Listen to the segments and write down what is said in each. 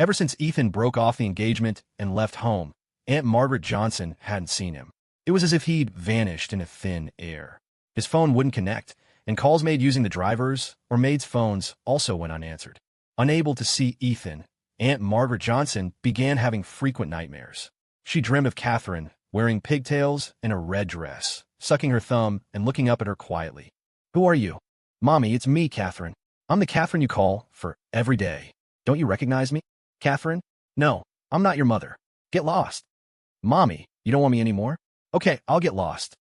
Ever since Ethan broke off the engagement and left home, Aunt Margaret Johnson hadn't seen him. It was as if he'd vanished in a thin air. His phone wouldn't connect, and calls made using the driver's or maid's phones also went unanswered. Unable to see Ethan, Aunt Margaret Johnson began having frequent nightmares. She dreamed of Catherine, wearing pigtails and a red dress, sucking her thumb and looking up at her quietly. "Who are you?" "Mommy, it's me, Catherine. I'm the Catherine you call for every day. Don't you recognize me?" "Catherine? No, I'm not your mother. Get lost." "Mommy, you don't want me anymore?" "Okay, I'll get lost."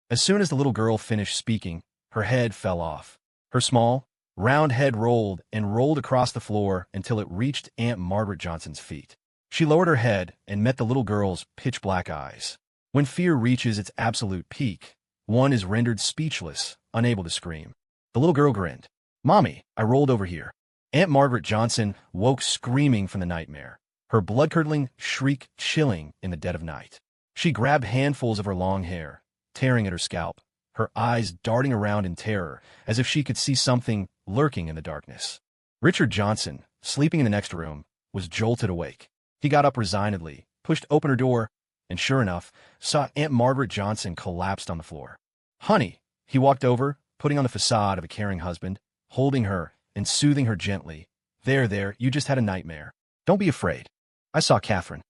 As soon as the little girl finished speaking, her head fell off. Her small, round head rolled and rolled across the floor until it reached Aunt Margaret Johnson's feet. She lowered her head and met the little girl's pitch-black eyes. When fear reaches its absolute peak, one is rendered speechless, unable to scream. The little girl grinned. "Mommy, I rolled over here." Aunt Margaret Johnson woke screaming from the nightmare, her blood-curdling shriek chilling in the dead of night. She grabbed handfuls of her long hair, tearing at her scalp, her eyes darting around in terror as if she could see something lurking in the darkness. Richard Johnson, sleeping in the next room, was jolted awake. He got up resignedly, pushed open her door, and sure enough, saw Aunt Margaret Johnson collapsed on the floor. "Honey," he walked over, putting on the facade of a caring husband, holding her and soothing her gently. There, you just had a nightmare. Don't be afraid. I saw Catherine.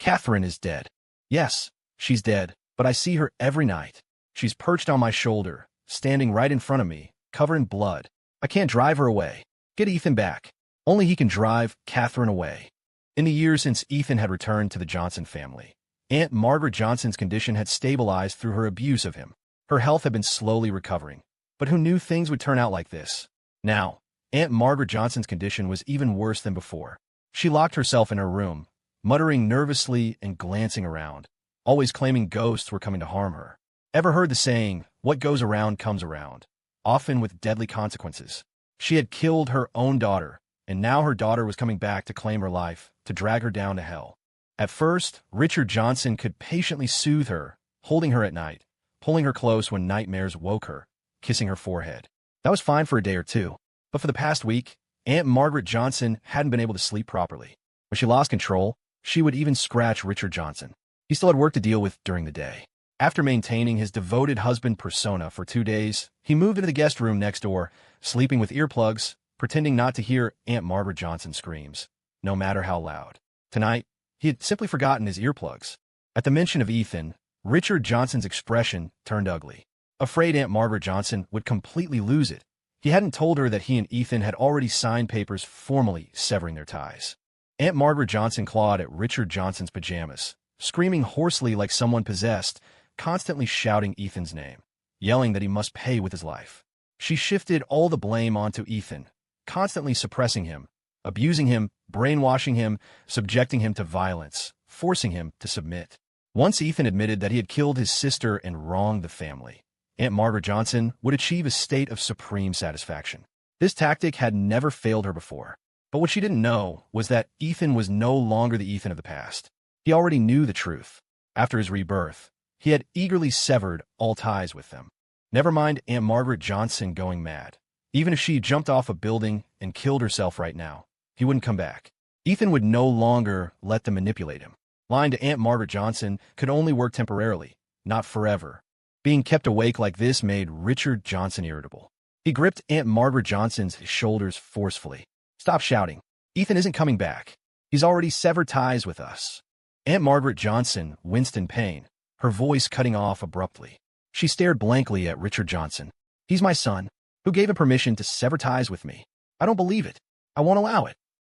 Catherine is dead. Yes, she's dead, but I see her every night. She's perched on my shoulder, standing right in front of me, covered in blood. I can't drive her away. Get Ethan back. Only he can drive Catherine away." In the years since Ethan had returned to the Johnson family, Aunt Margaret Johnson's condition had stabilized through her abuse of him. Her health had been slowly recovering, but who knew things would turn out like this? Now, Aunt Margaret Johnson's condition was even worse than before. She locked herself in her room, muttering nervously and glancing around, always claiming ghosts were coming to harm her. Ever heard the saying, "What goes around comes around," often with deadly consequences? She had killed her own daughter, and now her daughter was coming back to claim her life, to drag her down to hell. At first, Richard Johnson could patiently soothe her, holding her at night, pulling her close when nightmares woke her, kissing her forehead. That was fine for a day or two, but for the past week, Aunt Margaret Johnson hadn't been able to sleep properly. When she lost control, she would even scratch Richard Johnson. He still had work to deal with during the day. After maintaining his devoted husband persona for 2 days, he moved into the guest room next door, sleeping with earplugs, pretending not to hear Aunt Margaret Johnson's screams, no matter how loud. Tonight, he had simply forgotten his earplugs. At the mention of Ethan, Richard Johnson's expression turned ugly. Afraid Aunt Margaret Johnson would completely lose it, he hadn't told her that he and Ethan had already signed papers formally severing their ties. Aunt Margaret Johnson clawed at Richard Johnson's pajamas, screaming hoarsely like someone possessed, constantly shouting Ethan's name, yelling that he must pay with his life. She shifted all the blame onto Ethan, constantly suppressing him, abusing him, brainwashing him, subjecting him to violence, forcing him to submit. Once Ethan admitted that he had killed his sister and wronged the family, Aunt Margaret Johnson would achieve a state of supreme satisfaction. This tactic had never failed her before. But what she didn't know was that Ethan was no longer the Ethan of the past. He already knew the truth. After his rebirth, he had eagerly severed all ties with them. Never mind Aunt Margaret Johnson going mad. Even if she jumped off a building and killed herself right now, he wouldn't come back. Ethan would no longer let them manipulate him. Lying to Aunt Margaret Johnson could only work temporarily, not forever. Being kept awake like this made Richard Johnson irritable. He gripped Aunt Margaret Johnson's shoulders forcefully. "Stop shouting. Ethan isn't coming back. He's already severed ties with us." Aunt Margaret Johnson winced in pain, her voice cutting off abruptly. She stared blankly at Richard Johnson. "He's my son. Who gave him permission to sever ties with me? I don't believe it. I won't allow it.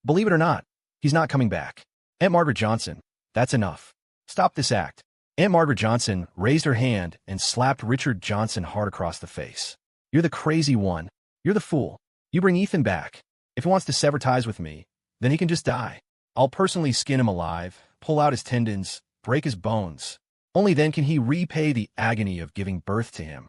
Believe it or not, he's not coming back." "Aunt Margaret Johnson, that's enough. Stop this act." Aunt Margaret Johnson raised her hand and slapped Richard Johnson hard across the face. "You're the crazy one. You're the fool. You bring Ethan back. If he wants to sever ties with me, then he can just die. I'll personally skin him alive, pull out his tendons, break his bones. Only then can he repay the agony of giving birth to him."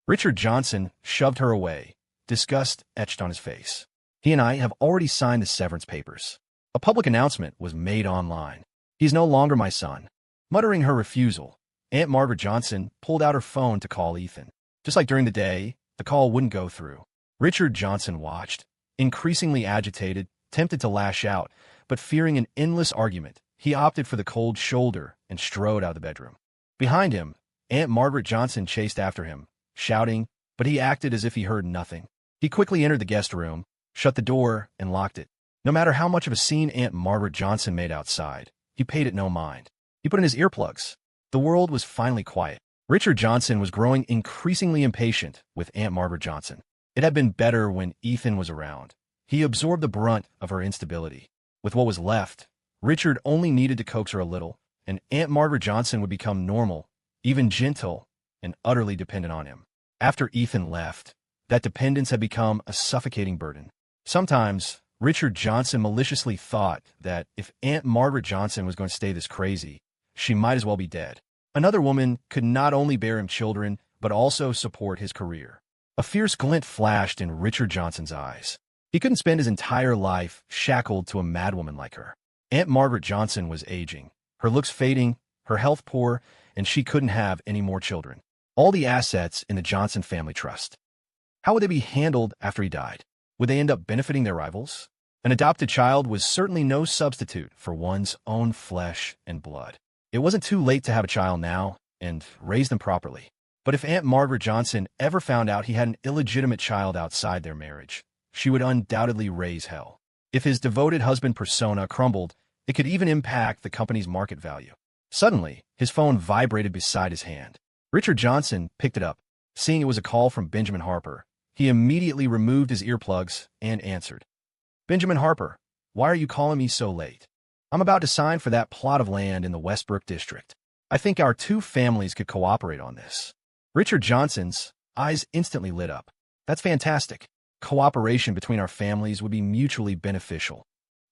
Richard Johnson shoved her away, disgust etched on his face. "He and I have already signed the severance papers. A public announcement was made online. He's no longer my son." Muttering her refusal, Aunt Margaret Johnson pulled out her phone to call Ethan. Just like during the day, the call wouldn't go through. Richard Johnson watched, increasingly agitated, tempted to lash out, but fearing an endless argument, he opted for the cold shoulder and strode out of the bedroom. Behind him, Aunt Margaret Johnson chased after him, shouting, but he acted as if he heard nothing. He quickly entered the guest room, shut the door, and locked it. No matter how much of a scene Aunt Margaret Johnson made outside, he paid it no mind. He put in his earplugs. The world was finally quiet. Richard Johnson was growing increasingly impatient with Aunt Margaret Johnson. It had been better when Ethan was around. He absorbed the brunt of her instability. With what was left, Richard only needed to coax her a little, and Aunt Margaret Johnson would become normal, even gentle, and utterly dependent on him. After Ethan left, that dependence had become a suffocating burden. Sometimes, Richard Johnson maliciously thought that if Aunt Margaret Johnson was going to stay this crazy, she might as well be dead. Another woman could not only bear him children, but also support his career. A fierce glint flashed in Richard Johnson's eyes. He couldn't spend his entire life shackled to a madwoman like her. Aunt Margaret Johnson was aging, her looks fading, her health poor, and she couldn't have any more children. All the assets in the Johnson family trust. How would they be handled after he died? Would they end up benefiting their rivals? An adopted child was certainly no substitute for one's own flesh and blood. It wasn't too late to have a child now and raise them properly. But if Aunt Margaret Johnson ever found out he had an illegitimate child outside their marriage, she would undoubtedly raise hell. If his devoted husband persona crumbled, it could even impact the company's market value. Suddenly, his phone vibrated beside his hand. Richard Johnson picked it up. Seeing it was a call from Benjamin Harper, he immediately removed his earplugs and answered. Benjamin Harper, why are you calling me so late? I'm about to sign for that plot of land in the Westbrook district. I think our two families could cooperate on this. Richard Johnson's eyes instantly lit up. That's fantastic. Cooperation between our families would be mutually beneficial.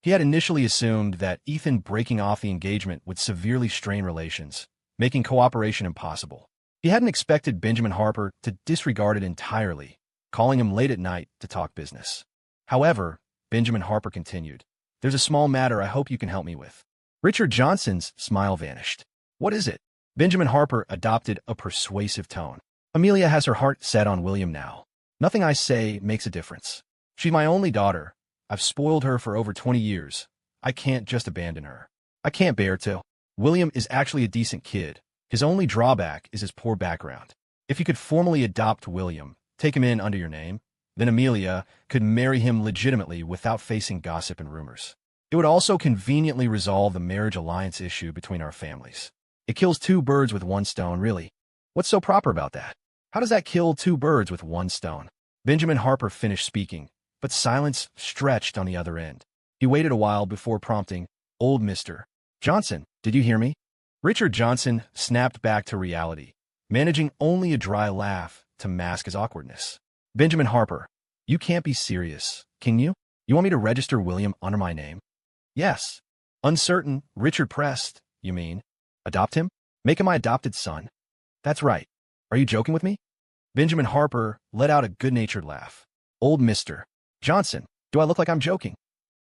He had initially assumed that Ethan breaking off the engagement would severely strain relations, making cooperation impossible. He hadn't expected Benjamin Harper to disregard it entirely, calling him late at night to talk business. However, Benjamin Harper continued, there's a small matter I hope you can help me with. Richard Johnson's smile vanished. What is it? Benjamin Harper adopted a persuasive tone. Amelia has her heart set on William now. Nothing I say makes a difference. She's my only daughter. I've spoiled her for over 20 years. I can't just abandon her. I can't bear to. William is actually a decent kid. His only drawback is his poor background. If you could formally adopt William, take him in under your name, then Amelia could marry him legitimately without facing gossip and rumors. It would also conveniently resolve the marriage alliance issue between our families. It kills two birds with one stone, really. What's so proper about that? How does that kill two birds with one stone? Benjamin Harper finished speaking, but silence stretched on the other end. He waited a while before prompting, Old Mr. Johnson, did you hear me? Richard Johnson snapped back to reality, managing only a dry laugh to mask his awkwardness. Benjamin Harper, you can't be serious, can you? You want me to register William under my name? Yes. Uncertain, Richard pressed, you mean? Adopt him? Make him my adopted son? That's right. Are you joking with me? Benjamin Harper let out a good-natured laugh. Old Mr. Johnson, do I look like I'm joking?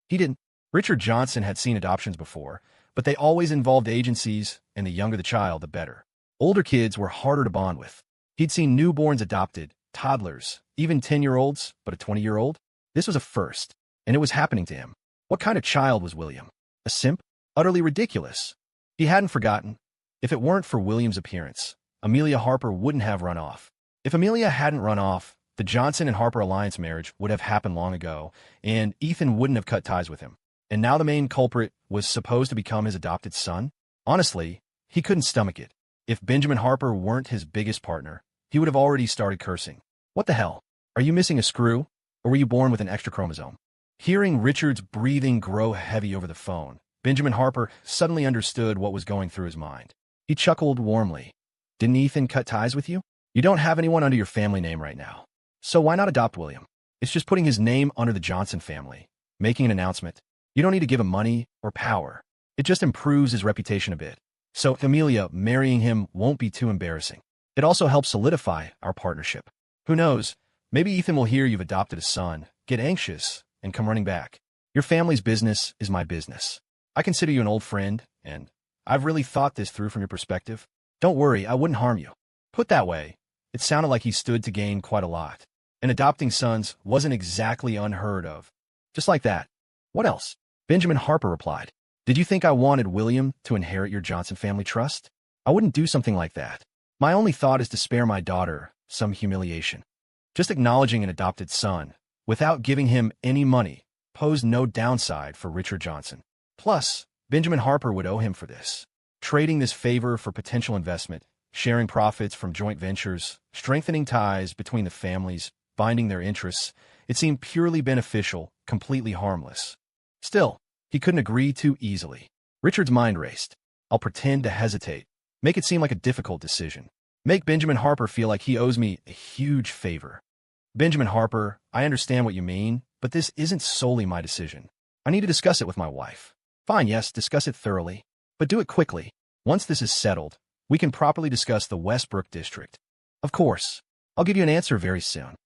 He didn't. Richard Johnson had seen adoptions before, but they always involved agencies, and the younger the child, the better. Older kids were harder to bond with. He'd seen newborns adopted, toddlers, even 10-year-olds, but a 20-year-old? This was a first, and it was happening to him. What kind of child was William? A simp? Utterly ridiculous. He hadn't forgotten. If it weren't for William's appearance, Amelia Harper wouldn't have run off. If Amelia hadn't run off, the Johnson and Harper alliance marriage would have happened long ago, and Ethan wouldn't have cut ties with him. And now the main culprit was supposed to become his adopted son? Honestly, he couldn't stomach it. If Benjamin Harper weren't his biggest partner, he would have already started cursing. What the hell? Are you missing a screw? Or were you born with an extra chromosome? Hearing Richard's breathing grow heavy over the phone, Benjamin Harper suddenly understood what was going through his mind. He chuckled warmly. Didn't Ethan cut ties with you? You don't have anyone under your family name right now. So why not adopt William? It's just putting his name under the Johnson family, making an announcement. You don't need to give him money or power. It just improves his reputation a bit. So Amelia marrying him won't be too embarrassing. It also helps solidify our partnership. Who knows? Maybe Ethan will hear you've adopted a son, get anxious, and come running back. Your family's business is my business. I consider you an old friend, and I've really thought this through from your perspective. Don't worry, I wouldn't harm you. Put that way, it sounded like he stood to gain quite a lot. And adopting sons wasn't exactly unheard of. Just like that. What else? Benjamin Harper replied, "Did you think I wanted William to inherit your Johnson family trust? I wouldn't do something like that. My only thought is to spare my daughter some humiliation." Just acknowledging an adopted son, without giving him any money, posed no downside for Richard Johnson. Plus, Benjamin Harper would owe him for this. Trading this favor for potential investment, sharing profits from joint ventures, strengthening ties between the families, binding their interests, it seemed purely beneficial, completely harmless. Still, he couldn't agree too easily. Richard's mind raced. I'll pretend to hesitate. Make it seem like a difficult decision. Make Benjamin Harper feel like he owes me a huge favor. Benjamin Harper, I understand what you mean, but this isn't solely my decision. I need to discuss it with my wife. Fine, yes, discuss it thoroughly, but do it quickly. Once this is settled, we can properly discuss the Westbrook district. Of course, I'll give you an answer very soon.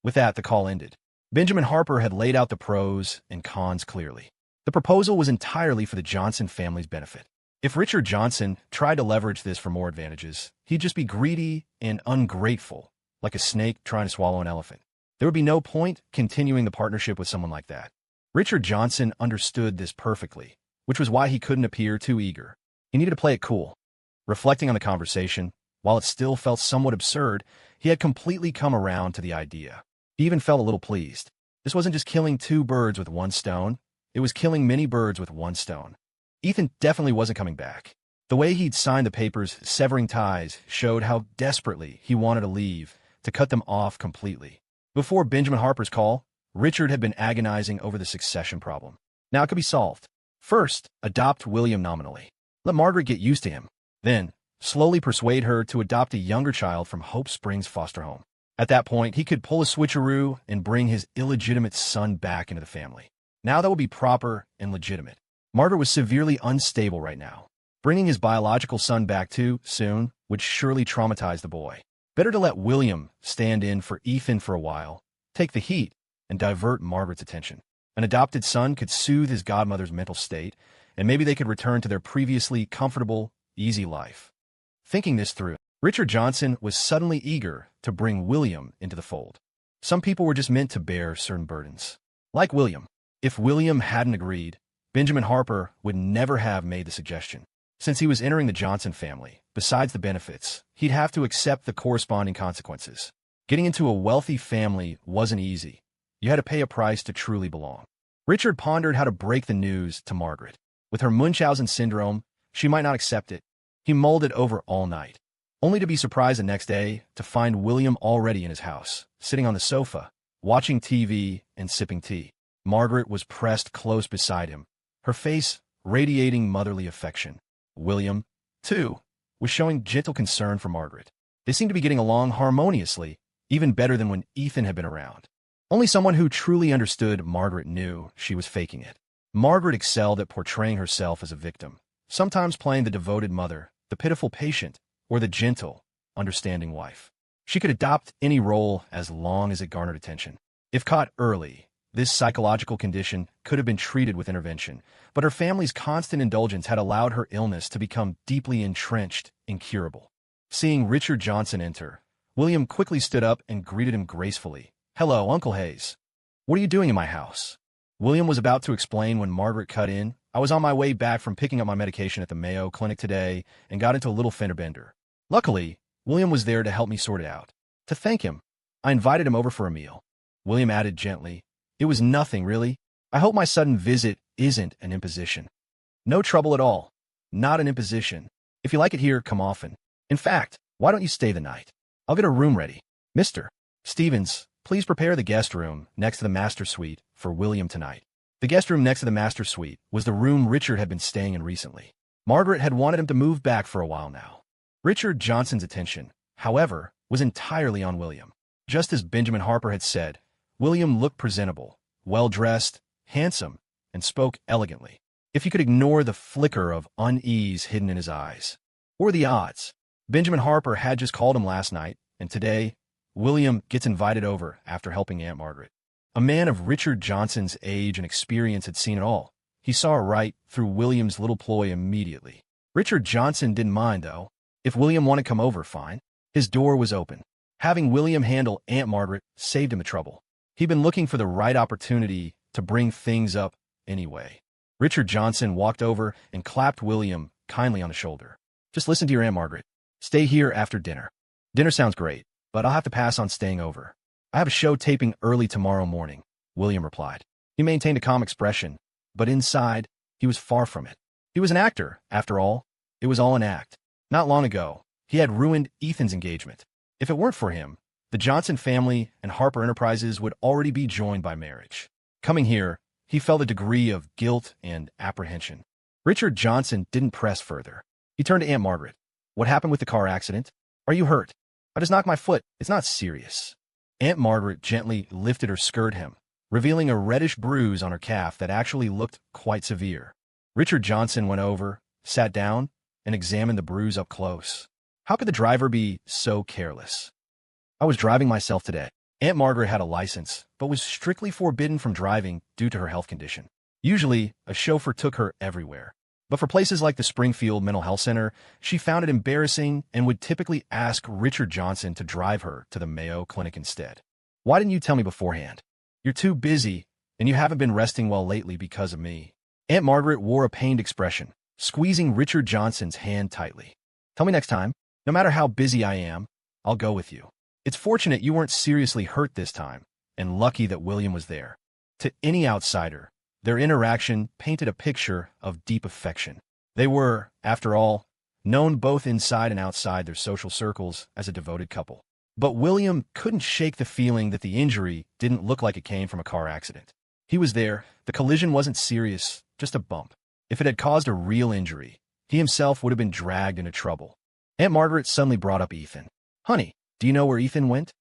With that, the call ended. Benjamin Harper had laid out the pros and cons clearly. The proposal was entirely for the Johnson family's benefit. If Richard Johnson tried to leverage this for more advantages, he'd just be greedy and ungrateful, like a snake trying to swallow an elephant. There would be no point continuing the partnership with someone like that. Richard Johnson understood this perfectly, which was why he couldn't appear too eager. He needed to play it cool. Reflecting on the conversation, while it still felt somewhat absurd, he had completely come around to the idea. He even felt a little pleased. This wasn't just killing two birds with one stone, it was killing many birds with one stone. Ethan definitely wasn't coming back. The way he'd signed the papers, severing ties, showed how desperately he wanted to leave, to cut them off completely. Before Benjamin Harper's call, Richard had been agonizing over the succession problem. Now it could be solved. First, adopt William nominally. Let Margaret get used to him. Then, slowly persuade her to adopt a younger child from Hope Springs foster home. At that point, he could pull a switcheroo and bring his illegitimate son back into the family. Now that would be proper and legitimate. Margaret was severely unstable right now. Bringing his biological son back too soon would surely traumatize the boy. Better to let William stand in for Ethan for a while, take the heat, and divert Margaret's attention. An adopted son could soothe his godmother's mental state, and maybe they could return to their previously comfortable, easy life. Thinking this through, Richard Johnson was suddenly eager to bring William into the fold. Some people were just meant to bear certain burdens. Like William. If William hadn't agreed, Benjamin Harper would never have made the suggestion. Since he was entering the Johnson family, besides the benefits, he'd have to accept the corresponding consequences. Getting into a wealthy family wasn't easy. You had to pay a price to truly belong. Richard pondered how to break the news to Margaret. With her Munchausen syndrome, she might not accept it. He mulled it over all night, only to be surprised the next day to find William already in his house, sitting on the sofa, watching TV and sipping tea. Margaret was pressed close beside him, her face radiating motherly affection. William, too, was showing gentle concern for Margaret. They seemed to be getting along harmoniously, even better than when Ethan had been around. Only someone who truly understood Margaret knew she was faking it. Margaret excelled at portraying herself as a victim, sometimes playing the devoted mother, the pitiful patient, or the gentle, understanding wife. She could adopt any role as long as it garnered attention. If caught early, this psychological condition could have been treated with intervention, but her family's constant indulgence had allowed her illness to become deeply entrenched, incurable. Seeing Richard Johnson enter, William quickly stood up and greeted him gracefully. "Hello, Uncle Hayes. What are you doing in my house?" William was about to explain when Margaret cut in. "I was on my way back from picking up my medication at the Mayo Clinic today and got into a little fender bender. Luckily, William was there to help me sort it out. To thank him, I invited him over for a meal." William added gently, "It was nothing, really. I hope my sudden visit isn't an imposition." "No trouble at all. Not an imposition. If you like it here, come often. In fact, why don't you stay the night? I'll get a room ready. Mr. Stevens, please prepare the guest room next to the master suite for William tonight." The guest room next to the master suite was the room Richard had been staying in recently. Margaret had wanted him to move back for a while now. Richard Johnson's attention, however, was entirely on William. Just as Benjamin Harper had said, William looked presentable, well-dressed, handsome, and spoke elegantly. If you could ignore the flicker of unease hidden in his eyes. What were the odds? Benjamin Harper had just called him last night, and today, William gets invited over after helping Aunt Margaret. A man of Richard Johnson's age and experience had seen it all. He saw right through William's little ploy immediately. Richard Johnson didn't mind, though. If William wanted to come over, fine. His door was open. Having William handle Aunt Margaret saved him the trouble. He'd been looking for the right opportunity to bring things up anyway. Richard Johnson walked over and clapped William kindly on the shoulder. Just listen to your Aunt Margaret. Stay here after dinner. Dinner sounds great, but I'll have to pass on staying over. I have a show taping early tomorrow morning, William replied. He maintained a calm expression, but inside, he was far from it. He was an actor, after all. It was all an act. Not long ago, he had ruined Ethan's engagement. If it weren't for him, the Johnson family and Harper Enterprises would already be joined by marriage. Coming here, he felt a degree of guilt and apprehension. Richard Johnson didn't press further. He turned to Aunt Margaret. What happened with the car accident? Are you hurt? I just knocked my foot. It's not serious. Aunt Margaret gently lifted her skirt hem, revealing a reddish bruise on her calf that actually looked quite severe. Richard Johnson went over, sat down, and examined the bruise up close. How could the driver be so careless? I was driving myself today. Aunt Margaret had a license, but was strictly forbidden from driving due to her health condition. Usually, a chauffeur took her everywhere. But for places like the Springfield Mental Health Center, she found it embarrassing and would typically ask Richard Johnson to drive her to the Mayo Clinic instead. Why didn't you tell me beforehand? You're too busy, and you haven't been resting well lately because of me. Aunt Margaret wore a pained expression, squeezing Richard Johnson's hand tightly. Tell me next time. No matter how busy I am, I'll go with you. It's fortunate you weren't seriously hurt this time, and lucky that William was there. To any outsider, their interaction painted a picture of deep affection. They were, after all, known both inside and outside their social circles as a devoted couple. But William couldn't shake the feeling that the injury didn't look like it came from a car accident. He was there. The collision wasn't serious, just a bump. If it had caused a real injury, he himself would have been dragged into trouble. Aunt Margaret suddenly brought up Ethan. Honey, do you know where Ethan went?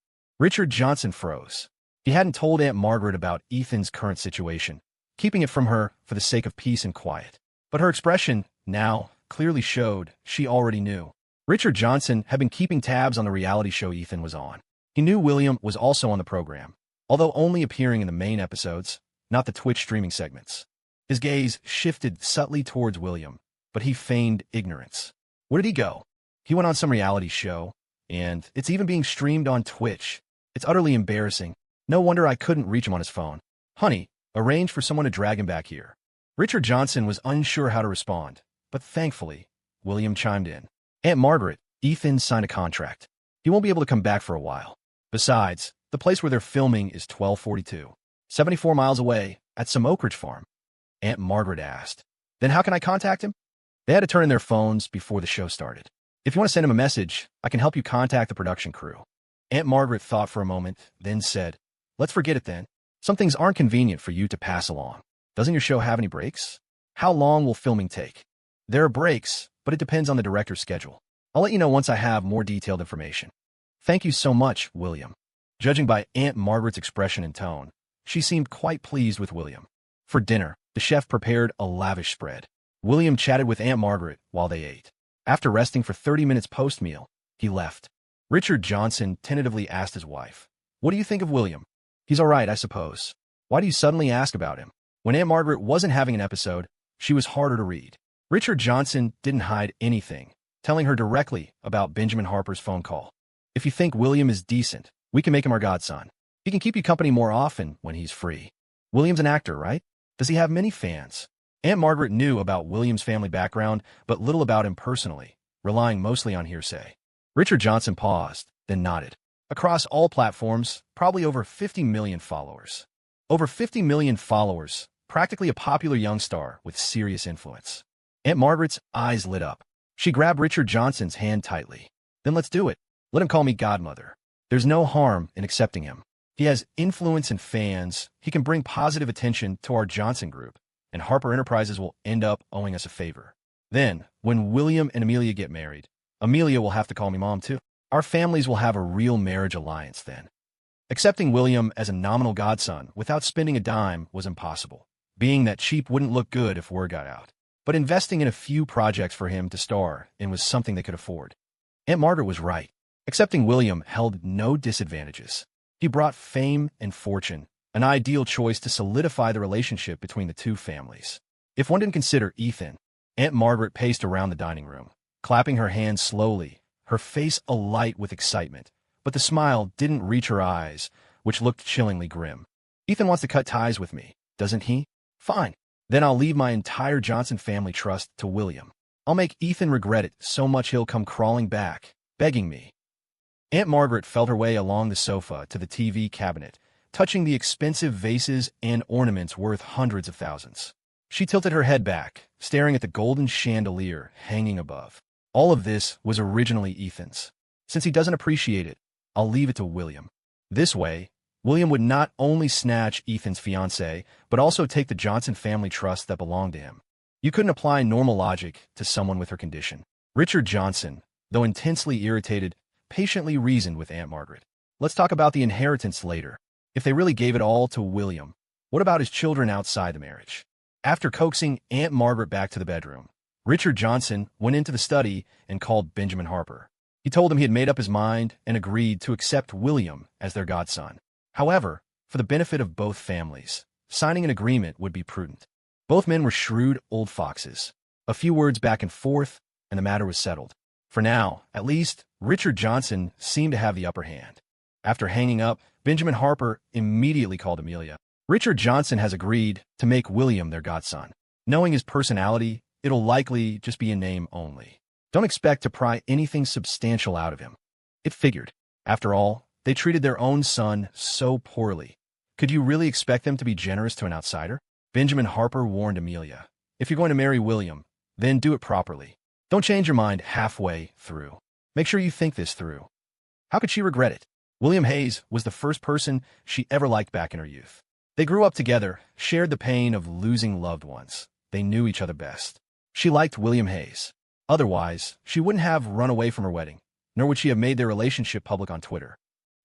Richard Johnson froze. He hadn't told Aunt Margaret about Ethan's current situation, keeping it from her for the sake of peace and quiet. But her expression, now, clearly showed she already knew. Richard Johnson had been keeping tabs on the reality show Ethan was on. He knew William was also on the program, although only appearing in the main episodes, not the Twitch streaming segments. His gaze shifted subtly towards William, but he feigned ignorance. Where did he go? He went on some reality show, and it's even being streamed on Twitch. It's utterly embarrassing. No wonder I couldn't reach him on his phone. Honey, arrange for someone to drag him back here. Richard Johnson was unsure how to respond, but thankfully, William chimed in. Aunt Margaret, Ethan signed a contract. He won't be able to come back for a while. Besides, the place where they're filming is 1242, 74 miles away, at some Oak Ridge farm. Aunt Margaret asked. Then how can I contact him? They had to turn in their phones before the show started. If you want to send him a message, I can help you contact the production crew. Aunt Margaret thought for a moment, then said, Let's forget it then. Some things aren't convenient for you to pass along. Doesn't your show have any breaks? How long will filming take? There are breaks, but it depends on the director's schedule. I'll let you know once I have more detailed information. Thank you so much, William. Judging by Aunt Margaret's expression and tone, she seemed quite pleased with William. For dinner, the chef prepared a lavish spread. William chatted with Aunt Margaret while they ate. After resting for 30 minutes post-meal, he left. Richard Johnson tentatively asked his wife, What do you think of William? He's all right, I suppose. Why do you suddenly ask about him? When Aunt Margaret wasn't having an episode, she was harder to read. Richard Johnson didn't hide anything, telling her directly about Benjamin Harper's phone call. If you think William is decent, we can make him our godson. He can keep you company more often when he's free. William's an actor, right? Does he have many fans? Aunt Margaret knew about William's family background, but little about him personally, relying mostly on hearsay. Richard Johnson paused, then nodded. Across all platforms, probably over 50 million followers. Over 50 million followers, practically a popular young star with serious influence. Aunt Margaret's eyes lit up. She grabbed Richard Johnson's hand tightly. Then let's do it. Let him call me godmother. There's no harm in accepting him. He has influence and fans. He can bring positive attention to our Johnson group, and Harper Enterprises will end up owing us a favor. Then, when William and Amelia get married, Amelia will have to call me mom too. Our families will have a real marriage alliance then. Accepting William as a nominal godson without spending a dime was impossible, being that cheap wouldn't look good if word got out. But investing in a few projects for him to star in was something they could afford. Aunt Margaret was right. Accepting William held no disadvantages. He brought fame and fortune, an ideal choice to solidify the relationship between the two families. If one didn't consider Ethan, Aunt Margaret paced around the dining room, clapping her hands slowly, her face alight with excitement, but the smile didn't reach her eyes, which looked chillingly grim. Ethan wants to cut ties with me, doesn't he? Fine. Then I'll leave my entire Johnson family trust to William. I'll make Ethan regret it so much he'll come crawling back, begging me." Aunt Margaret felt her way along the sofa to the TV cabinet, touching the expensive vases and ornaments worth hundreds of thousands. She tilted her head back, staring at the golden chandelier hanging above. All of this was originally Ethan's. Since he doesn't appreciate it, I'll leave it to William. This way, William would not only snatch Ethan's fiancée, but also take the Johnson family trust that belonged to him. You couldn't apply normal logic to someone with her condition. Richard Johnson, though intensely irritated, patiently reasoned with Aunt Margaret. "Let's talk about the inheritance later. If they really gave it all to William, what about his children outside the marriage?" After coaxing Aunt Margaret back to the bedroom, Richard Johnson went into the study and called Benjamin Harper. He told him he had made up his mind and agreed to accept William as their godson. However, for the benefit of both families, signing an agreement would be prudent. Both men were shrewd old foxes. A few words back and forth, and the matter was settled. For now, at least, Richard Johnson seemed to have the upper hand. After hanging up, Benjamin Harper immediately called Amelia. "Richard Johnson has agreed to make William their godson. Knowing his personality, it'll likely just be a name only. Don't expect to pry anything substantial out of him." It figured. After all, they treated their own son so poorly. Could you really expect them to be generous to an outsider? Benjamin Harper warned Amelia, "If you're going to marry William, then do it properly. Don't change your mind halfway through. Make sure you think this through." How could she regret it? William Hayes was the first person she ever liked back in her youth. They grew up together, shared the pain of losing loved ones. They knew each other best. She liked William Hayes. Otherwise, she wouldn't have run away from her wedding, nor would she have made their relationship public on Twitter.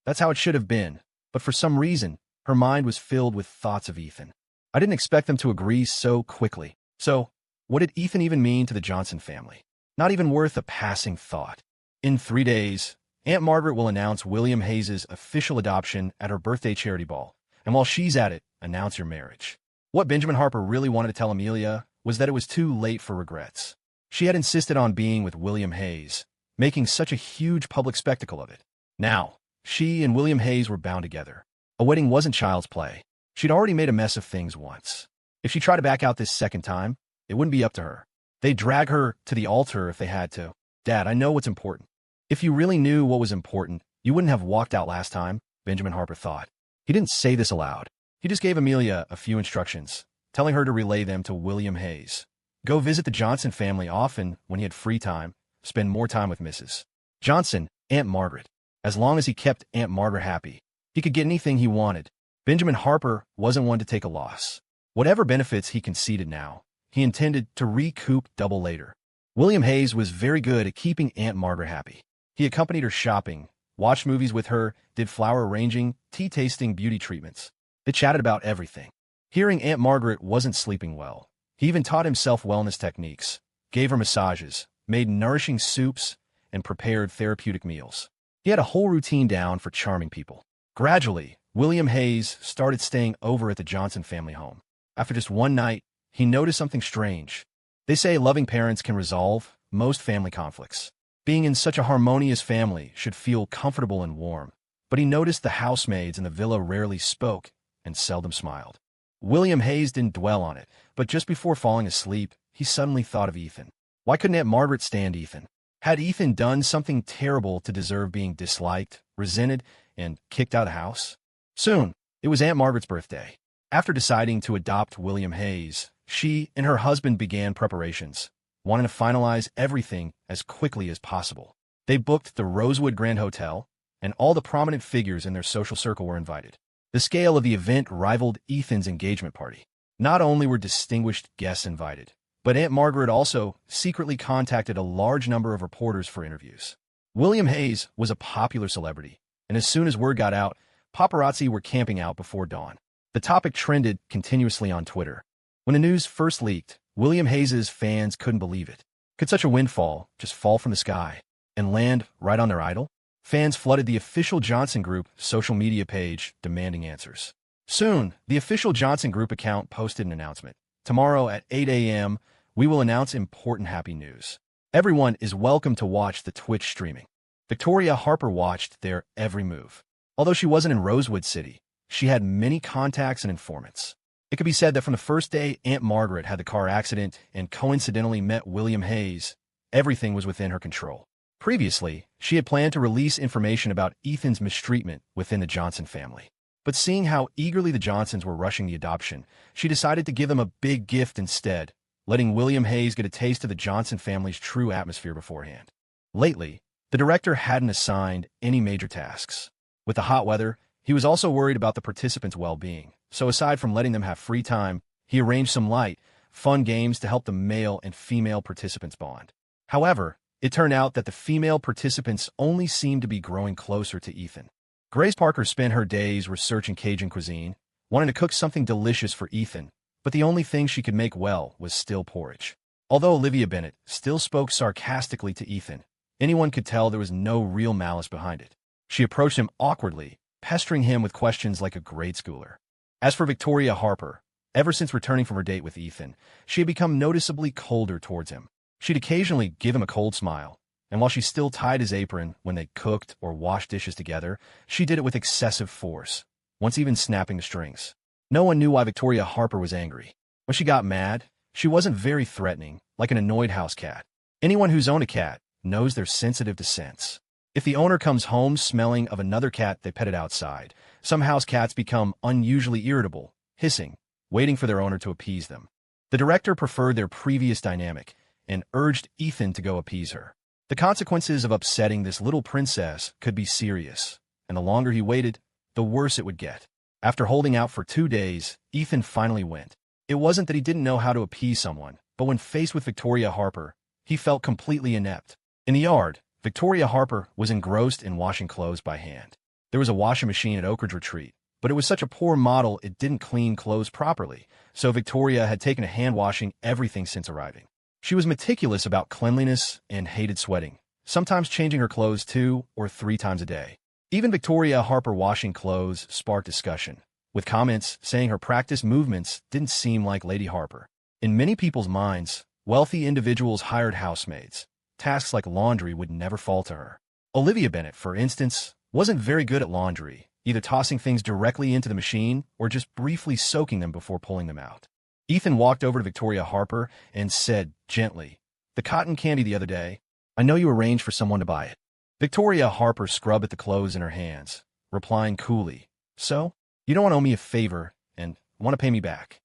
That's how it should have been, but for some reason, her mind was filled with thoughts of Ethan. I didn't expect them to agree so quickly. So, what did Ethan even mean to the Johnson family? Not even worth a passing thought. In 3 days, Aunt Margaret will announce William Hayes' official adoption at her birthday charity ball, and while she's at it, announce your marriage. What Benjamin Harper really wanted to tell Amelia was that it was too late for regrets. She had insisted on being with William Hayes, making such a huge public spectacle of it. Now, she and William Hayes were bound together. A wedding wasn't child's play. She'd already made a mess of things once. If she tried to back out this second time, it wouldn't be up to her. They'd drag her to the altar if they had to. "Dad, I know what's important." If you really knew what was important, you wouldn't have walked out last time, Benjamin Harper thought. He didn't say this aloud. He just gave Amelia a few instructions, telling her to relay them to William Hayes. Go visit the Johnson family often when he had free time, spend more time with Mrs. Johnson, Aunt Margaret. As long as he kept Aunt Margaret happy, he could get anything he wanted. Benjamin Harper wasn't one to take a loss. Whatever benefits he conceded now, he intended to recoup double later. William Hayes was very good at keeping Aunt Margaret happy. He accompanied her shopping, watched movies with her, did flower arranging, tea-tasting beauty treatments. They chatted about everything. Hearing Aunt Margaret wasn't sleeping well, he even taught himself wellness techniques, gave her massages, made nourishing soups, and prepared therapeutic meals. He had a whole routine down for charming people. Gradually, William Hayes started staying over at the Johnson family home. After just one night, he noticed something strange. They say loving parents can resolve most family conflicts. Being in such a harmonious family should feel comfortable and warm, but he noticed the housemaids in the villa rarely spoke and seldom smiled. William Hayes didn't dwell on it, but just before falling asleep, he suddenly thought of Ethan. Why couldn't Aunt Margaret stand Ethan? Had Ethan done something terrible to deserve being disliked, resented, and kicked out of the house? Soon, it was Aunt Margaret's birthday. After deciding to adopt William Hayes, she and her husband began preparations, wanting to finalize everything as quickly as possible. They booked the Rosewood Grand Hotel, and all the prominent figures in their social circle were invited. The scale of the event rivaled Ethan's engagement party. Not only were distinguished guests invited, but Aunt Margaret also secretly contacted a large number of reporters for interviews. William Hayes was a popular celebrity, and as soon as word got out, paparazzi were camping out before dawn. The topic trended continuously on Twitter. When the news first leaked, William Hayes' fans couldn't believe it. Could such a windfall just fall from the sky and land right on their idol? Fans flooded the official Johnson Group social media page demanding answers. Soon, the official Johnson Group account posted an announcement. Tomorrow at 8 a.m., we will announce important happy news. Everyone is welcome to watch the Twitch streaming. Victoria Harper watched their every move. Although she wasn't in Rosewood City, she had many contacts and informants. It could be said that from the first day Aunt Margaret had the car accident and coincidentally met William Hayes, everything was within her control. Previously, she had planned to release information about Ethan's mistreatment within the Johnson family. But seeing how eagerly the Johnsons were rushing the adoption, she decided to give them a big gift instead, letting William Hayes get a taste of the Johnson family's true atmosphere beforehand. Lately, the director hadn't assigned any major tasks. With the hot weather, he was also worried about the participants' well-being, so aside from letting them have free time, he arranged some light, fun games to help the male and female participants bond. However, it turned out that the female participants only seemed to be growing closer to Ethan. Grace Parker spent her days researching Cajun cuisine, wanting to cook something delicious for Ethan, but the only thing she could make well was still porridge. Although Olivia Bennet still spoke sarcastically to Ethan, anyone could tell there was no real malice behind it. She approached him awkwardly, pestering him with questions like a grade schooler. As for Victoria Harper, ever since returning from her date with Ethan, she had become noticeably colder towards him. She'd occasionally give him a cold smile, and while she still tied his apron when they cooked or washed dishes together, she did it with excessive force, once even snapping the strings. No one knew why Victoria Harper was angry. When she got mad, she wasn't very threatening, like an annoyed house cat. Anyone who's owned a cat knows they're sensitive to scents. If the owner comes home smelling of another cat they petted outside, some house cats become unusually irritable, hissing, waiting for their owner to appease them. The director preferred their previous dynamic and urged Ethan to go appease her. The consequences of upsetting this little princess could be serious, and the longer he waited, the worse it would get. After holding out for 2 days, Ethan finally went. It wasn't that he didn't know how to appease someone, but when faced with Victoria Harper, he felt completely inept. In the yard, Victoria Harper was engrossed in washing clothes by hand. There was a washing machine at Oak Ridge Retreat, but it was such a poor model it didn't clean clothes properly, so Victoria had taken to hand-washing everything since arriving. She was meticulous about cleanliness and hated sweating, sometimes changing her clothes 2 or 3 times a day. Even Victoria Harper washing clothes sparked discussion, with comments saying her practice movements didn't seem like Lady Harper. In many people's minds, wealthy individuals hired housemaids. Tasks like laundry would never fall to her. Olivia Bennet, for instance, wasn't very good at laundry, either tossing things directly into the machine or just briefly soaking them before pulling them out. Ethan walked over to Victoria Harper and said gently, "The cotton candy the other day, I know you arranged for someone to buy it." Victoria Harper scrubbed at the clothes in her hands, replying coolly, "So, you don't want to owe me a favor and want to pay me back?"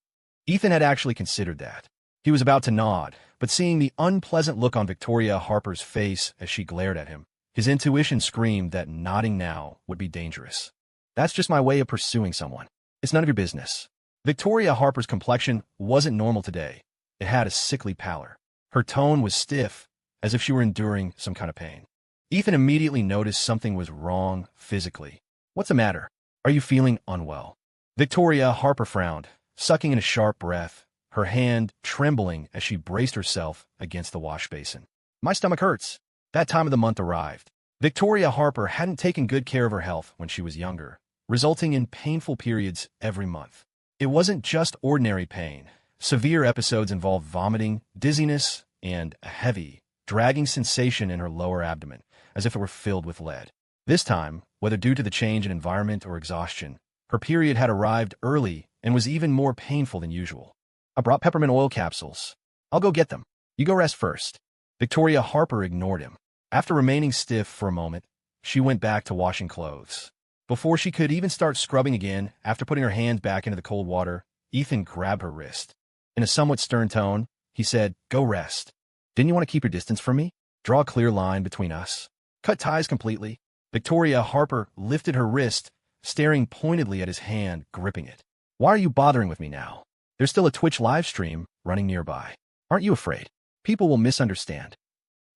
Ethan had actually considered that. He was about to nod, but seeing the unpleasant look on Victoria Harper's face as she glared at him, his intuition screamed that nodding now would be dangerous. "That's just my way of pursuing someone. It's none of your business." Victoria Harper's complexion wasn't normal today. It had a sickly pallor. Her tone was stiff, as if she were enduring some kind of pain. Ethan immediately noticed something was wrong physically. "What's the matter? Are you feeling unwell?" Victoria Harper frowned, sucking in a sharp breath, her hand trembling as she braced herself against the wash basin. "My stomach hurts." That time of the month arrived. Victoria Harper hadn't taken good care of her health when she was younger, resulting in painful periods every month. It wasn't just ordinary pain. Severe episodes involved vomiting, dizziness, and a heavy, dragging sensation in her lower abdomen, as if it were filled with lead. This time, whether due to the change in environment or exhaustion, her period had arrived early and was even more painful than usual. "I brought peppermint oil capsules. I'll go get them. You go rest first." Victoria Harper ignored him. After remaining stiff for a moment, she went back to washing clothes. Before she could even start scrubbing again, after putting her hand back into the cold water, Ethan grabbed her wrist. In a somewhat stern tone, he said, "Go rest. Didn't you want to keep your distance from me? Draw a clear line between us. Cut ties completely." Victoria Harper lifted her wrist, staring pointedly at his hand, gripping it. "Why are you bothering with me now? There's still a Twitch live stream running nearby. Aren't you afraid? People will misunderstand.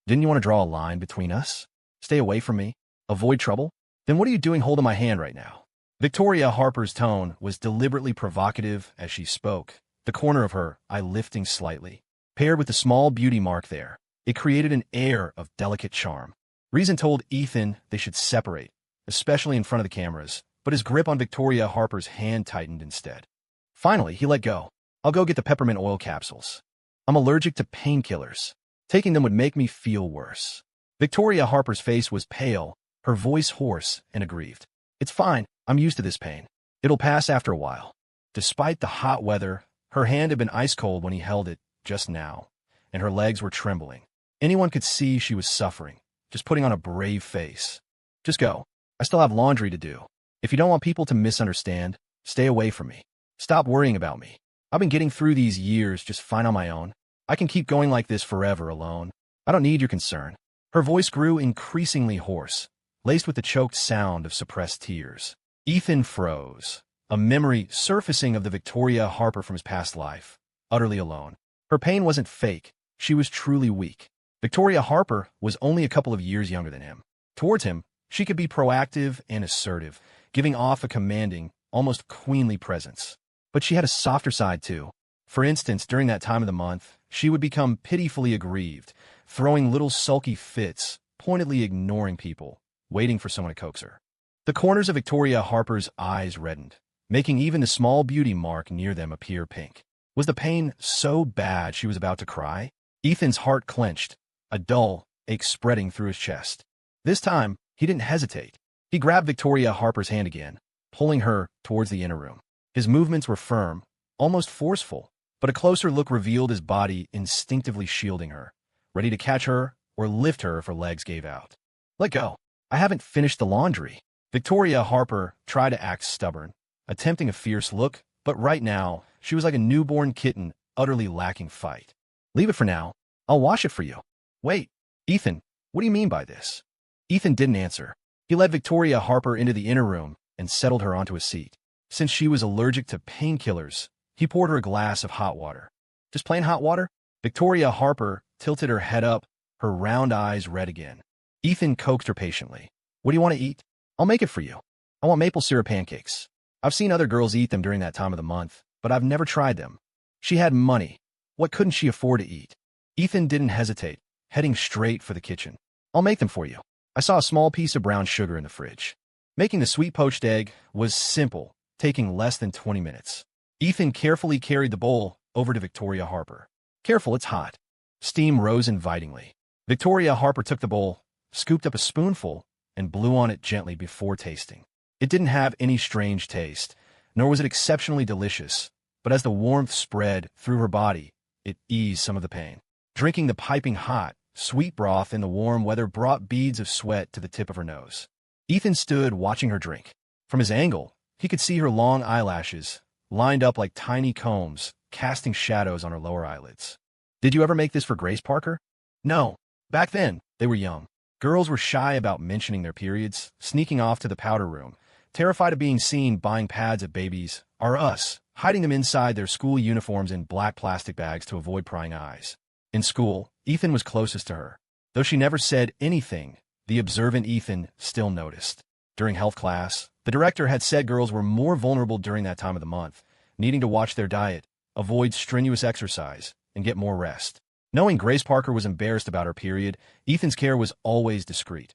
Didn't you want to draw a line between us? Stay away from me? Avoid trouble? Then what are you doing holding my hand right now?" Victoria Harper's tone was deliberately provocative as she spoke, the corner of her eye lifting slightly. Paired with the small beauty mark there, it created an air of delicate charm. Reason told Ethan they should separate, especially in front of the cameras, but his grip on Victoria Harper's hand tightened instead. Finally, he let go. "I'll go get the peppermint oil capsules. I'm allergic to painkillers. Taking them would make me feel worse." Victoria Harper's face was pale, her voice hoarse and aggrieved. "It's fine. I'm used to this pain. It'll pass after a while." Despite the hot weather, her hand had been ice cold when he held it just now, and her legs were trembling. Anyone could see she was suffering, just putting on a brave face. Just go. I still have laundry to do. If you don't want people to misunderstand, stay away from me. Stop worrying about me. I've been getting through these years just fine on my own. I can keep going like this forever alone. I don't need your concern. Her voice grew increasingly hoarse, laced with the choked sound of suppressed tears. Ethan froze, a memory surfacing of the Victoria Harper from his past life, utterly alone. Her pain wasn't fake. She was truly weak. Victoria Harper was only a couple of years younger than him. Towards him, she could be proactive and assertive, giving off a commanding, almost queenly presence. But she had a softer side too. For instance, during that time of the month, she would become pitifully aggrieved, throwing little sulky fits, pointedly ignoring people, waiting for someone to coax her. The corners of Victoria Harper's eyes reddened, making even the small beauty mark near them appear pink. Was the pain so bad she was about to cry? Ethan's heart clenched, a dull ache spreading through his chest. This time, he didn't hesitate. He grabbed Victoria Harper's hand again, pulling her towards the inner room. His movements were firm, almost forceful, but a closer look revealed his body instinctively shielding her, ready to catch her or lift her if her legs gave out. Let go. I haven't finished the laundry. Victoria Harper tried to act stubborn, attempting a fierce look, but right now, she was like a newborn kitten, utterly lacking fight. Leave it for now. I'll wash it for you. Wait, Ethan, what do you mean by this? Ethan didn't answer. He led Victoria Harper into the inner room and settled her onto a seat. Since she was allergic to painkillers, he poured her a glass of hot water. Just plain hot water? Victoria Harper tilted her head up, her round eyes red again. Ethan coaxed her patiently. What do you want to eat? I'll make it for you. I want maple syrup pancakes. I've seen other girls eat them during that time of the month, but I've never tried them. She had money. What couldn't she afford to eat? Ethan didn't hesitate, heading straight for the kitchen. I'll make them for you. I saw a small piece of brown sugar in the fridge. Making the sweet poached egg was simple, taking less than 20 minutes. Ethan carefully carried the bowl over to Victoria Harper. Careful, it's hot. Steam rose invitingly. Victoria Harper took the bowl, scooped up a spoonful, and blew on it gently before tasting. It didn't have any strange taste, nor was it exceptionally delicious, but as the warmth spread through her body, it eased some of the pain. Drinking the piping hot, sweet broth in the warm weather brought beads of sweat to the tip of her nose. Ethan stood watching her drink. From his angle, he could see her long eyelashes, lined up like tiny combs, casting shadows on her lower eyelids. Did you ever make this for Grace Parker? No. Back then, they were young. Girls were shy about mentioning their periods, sneaking off to the powder room, terrified of being seen buying pads of babies, or us, hiding them inside their school uniforms in black plastic bags to avoid prying eyes. In school, Ethan was closest to her. Though she never said anything, the observant Ethan still noticed. During health class, the director had said girls were more vulnerable during that time of the month, needing to watch their diet, avoid strenuous exercise, and get more rest. Knowing Grace Parker was embarrassed about her period, Ethan's care was always discreet.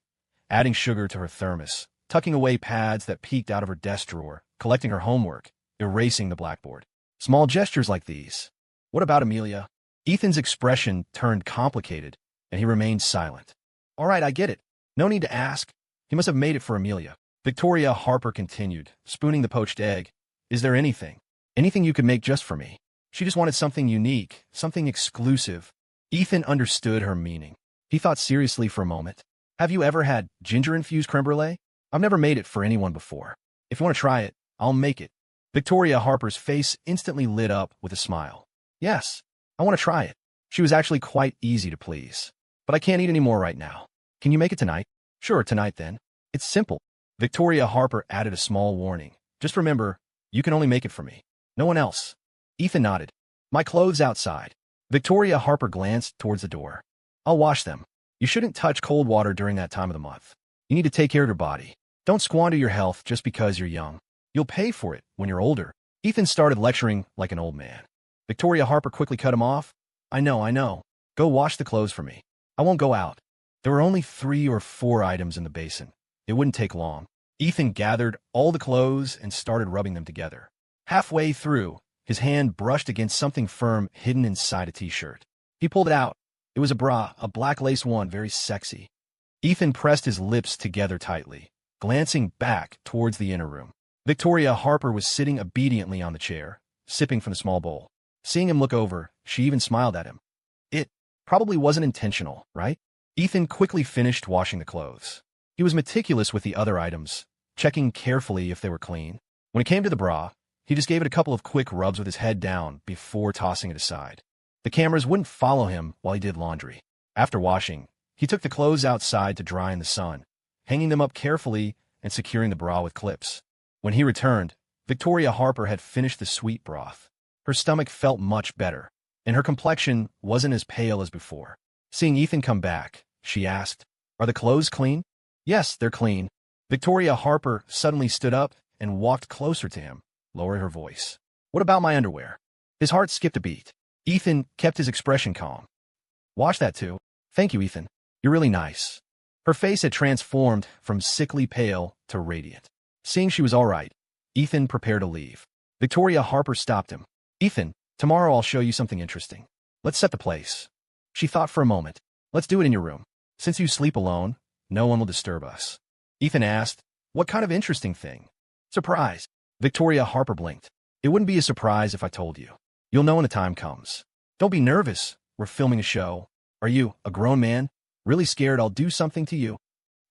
Adding sugar to her thermos, tucking away pads that peeked out of her desk drawer, collecting her homework, erasing the blackboard. Small gestures like these. What about Amelia? Ethan's expression turned complicated, and he remained silent. All right, I get it. No need to ask. He must have made it for Amelia. Victoria Harper continued, spooning the poached egg. Is there anything you could make just for me? She just wanted something unique, something exclusive. Ethan understood her meaning. He thought seriously for a moment. Have you ever had ginger-infused creme brulee? I've never made it for anyone before. If you want to try it, I'll make it. Victoria Harper's face instantly lit up with a smile. Yes, I want to try it. She was actually quite easy to please. But I can't eat any more right now. Can you make it tonight? Sure, tonight then. It's simple. Victoria Harper added a small warning. Just remember, you can only make it for me. No one else. Ethan nodded. My clothes outside. Victoria Harper glanced towards the door. I'll wash them. You shouldn't touch cold water during that time of the month. You need to take care of your body. Don't squander your health just because you're young. You'll pay for it when you're older. Ethan started lecturing like an old man. Victoria Harper quickly cut him off. I know. Go wash the clothes for me. I won't go out. There were only 3 or 4 items in the basin. It wouldn't take long. Ethan gathered all the clothes and started rubbing them together. Halfway through, his hand brushed against something firm hidden inside a t-shirt. He pulled it out. It was a bra, a black lace one, very sexy. Ethan pressed his lips together tightly, glancing back towards the inner room. Victoria Harper was sitting obediently on the chair, sipping from the small bowl. Seeing him look over, she even smiled at him. It probably wasn't intentional, right? Ethan quickly finished washing the clothes. He was meticulous with the other items, checking carefully if they were clean. When it came to the bra, he just gave it a couple of quick rubs with his head down before tossing it aside. The cameras wouldn't follow him while he did laundry. After washing, he took the clothes outside to dry in the sun, hanging them up carefully and securing the bra with clips. When he returned, Victoria Harper had finished the sweet broth. Her stomach felt much better, and her complexion wasn't as pale as before. Seeing Ethan come back, she asked, "Are the clothes clean?" "Yes, they're clean." Victoria Harper suddenly stood up and walked closer to him, lowering her voice. "What about my underwear?" His heart skipped a beat. Ethan kept his expression calm. "Wash that too." "Thank you, Ethan. You're really nice." Her face had transformed from sickly pale to radiant. Seeing she was all right, Ethan prepared to leave. Victoria Harper stopped him. "Ethan, tomorrow I'll show you something interesting. Let's set the place." She thought for a moment. "Let's do it in your room. Since you sleep alone, no one will disturb us." Ethan asked, "What kind of interesting thing?" "Surprise." Victoria Harper blinked. "It wouldn't be a surprise if I told you. You'll know when the time comes. Don't be nervous. We're filming a show. Are you, a grown man, really scared I'll do something to you?"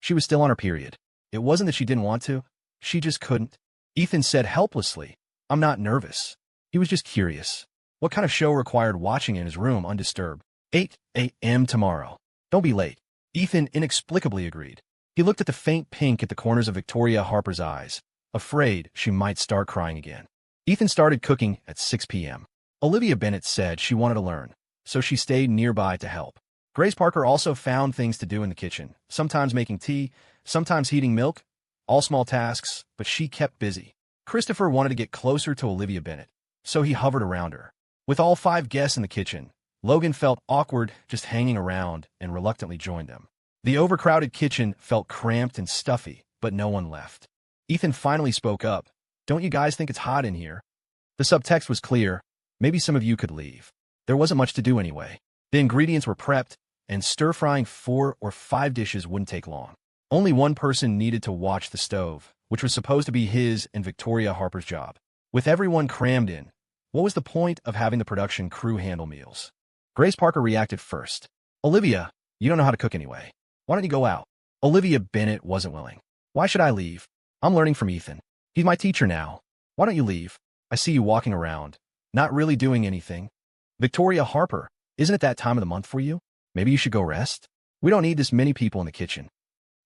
She was still on her period. It wasn't that she didn't want to. She just couldn't. Ethan said helplessly, "I'm not nervous." He was just curious. What kind of show required watching in his room undisturbed? 8 a.m. tomorrow. Don't be late. Ethan inexplicably agreed. He looked at the faint pink at the corners of Victoria Harper's eyes, afraid she might start crying again. Ethan started cooking at 6 p.m. Olivia Bennett said she wanted to learn, so she stayed nearby to help. Grace Parker also found things to do in the kitchen, sometimes making tea, sometimes heating milk, all small tasks, but she kept busy. Christopher wanted to get closer to Olivia Bennett, so he hovered around her. With all 5 guests in the kitchen, Logan felt awkward just hanging around and reluctantly joined them. The overcrowded kitchen felt cramped and stuffy, but no one left. Ethan finally spoke up. "Don't you guys think it's hot in here?" The subtext was clear. Maybe some of you could leave. There wasn't much to do anyway. The ingredients were prepped, and stir-frying 4 or 5 dishes wouldn't take long. Only one person needed to watch the stove, which was supposed to be his and Victoria Harper's job. With everyone crammed in, what was the point of having the production crew handle meals? Grace Parker reacted first. "Olivia, you don't know how to cook anyway. Why don't you go out?" Olivia Bennett wasn't willing. "Why should I leave? I'm learning from Ethan. He's my teacher now. Why don't you leave? I see you walking around, not really doing anything." "Victoria Harper, isn't it that time of the month for you? Maybe you should go rest? We don't need this many people in the kitchen."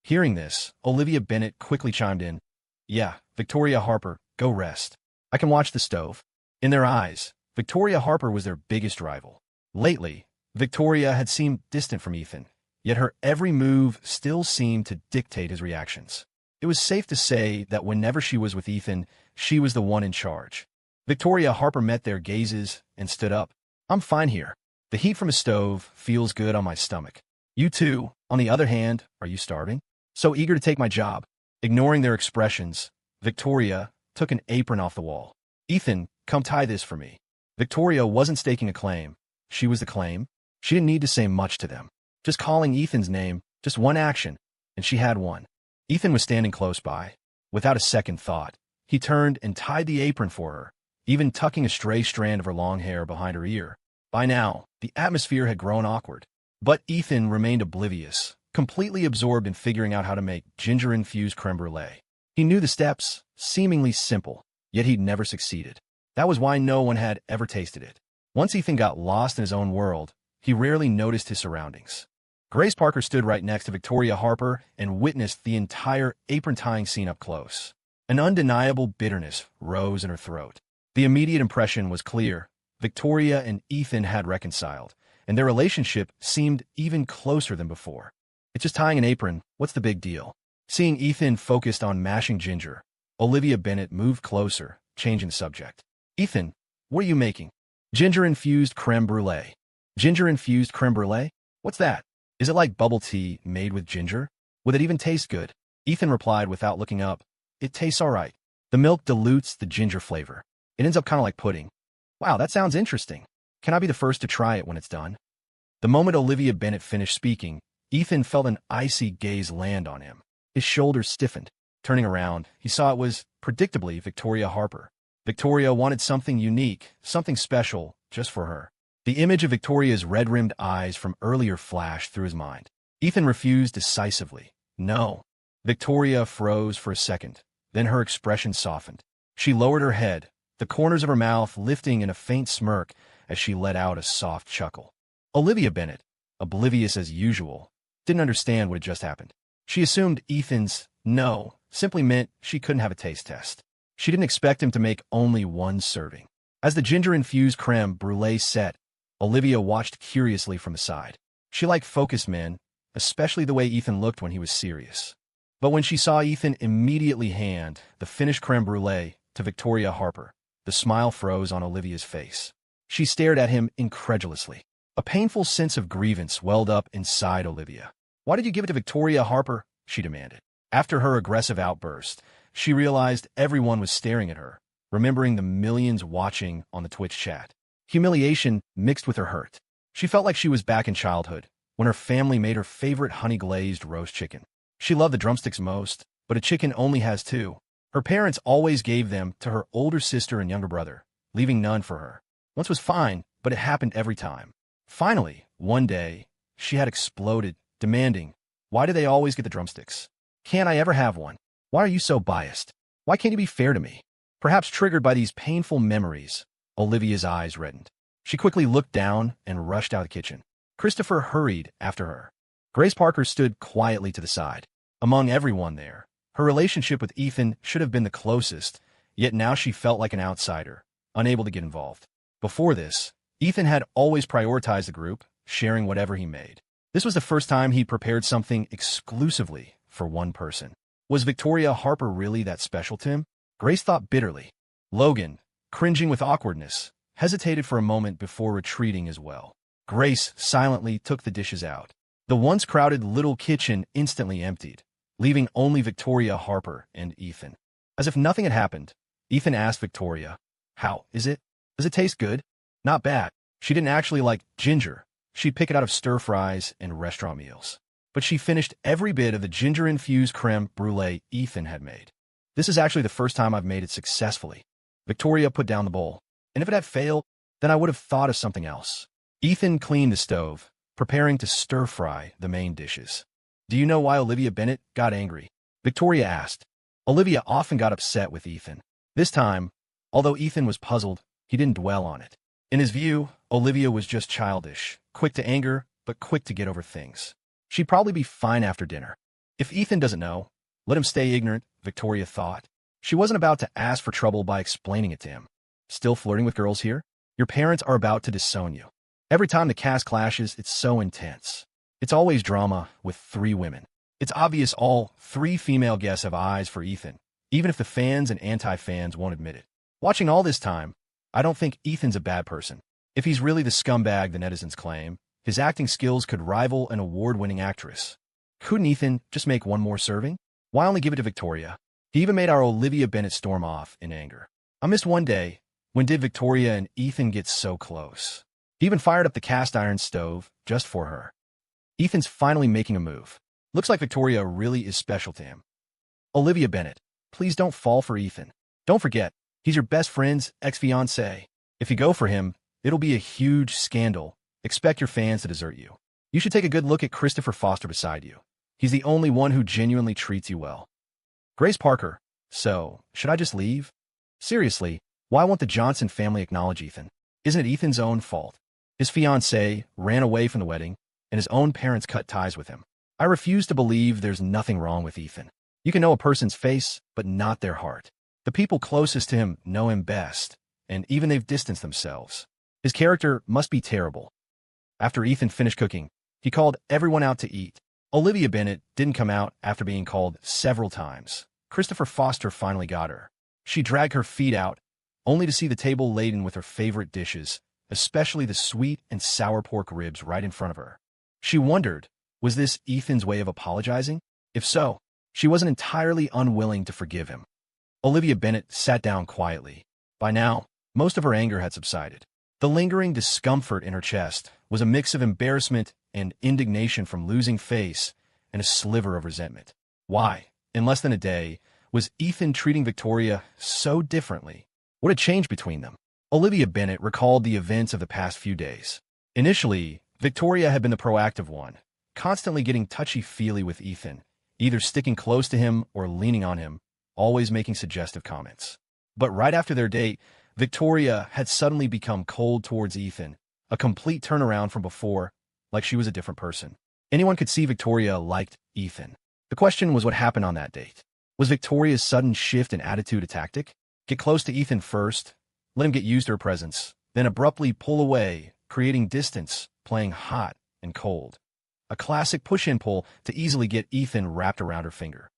Hearing this, Olivia Bennett quickly chimed in. "Yeah, Victoria Harper, go rest. I can watch the stove." In their eyes, Victoria Harper was their biggest rival. Lately, Victoria had seemed distant from Ethan, yet her every move still seemed to dictate his reactions. It was safe to say that whenever she was with Ethan, she was the one in charge. Victoria Harper met their gazes and stood up. "I'm fine here. The heat from a stove feels good on my stomach. You two, on the other hand, are you starving? So eager to take my job." Ignoring their expressions, Victoria took an apron off the wall. "Ethan, come tie this for me." Victoria wasn't staking a claim. She was the claim. She didn't need to say much to them. Just calling Ethan's name, just one action, and she had one. Ethan was standing close by. Without a second thought, he turned and tied the apron for her, even tucking a stray strand of her long hair behind her ear. By now, the atmosphere had grown awkward. But Ethan remained oblivious, completely absorbed in figuring out how to make ginger-infused creme brulee. He knew the steps, seemingly simple, yet he'd never succeeded. That was why no one had ever tasted it. Once Ethan got lost in his own world, he rarely noticed his surroundings. Grace Parker stood right next to Victoria Harper and witnessed the entire apron-tying scene up close. An undeniable bitterness rose in her throat. The immediate impression was clear. Victoria and Ethan had reconciled, and their relationship seemed even closer than before. "It's just tying an apron. What's the big deal?" Seeing Ethan focused on mashing ginger, Olivia Bennett moved closer, changing the subject. "Ethan, what are you making?" "Ginger-infused creme brulee." "Ginger-infused creme brulee? What's that? Is it like bubble tea made with ginger? Would it even taste good?" Ethan replied without looking up. "It tastes all right. The milk dilutes the ginger flavor. It ends up kind of like pudding." "Wow, that sounds interesting. Can I be the first to try it when it's done?" The moment Olivia Bennett finished speaking, Ethan felt an icy gaze land on him. His shoulders stiffened. Turning around, he saw it was, predictably, Victoria Harper. Victoria wanted something unique, something special, just for her. The image of Victoria's red-rimmed eyes from earlier flashed through his mind. Ethan refused decisively. No. Victoria froze for a second. Then her expression softened. She lowered her head, the corners of her mouth lifting in a faint smirk as she let out a soft chuckle. Olivia Bennet, oblivious as usual, didn't understand what had just happened. She assumed Ethan's no simply meant she couldn't have a taste test. She didn't expect him to make only one serving. As the ginger-infused creme brulee set, Olivia watched curiously from the side. She liked focused men, especially the way Ethan looked when he was serious. But when she saw Ethan immediately hand the finished creme brulee to Victoria Harper, the smile froze on Olivia's face. She stared at him incredulously. A painful sense of grievance welled up inside Olivia. "Why did you give it to Victoria Harper?" she demanded. After her aggressive outburst, she realized everyone was staring at her, remembering the millions watching on the Twitch chat. Humiliation mixed with her hurt. She felt like she was back in childhood, when her family made her favorite honey-glazed roast chicken. She loved the drumsticks most, but a chicken only has two. Her parents always gave them to her older sister and younger brother, leaving none for her. Once was fine, but it happened every time. Finally, one day, she had exploded, demanding, "Why do they always get the drumsticks? Can't I ever have one? Why are you so biased? Why can't you be fair to me?" Perhaps triggered by these painful memories, Olivia's eyes reddened. She quickly looked down and rushed out of the kitchen. Christopher hurried after her. Grace Parker stood quietly to the side. Among everyone there, her relationship with Ethan should have been the closest, yet now she felt like an outsider, unable to get involved. Before this, Ethan had always prioritized the group, sharing whatever he made. This was the first time he prepared something exclusively for one person. Was Victoria Harper really that special to him? Grace thought bitterly. Logan, cringing with awkwardness, hesitated for a moment before retreating as well. Grace silently took the dishes out. The once crowded little kitchen instantly emptied, leaving only Victoria Harper and Ethan. As if nothing had happened, Ethan asked Victoria, "How is it? Does it taste good?" Not bad. She didn't actually like ginger. She'd pick it out of stir-fries and restaurant meals. But she finished every bit of the ginger-infused creme brulee Ethan had made. "This is actually the first time I've made it successfully." Victoria put down the bowl. "And if it had failed, then I would have thought of something else." Ethan cleaned the stove, preparing to stir-fry the main dishes. "Do you know why Olivia Bennet got angry?" Victoria asked. Olivia often got upset with Ethan. This time, although Ethan was puzzled, he didn't dwell on it. In his view, Olivia was just childish, quick to anger, but quick to get over things. She'd probably be fine after dinner. If Ethan doesn't know, let him stay ignorant, Victoria thought. She wasn't about to ask for trouble by explaining it to him. "Still flirting with girls here? Your parents are about to disown you." Every time the cast clashes, it's so intense. It's always drama with 3 women. It's obvious all 3 female guests have eyes for Ethan, even if the fans and anti-fans won't admit it. Watching all this time, I don't think Ethan's a bad person. If he's really the scumbag the netizens claim, his acting skills could rival an award-winning actress. Couldn't Ethan just make one more serving? Why only give it to Victoria? He even made our Olivia Bennet storm off in anger. I missed one day. When did Victoria and Ethan get so close? He even fired up the cast iron stove just for her. Ethan's finally making a move. Looks like Victoria really is special to him. "Olivia Bennet, please don't fall for Ethan. Don't forget, he's your best friend's ex-fiancé. If you go for him, it'll be a huge scandal. Expect your fans to desert you. You should take a good look at Christopher Foster beside you. He's the only one who genuinely treats you well." Grace Parker, "So, should I just leave? Seriously, why won't the Johnson family acknowledge Ethan? Isn't it Ethan's own fault? His fiancée ran away from the wedding, and his own parents cut ties with him. I refuse to believe there's nothing wrong with Ethan. You can know a person's face, but not their heart. The people closest to him know him best, and even they've distanced themselves. His character must be terrible." After Ethan finished cooking, he called everyone out to eat. Olivia Bennet didn't come out after being called several times. Christopher Foster finally got her. She dragged her feet out, only to see the table laden with her favorite dishes, especially the sweet and sour pork ribs right in front of her. She wondered, was this Ethan's way of apologizing? If so, she wasn't entirely unwilling to forgive him. Olivia Bennet sat down quietly. By now, most of her anger had subsided. The lingering discomfort in her chest was a mix of embarrassment and indignation from losing face and a sliver of resentment. Why, in less than a day, Was Ethan treating Victoria so differently? What had changed between them? Olivia Bennet recalled the events of the past few days. Initially, Victoria had been the proactive one, constantly getting touchy-feely with Ethan, either sticking close to him or leaning on him, always making suggestive comments. But right after their date, Victoria had suddenly become cold towards Ethan, a complete turnaround from before, like she was a different person. Anyone could see Victoria liked Ethan. The question was what happened on that date. Was Victoria's sudden shift in attitude a tactic? Get close to Ethan first, let him get used to her presence, then abruptly pull away, creating distance, playing hot and cold. A classic push-and-pull to easily get Ethan wrapped around her finger.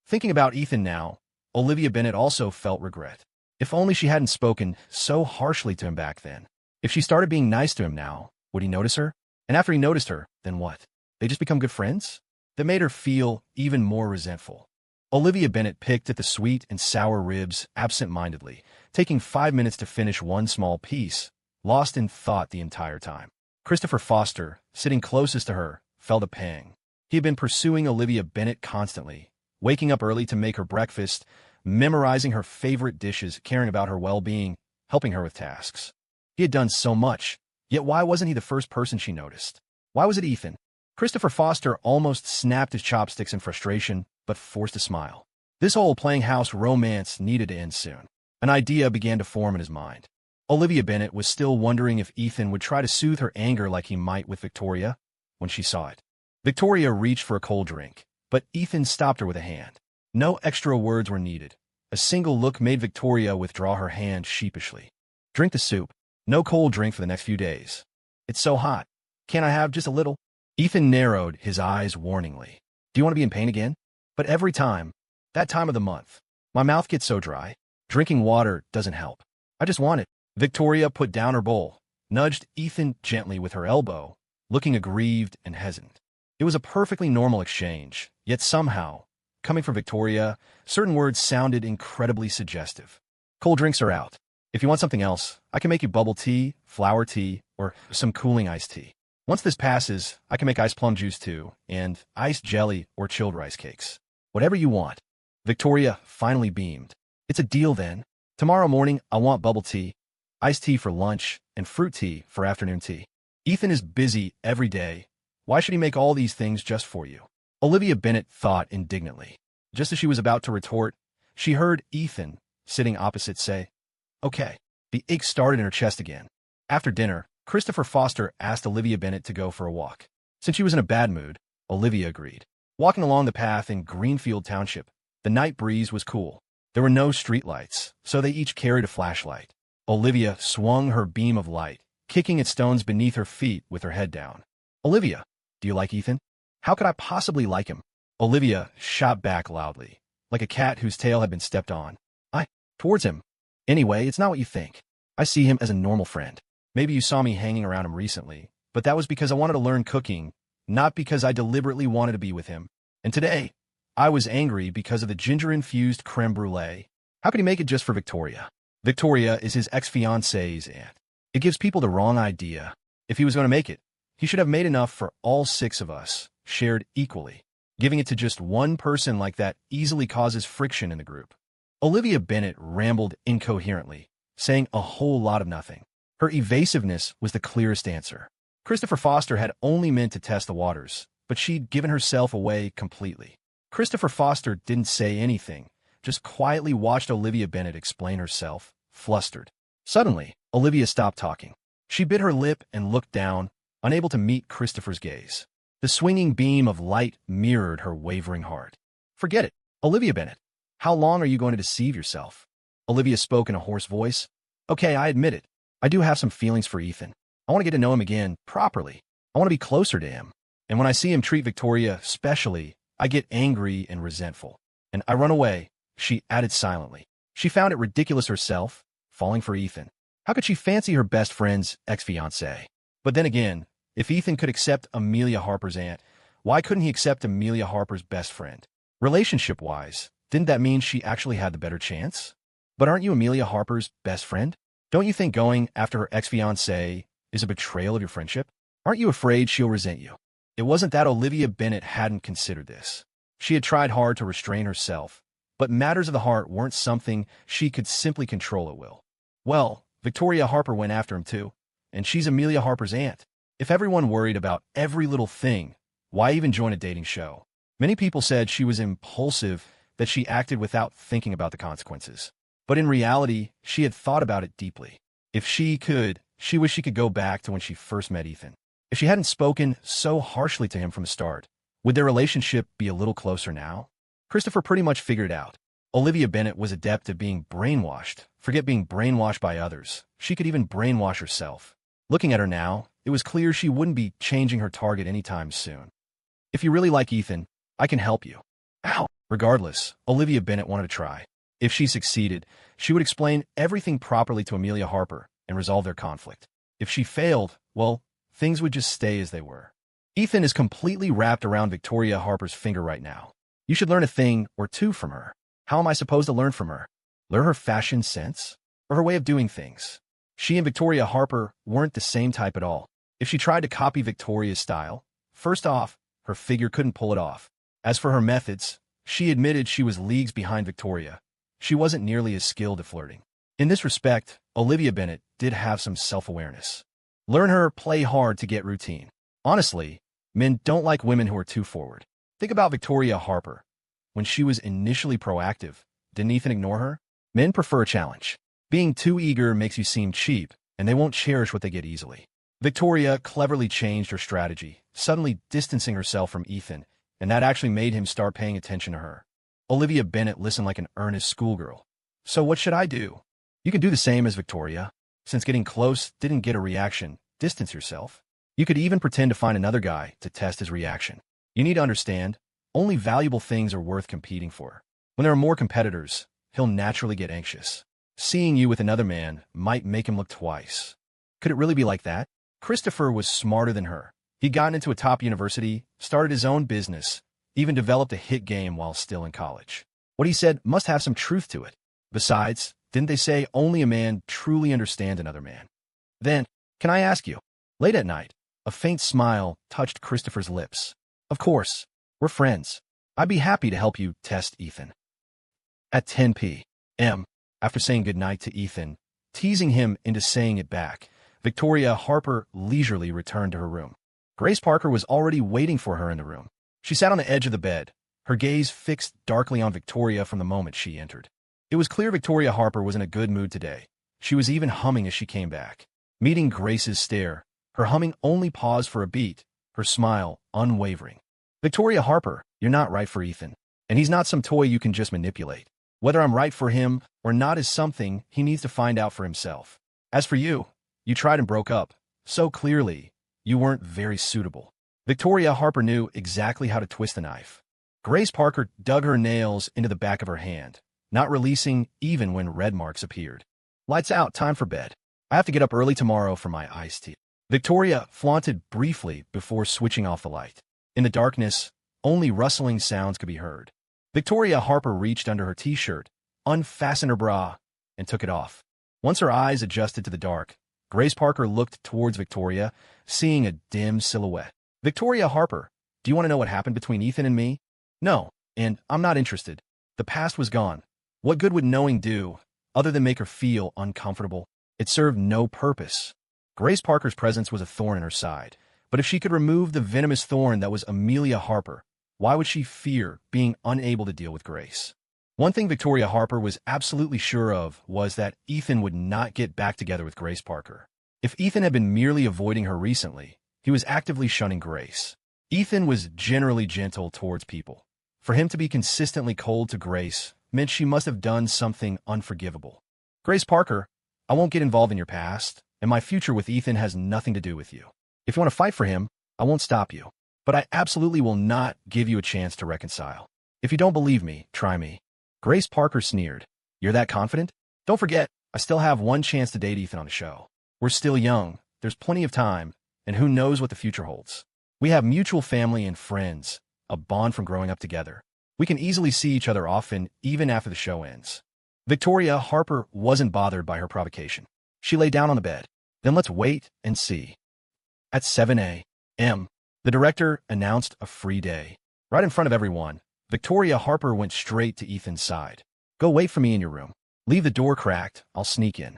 Thinking about Ethan now, Olivia Bennet also felt regret. If only she hadn't spoken so harshly to him back then. If she started being nice to him now, would he notice her? And after he noticed her, then what? They just become good friends? That made her feel even more resentful. Olivia Bennet picked at the sweet and sour ribs absent-mindedly, taking 5 minutes to finish one small piece, lost in thought the entire time. Christopher Foster, sitting closest to her, felt a pang. He had been pursuing Olivia Bennet constantly, waking up early to make her breakfast, memorizing her favorite dishes, caring about her well-being, helping her with tasks. He had done so much, yet why wasn't he the first person she noticed? Why was it Ethan? Christopher Foster almost snapped his chopsticks in frustration, but forced a smile. This whole playing house romance needed to end soon. An idea began to form in his mind. Olivia Bennet was still wondering if Ethan would try to soothe her anger like he might with Victoria, when she saw it. Victoria reached for a cold drink, but Ethan stopped her with a hand. No extra words were needed. A single look made Victoria withdraw her hand sheepishly. Drink the soup. No cold drink for the next few days. It's so hot. Can't I have just a little? Ethan narrowed his eyes warningly. Do you want to be in pain again? But every time, that time of the month, my mouth gets so dry. Drinking water doesn't help. I just want it. Victoria put down her bowl, nudged Ethan gently with her elbow, looking aggrieved and hesitant. It was a perfectly normal exchange, yet somehow, coming from Victoria, certain words sounded incredibly suggestive. Cold drinks are out. If you want something else, I can make you bubble tea, flower tea, or some cooling iced tea. Once this passes, I can make iced plum juice too, and iced jelly or chilled rice cakes. Whatever you want. Victoria finally beamed. It's a deal then. Tomorrow morning, I want bubble tea, iced tea for lunch, and fruit tea for afternoon tea. Ethan is busy every day. Why should he make all these things just for you? Olivia Bennet thought indignantly. Just as she was about to retort, she heard Ethan, sitting opposite, say, "Okay." The ache started in her chest again. After dinner, Christopher Foster asked Olivia Bennet to go for a walk. Since she was in a bad mood, Olivia agreed. Walking along the path in Greenfield Township, the night breeze was cool. There were no streetlights, so they each carried a flashlight. Olivia swung her beam of light, kicking at stones beneath her feet with her head down. "Olivia, do you like Ethan?" "How could I possibly like him?" Olivia shot back loudly, like a cat whose tail had been stepped on. Towards him. Anyway, it's not what you think. I see him as a normal friend. Maybe you saw me hanging around him recently, but that was because I wanted to learn cooking, not because I deliberately wanted to be with him. And today, I was angry because of the ginger-infused creme brulee. How could he make it just for Victoria? Victoria is his ex-fiancée's aunt. It gives people the wrong idea. If he was going to make it, he should have made enough for all 6 of us, shared equally. Giving it to just one person like that easily causes friction in the group. Olivia Bennet rambled incoherently, saying a whole lot of nothing. Her evasiveness was the clearest answer. Christopher Foster had only meant to test the waters, but she'd given herself away completely. Christopher Foster didn't say anything, just quietly watched Olivia Bennet explain herself, flustered. Suddenly, Olivia stopped talking. She bit her lip and looked down, unable to meet Christopher's gaze. The swinging beam of light mirrored her wavering heart. "Forget it, Olivia Bennet. How long are you going to deceive yourself?" Olivia spoke in a hoarse voice. "Okay, I admit it. I do have some feelings for Ethan. I want to get to know him again, properly. I want to be closer to him. And when I see him treat Victoria specially, I get angry and resentful. And I run away," she added silently. She found it ridiculous herself, falling for Ethan. How could she fancy her best friend's ex-fiancé? But then again, if Ethan could accept Amelia Harper's aunt, why couldn't he accept Amelia Harper's best friend? Relationship-wise, didn't that mean she actually had the better chance? But aren't you Amelia Harper's best friend? Don't you think going after her ex-fiancé is a betrayal of your friendship? Aren't you afraid she'll resent you? It wasn't that Olivia Bennet hadn't considered this. She had tried hard to restrain herself, but matters of the heart weren't something she could simply control at will. Well, Victoria Harper went after him too, and she's Amelia Harper's aunt. If everyone worried about every little thing, why even join a dating show? Many people said she was impulsive, that she acted without thinking about the consequences. But in reality, she had thought about it deeply. If she could, she wished she could go back to when she first met Ethan. If she hadn't spoken so harshly to him from the start, would their relationship be a little closer now? Christopher pretty much figured it out. Olivia Bennet was adept at being brainwashed. Forget being brainwashed by others. She could even brainwash herself. Looking at her now, it was clear she wouldn't be changing her target anytime soon. If you really like Ethan, I can help you. Ow! Regardless, Olivia Bennet wanted to try. If she succeeded, she would explain everything properly to Amelia Harper and resolve their conflict. If she failed, well, things would just stay as they were. Ethan is completely wrapped around Victoria Harper's finger right now. You should learn a thing or two from her. How am I supposed to learn from her? Learn her fashion sense? Or her way of doing things? She and Victoria Harper weren't the same type at all. If she tried to copy Victoria's style, first off, her figure couldn't pull it off. As for her methods, she admitted she was leagues behind Victoria. She wasn't nearly as skilled at flirting. In this respect, Olivia Bennet did have some self-awareness. Learn her, play hard to get routine. Honestly, men don't like women who are too forward. Think about Victoria Harper. When she was initially proactive, didn't Ethan ignore her? Men prefer a challenge. Being too eager makes you seem cheap, and they won't cherish what they get easily. Victoria cleverly changed her strategy, suddenly distancing herself from Ethan, and that actually made him start paying attention to her. Olivia Bennet listened like an earnest schoolgirl. So what should I do? You can do the same as Victoria. Since getting close didn't get a reaction, distance yourself. You could even pretend to find another guy to test his reaction. You need to understand, only valuable things are worth competing for. When there are more competitors, he'll naturally get anxious. Seeing you with another man might make him look twice. Could it really be like that? Christopher was smarter than her. He'd gotten into a top university, started his own business, even developed a hit game while still in college. What he said must have some truth to it. Besides, didn't they say only a man truly understands another man? Then, can I ask you? Late at night, a faint smile touched Christopher's lips. Of course, we're friends. I'd be happy to help you test Ethan. At 10 p.m., after saying goodnight to Ethan, teasing him into saying it back, Victoria Harper leisurely returned to her room. Grace Parker was already waiting for her in the room. She sat on the edge of the bed, her gaze fixed darkly on Victoria from the moment she entered. It was clear Victoria Harper was in a good mood today. She was even humming as she came back. Meeting Grace's stare, her humming only paused for a beat, her smile unwavering. Victoria Harper, you're not right for Ethan, and he's not some toy you can just manipulate. Whether I'm right for him or not is something he needs to find out for himself. As for you, you tried and broke up. So clearly, you weren't very suitable. Victoria Harper knew exactly how to twist the knife. Grace Parker dug her nails into the back of her hand, not releasing even when red marks appeared. Lights out, time for bed. I have to get up early tomorrow for my iced tea. Victoria flaunted briefly before switching off the light. In the darkness, only rustling sounds could be heard. Victoria Harper reached under her t-shirt, unfastened her bra, and took it off. Once her eyes adjusted to the dark, Grace Parker looked towards Victoria, seeing a dim silhouette. Victoria Harper, do you want to know what happened between Ethan and me? No, and I'm not interested. The past was gone. What good would knowing do, other than make her feel uncomfortable? It served no purpose. Grace Parker's presence was a thorn in her side, but if she could remove the venomous thorn that was Amelia Harper, why would she fear being unable to deal with Grace? One thing Victoria Harper was absolutely sure of was that Ethan would not get back together with Grace Parker. If Ethan had been merely avoiding her recently, he was actively shunning Grace. Ethan was generally gentle towards people. For him to be consistently cold to Grace meant she must have done something unforgivable. Grace Parker, I won't get involved in your past, and my future with Ethan has nothing to do with you. If you want to fight for him, I won't stop you. But I absolutely will not give you a chance to reconcile. If you don't believe me, try me. Grace Parker sneered. You're that confident? Don't forget, I still have one chance to date Ethan on the show. We're still young, there's plenty of time, and who knows what the future holds. We have mutual family and friends, a bond from growing up together. We can easily see each other often, even after the show ends. Victoria Harper wasn't bothered by her provocation. She lay down on the bed. Then let's wait and see. At 7 a.m., the director announced a free day. Right in front of everyone, Victoria Harper went straight to Ethan's side. "Go wait for me in your room. Leave the door cracked, I'll sneak in."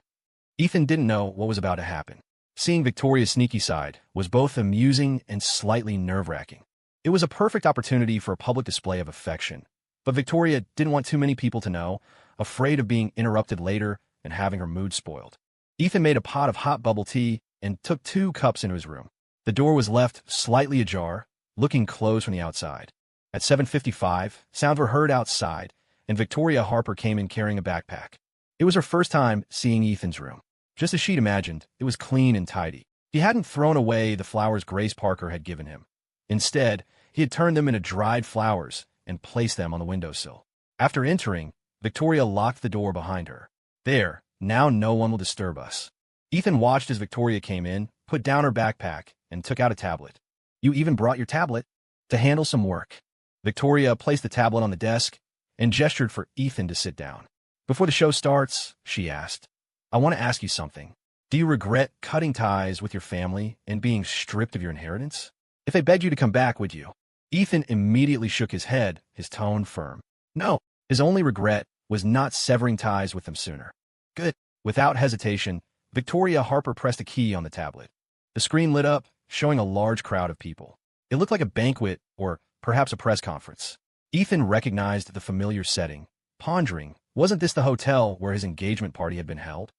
Ethan didn't know what was about to happen. Seeing Victoria's sneaky side was both amusing and slightly nerve-wracking. It was a perfect opportunity for a public display of affection, but Victoria didn't want too many people to know, afraid of being interrupted later and having her mood spoiled. Ethan made a pot of hot bubble tea and took 2 cups into his room. The door was left slightly ajar, looking closed from the outside. At 7:55, sounds were heard outside, and Victoria Harper came in carrying a backpack. It was her first time seeing Ethan's room. Just as she'd imagined, it was clean and tidy. He hadn't thrown away the flowers Grace Parker had given him. Instead, he had turned them into dried flowers and placed them on the windowsill. After entering, Victoria locked the door behind her. "There, now no one will disturb us." Ethan watched as Victoria came in, put down her backpack, and took out a tablet. "You even brought your tablet?" "To handle some work." Victoria placed the tablet on the desk and gestured for Ethan to sit down. "Before the show starts," she asked, "I want to ask you something. Do you regret cutting ties with your family and being stripped of your inheritance? If they begged you to come back, would you?" Ethan immediately shook his head, his tone firm. No, his only regret was not severing ties with them sooner. "Good." Without hesitation, Victoria Harper pressed a key on the tablet. The screen lit up, showing a large crowd of people. It looked like a banquet or perhaps a press conference. Ethan recognized the familiar setting, pondering, wasn't this the hotel where his engagement party had been held?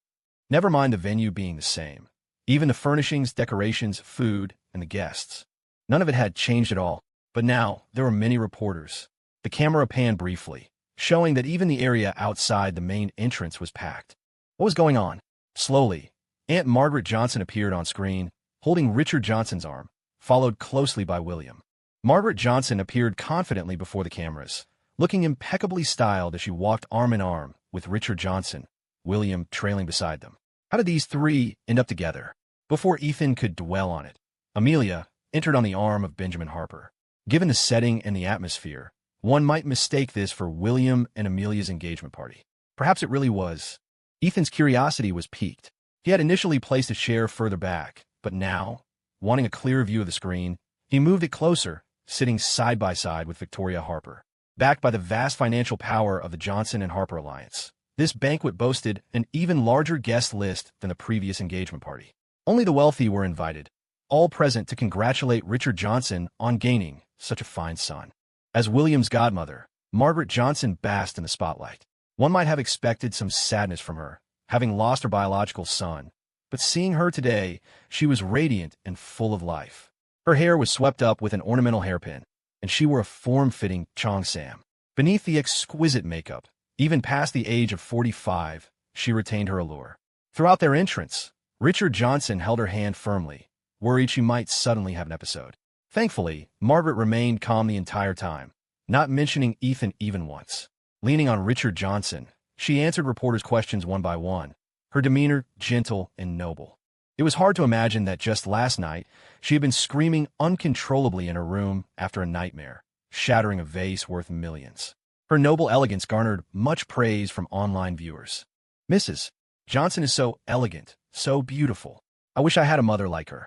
Never mind the venue being the same. Even the furnishings, decorations, food, and the guests. None of it had changed at all, but now there were many reporters. The camera panned briefly, showing that even the area outside the main entrance was packed. What was going on? Slowly, Aunt Margaret Johnson appeared on screen, holding Richard Johnson's arm, followed closely by William. Margaret Johnson appeared confidently before the cameras, looking impeccably styled as she walked arm in arm with Richard Johnson, William trailing beside them. How did these 3 end up together? Before Ethan could dwell on it, Amelia entered on the arm of Benjamin Harper. Given the setting and the atmosphere, one might mistake this for William and Amelia's engagement party. Perhaps it really was. Ethan's curiosity was piqued. He had initially placed a chair further back, but now, wanting a clear view of the screen, he moved it closer, sitting side by side with Victoria Harper. Backed by the vast financial power of the Johnson and Harper alliance, this banquet boasted an even larger guest list than the previous engagement party. Only the wealthy were invited, all present to congratulate Richard Johnson on gaining such a fine son. As William's godmother, Margaret Johnson basked in the spotlight. One might have expected some sadness from her, having lost her biological son, but seeing her today, she was radiant and full of life. Her hair was swept up with an ornamental hairpin, and she wore a form-fitting cheongsam. Beneath the exquisite makeup, even past the age of 45, she retained her allure. Throughout their entrance, Richard Johnson held her hand firmly, worried she might suddenly have an episode. Thankfully, Margaret remained calm the entire time, not mentioning Ethan even once. Leaning on Richard Johnson, she answered reporters' questions one by one, her demeanor gentle and noble. It was hard to imagine that just last night, she had been screaming uncontrollably in her room after a nightmare, shattering a vase worth millions. Her noble elegance garnered much praise from online viewers. "Mrs. Johnson is so elegant, so beautiful. I wish I had a mother like her."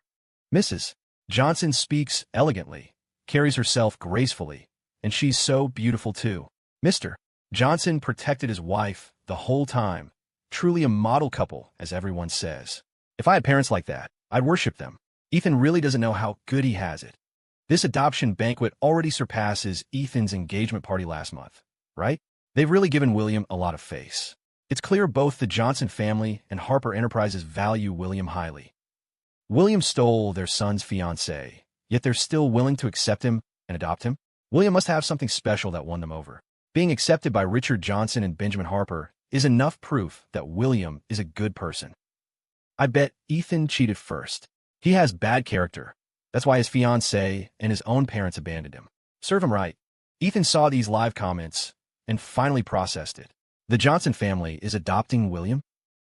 "Mrs. Johnson speaks elegantly, carries herself gracefully, and she's so beautiful too." Mr. Johnson protected his wife the whole time, truly a model couple, as everyone says. "If I had parents like that, I'd worship them. Ethan really doesn't know how good he has it." This adoption banquet already surpasses Ethan's engagement party last month, right? They've really given William a lot of face. It's clear both the Johnson family and Harper Enterprises value William highly. William stole their son's fiancée, yet they're still willing to accept him and adopt him? William must have something special that won them over. Being accepted by Richard Johnson and Benjamin Harper is enough proof that William is a good person. I bet Ethan cheated first. He has bad character. That's why his fiancée and his own parents abandoned him. Serve him right. Ethan saw these live comments and finally processed it. The Johnson family is adopting William?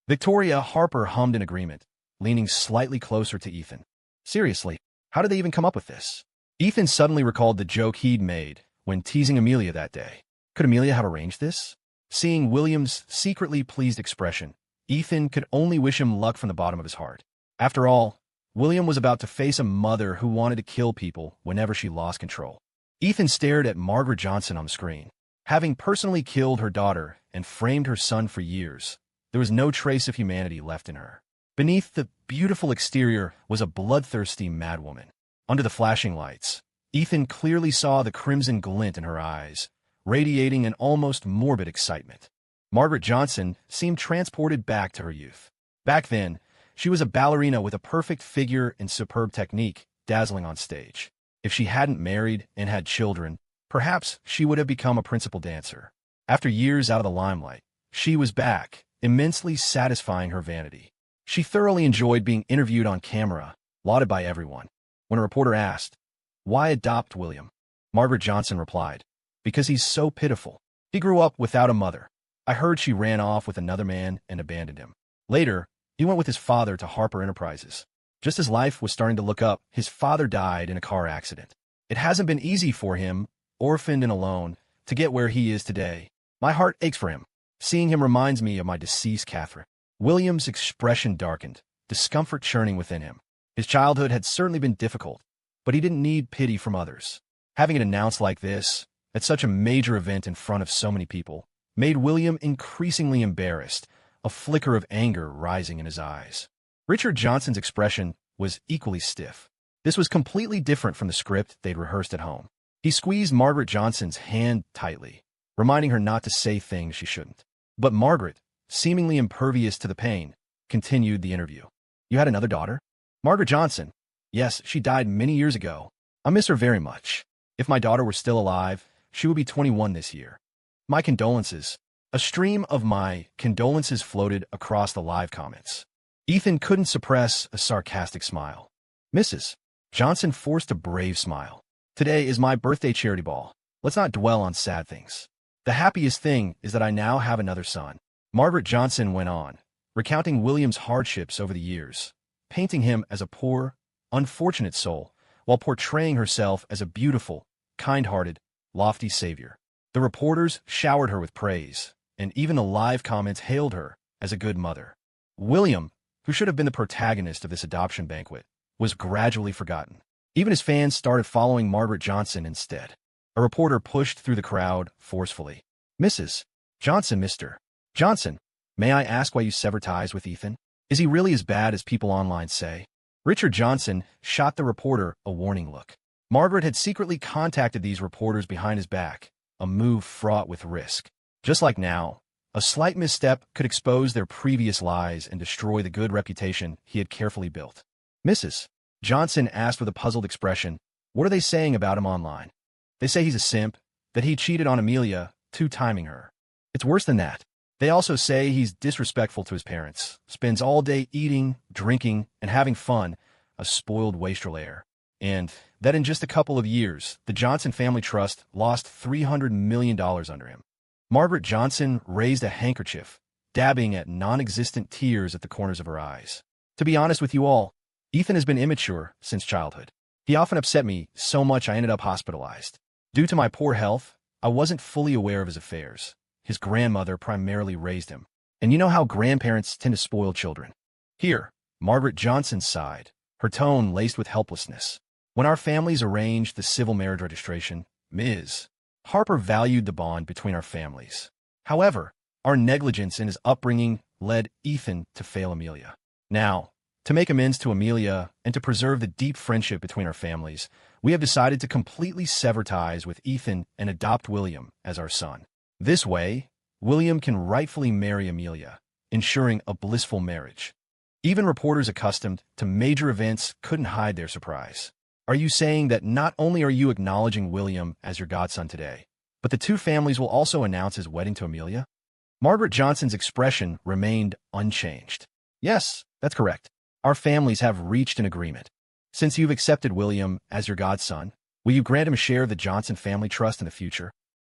Victoria Harper hummed in agreement, leaning slightly closer to Ethan. Seriously, how did they even come up with this? Ethan suddenly recalled the joke he'd made when teasing Amelia that day. Could Amelia have arranged this? Seeing William's secretly pleased expression, Ethan could only wish him luck from the bottom of his heart. After all, William was about to face a mother who wanted to kill people whenever she lost control. Ethan stared at Margaret Johnson on the screen. Having personally killed her daughter and framed her son for years, there was no trace of humanity left in her. Beneath the beautiful exterior was a bloodthirsty madwoman. Under the flashing lights, Ethan clearly saw the crimson glint in her eyes, radiating an almost morbid excitement. Margaret Johnson seemed transported back to her youth. Back then, she was a ballerina with a perfect figure and superb technique, dazzling on stage. If she hadn't married and had children, perhaps she would have become a principal dancer. After years out of the limelight, she was back, immensely satisfying her vanity. She thoroughly enjoyed being interviewed on camera, lauded by everyone. When a reporter asked, "Why adopt William?" Margaret Johnson replied, "Because he's so pitiful. He grew up without a mother. I heard she ran off with another man and abandoned him. Later, he went with his father to Harper Enterprises. Just as life was starting to look up, his father died in a car accident. It hasn't been easy for him, orphaned and alone, to get where he is today. My heart aches for him. Seeing him reminds me of my deceased Catherine." William's expression darkened, discomfort churning within him. His childhood had certainly been difficult, but he didn't need pity from others. Having it announced like this, at such a major event in front of so many people, made William increasingly embarrassed, a flicker of anger rising in his eyes. Richard Johnson's expression was equally stiff. This was completely different from the script they'd rehearsed at home. He squeezed Margaret Johnson's hand tightly, reminding her not to say things she shouldn't. But Margaret, seemingly impervious to the pain, continued the interview. "You had another daughter?" Margaret Johnson: "Yes, she died many years ago. I miss her very much. If my daughter were still alive, she would be 21 this year. My condolences." A stream of "my condolences" floated across the live comments. Ethan couldn't suppress a sarcastic smile. Mrs. Johnson forced a brave smile. "Today is my birthday charity ball. Let's not dwell on sad things. The happiest thing is that I now have another son." Margaret Johnson went on, recounting William's hardships over the years, painting him as a poor, unfortunate soul, while portraying herself as a beautiful, kind-hearted, lofty savior. The reporters showered her with praise, and even the live comments hailed her as a good mother. William, who should have been the protagonist of this adoption banquet, was gradually forgotten. Even his fans started following Margaret Johnson instead. A reporter pushed through the crowd forcefully. "Mrs. Johnson, Mr. Johnson, may I ask why you sever ties with Ethan? Is he really as bad as people online say?" Richard Johnson shot the reporter a warning look. Margaret had secretly contacted these reporters behind his back, a move fraught with risk. Just like now, a slight misstep could expose their previous lies and destroy the good reputation he had carefully built. Mrs. Johnson asked with a puzzled expression, "What are they saying about him online?" "They say he's a simp, that he cheated on Amelia, two-timing her. It's worse than that. They also say he's disrespectful to his parents, spends all day eating, drinking, and having fun, a spoiled wastrel heir. And that in just a couple of years, the Johnson Family Trust lost $300 million under him." Margaret Johnson raised a handkerchief, dabbing at non-existent tears at the corners of her eyes. "To be honest with you all, Ethan has been immature since childhood. He often upset me so much I ended up hospitalized. Due to my poor health, I wasn't fully aware of his affairs. His grandmother primarily raised him. And you know how grandparents tend to spoil children." Here, Margaret Johnson sighed, her tone laced with helplessness. "When our families arranged the civil marriage registration, Ms. Harper valued the bond between our families. However, our negligence in his upbringing led Ethan to fail Amelia. Now, to make amends to Amelia and to preserve the deep friendship between our families, we have decided to completely sever ties with Ethan and adopt William as our son. This way, William can rightfully marry Amelia, ensuring a blissful marriage." Even reporters accustomed to major events couldn't hide their surprise. "Are you saying that not only are you acknowledging William as your godson today, but the two families will also announce his wedding to Amelia?" Margaret Johnson's expression remained unchanged. "Yes, that's correct. Our families have reached an agreement. Since you've accepted William as your godson, will you grant him a share of the Johnson Family Trust in the future?"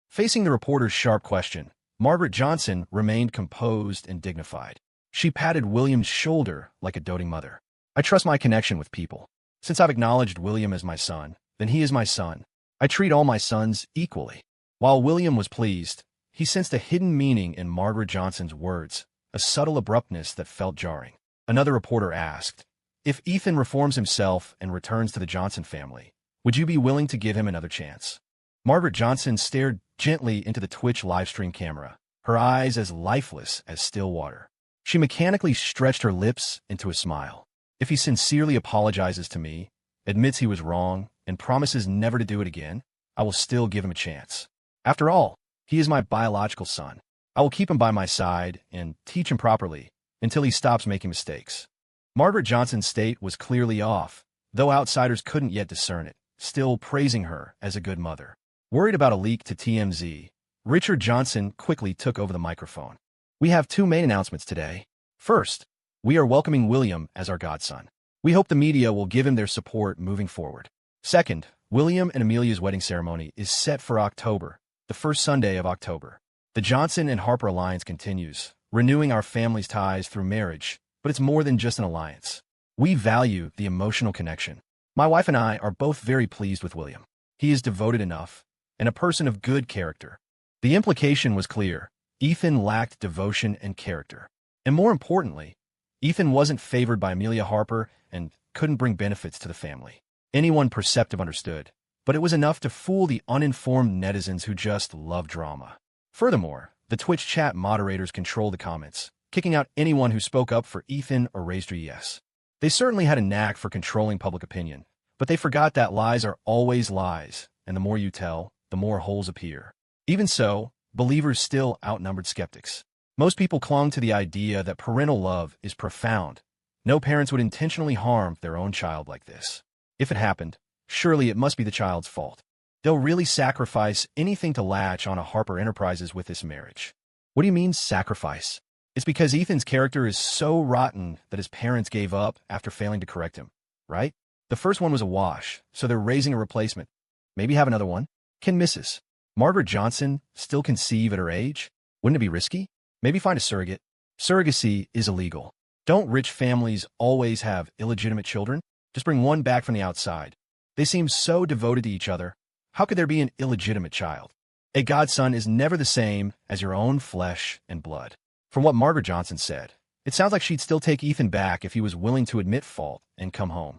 Facing the reporter's sharp question, Margaret Johnson remained composed and dignified. She patted William's shoulder like a doting mother. "I trust my connection with people. Since I've acknowledged William as my son, then he is my son. I treat all my sons equally." While William was pleased, he sensed a hidden meaning in Margaret Johnson's words, a subtle abruptness that felt jarring. Another reporter asked, "If Ethan reforms himself and returns to the Johnson family, would you be willing to give him another chance?" Margaret Johnson stared gently into the Twitch livestream camera, her eyes as lifeless as still water. She mechanically stretched her lips into a smile. If he sincerely apologizes to me, admits he was wrong, and promises never to do it again, I will still give him a chance. After all, he is my biological son. I will keep him by my side and teach him properly until he stops making mistakes. Margaret Johnson's state was clearly off, though outsiders couldn't yet discern it, still praising her as a good mother. Worried about a leak to TMZ, Richard Johnson quickly took over the microphone. We have two main announcements today. First, we are welcoming William as our godson. We hope the media will give him their support moving forward. Second, William and Amelia's wedding ceremony is set for October, the first Sunday of October. The Johnson and Harper alliance continues, renewing our family's ties through marriage, but it's more than just an alliance. We value the emotional connection. My wife and I are both very pleased with William. He is devoted enough, and a person of good character. The implication was clear. Ethan lacked devotion and character. And more importantly, Ethan wasn't favored by Amelia Harper and couldn't bring benefits to the family. Anyone perceptive understood, but it was enough to fool the uninformed netizens who just love drama. Furthermore, the Twitch chat moderators controlled the comments, kicking out anyone who spoke up for Ethan or raised her yes. They certainly had a knack for controlling public opinion, but they forgot that lies are always lies, and the more you tell, the more holes appear. Even so, believers still outnumbered skeptics. Most people clung to the idea that parental love is profound. No parents would intentionally harm their own child like this. If it happened, surely it must be the child's fault. They'll really sacrifice anything to latch on a Harper Enterprises with this marriage. What do you mean, sacrifice? It's because Ethan's character is so rotten that his parents gave up after failing to correct him, right? The first one was a wash, so they're raising a replacement. Maybe have another one? Can Mrs. Margaret Johnson still conceive at her age? Wouldn't it be risky? Maybe find a surrogate. Surrogacy is illegal. Don't rich families always have illegitimate children? Just bring one back from the outside. They seem so devoted to each other. How could there be an illegitimate child? A godson is never the same as your own flesh and blood. From what Margaret Johnson said, it sounds like she'd still take Ethan back if he was willing to admit fault and come home.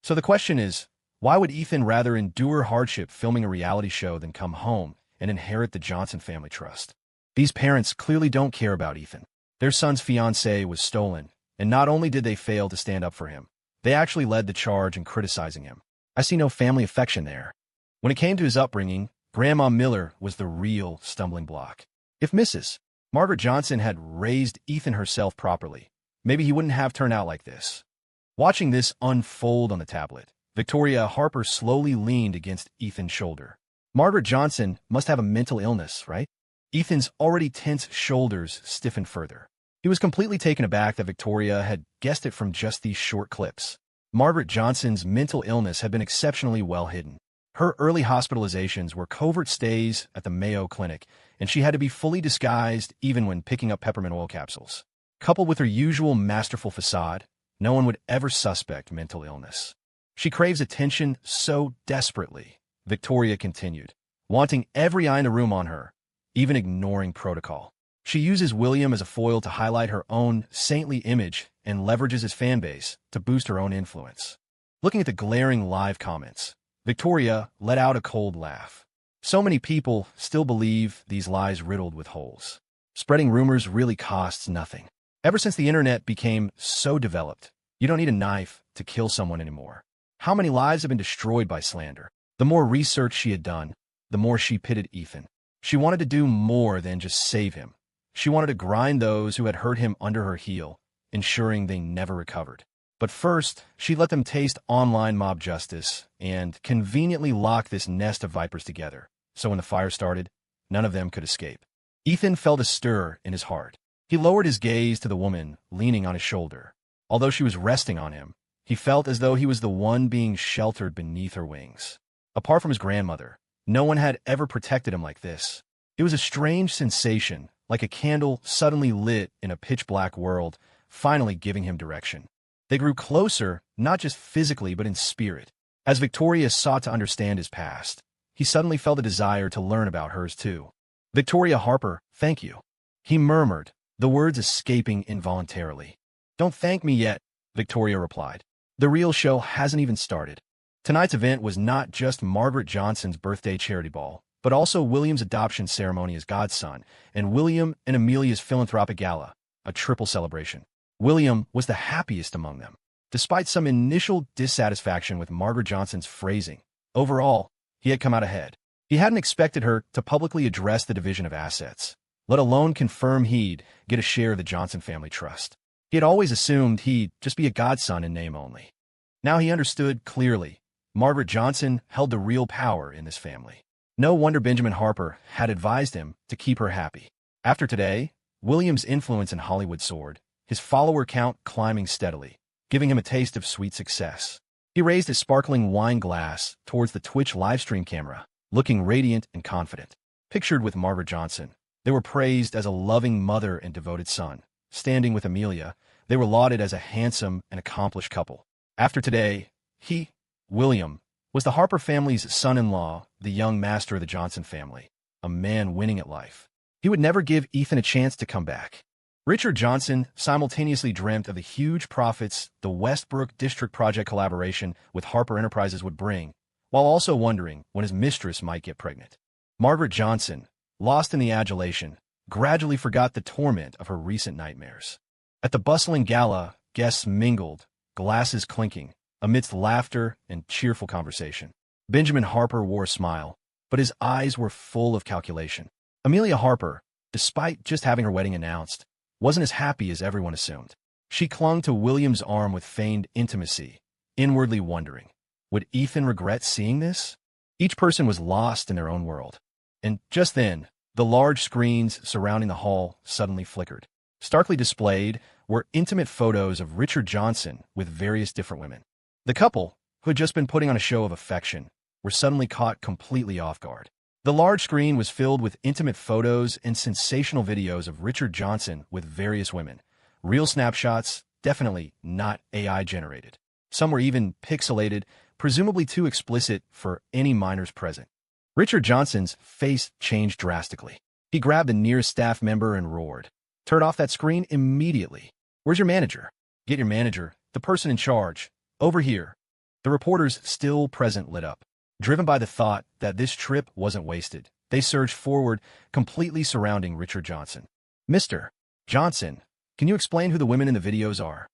So the question is, why would Ethan rather endure hardship filming a reality show than come home and inherit the Johnson family trust? These parents clearly don't care about Ethan. Their son's fiancée was stolen, and not only did they fail to stand up for him, they actually led the charge in criticizing him. I see no family affection there. When it came to his upbringing, Grandma Miller was the real stumbling block. If Mrs. Margaret Johnson had raised Ethan herself properly, maybe he wouldn't have turned out like this. Watching this unfold on the tablet, Victoria Harper slowly leaned against Ethan's shoulder. Margaret Johnson must have a mental illness, right? Ethan's already tense shoulders stiffened further. He was completely taken aback that Victoria had guessed it from just these short clips. Margaret Johnson's mental illness had been exceptionally well hidden. Her early hospitalizations were covert stays at the Mayo Clinic, and she had to be fully disguised even when picking up peppermint oil capsules. Coupled with her usual masterful facade, no one would ever suspect mental illness. She craves attention so desperately, Victoria continued, wanting every eye in the room on her, even ignoring protocol. She uses William as a foil to highlight her own saintly image and leverages his fanbase to boost her own influence. Looking at the glaring live comments, Victoria let out a cold laugh. So many people still believe these lies riddled with holes. Spreading rumors really costs nothing. Ever since the internet became so developed, you don't need a knife to kill someone anymore. How many lives have been destroyed by slander? The more research she had done, the more she pitted Ethan. She wanted to do more than just save him. She wanted to grind those who had hurt him under her heel, ensuring they never recovered. But first, she let them taste online mob justice and conveniently lock this nest of vipers together, so when the fire started, none of them could escape. Ethan felt a stir in his heart. He lowered his gaze to the woman leaning on his shoulder. Although she was resting on him, he felt as though he was the one being sheltered beneath her wings. Apart from his grandmother, no one had ever protected him like this. It was a strange sensation, like a candle suddenly lit in a pitch-black world, finally giving him direction. They grew closer, not just physically but in spirit. As Victoria sought to understand his past, he suddenly felt a desire to learn about hers too. Victoria Harper, thank you, he murmured, the words escaping involuntarily. Don't thank me yet, Victoria replied. The real show hasn't even started. Tonight's event was not just Margaret Johnson's birthday charity ball, but also William's adoption ceremony as godson and William and Amelia's philanthropic gala, a triple celebration. William was the happiest among them. Despite some initial dissatisfaction with Margaret Johnson's phrasing, overall, he had come out ahead. He hadn't expected her to publicly address the division of assets, let alone confirm he'd get a share of the Johnson family trust. He had always assumed he'd just be a godson in name only. Now he understood clearly. Margaret Johnson held the real power in this family. No wonder Benjamin Harper had advised him to keep her happy. After today, William's influence in Hollywood soared, his follower count climbing steadily, giving him a taste of sweet success. He raised his sparkling wine glass towards the Twitch livestream camera, looking radiant and confident. Pictured with Margaret Johnson, they were praised as a loving mother and devoted son. Standing with Amelia, they were lauded as a handsome and accomplished couple. After today, he, William, was the Harper family's son-in-law, the young master of the Johnson family, a man winning at life. He would never give Ethan a chance to come back. Richard Johnson simultaneously dreamt of the huge profits the Westbrook District Project collaboration with Harper Enterprises would bring, while also wondering when his mistress might get pregnant. Margaret Johnson, lost in the adulation, gradually forgot the torment of her recent nightmares. At the bustling gala, guests mingled, glasses clinking, amidst laughter and cheerful conversation. Benjamin Harper wore a smile, but his eyes were full of calculation. Amelia Harper, despite just having her wedding announced, wasn't as happy as everyone assumed. She clung to William's arm with feigned intimacy, inwardly wondering, would Ethan regret seeing this? Each person was lost in their own world. And just then, the large screens surrounding the hall suddenly flickered. Starkly displayed were intimate photos of Richard Johnson with various different women. The couple, who had just been putting on a show of affection, were suddenly caught completely off guard. The large screen was filled with intimate photos and sensational videos of Richard Johnson with various women. Real snapshots, definitely not AI-generated. Some were even pixelated, presumably too explicit for any minors present. Richard Johnson's face changed drastically. He grabbed the nearest staff member and roared, "Turn off that screen immediately. Where's your manager? Get your manager, the person in charge. Over here." The reporters still present lit up. Driven by the thought that this trip wasn't wasted, they surged forward, completely surrounding Richard Johnson. "Mr. Johnson, can you explain who the women in the videos are?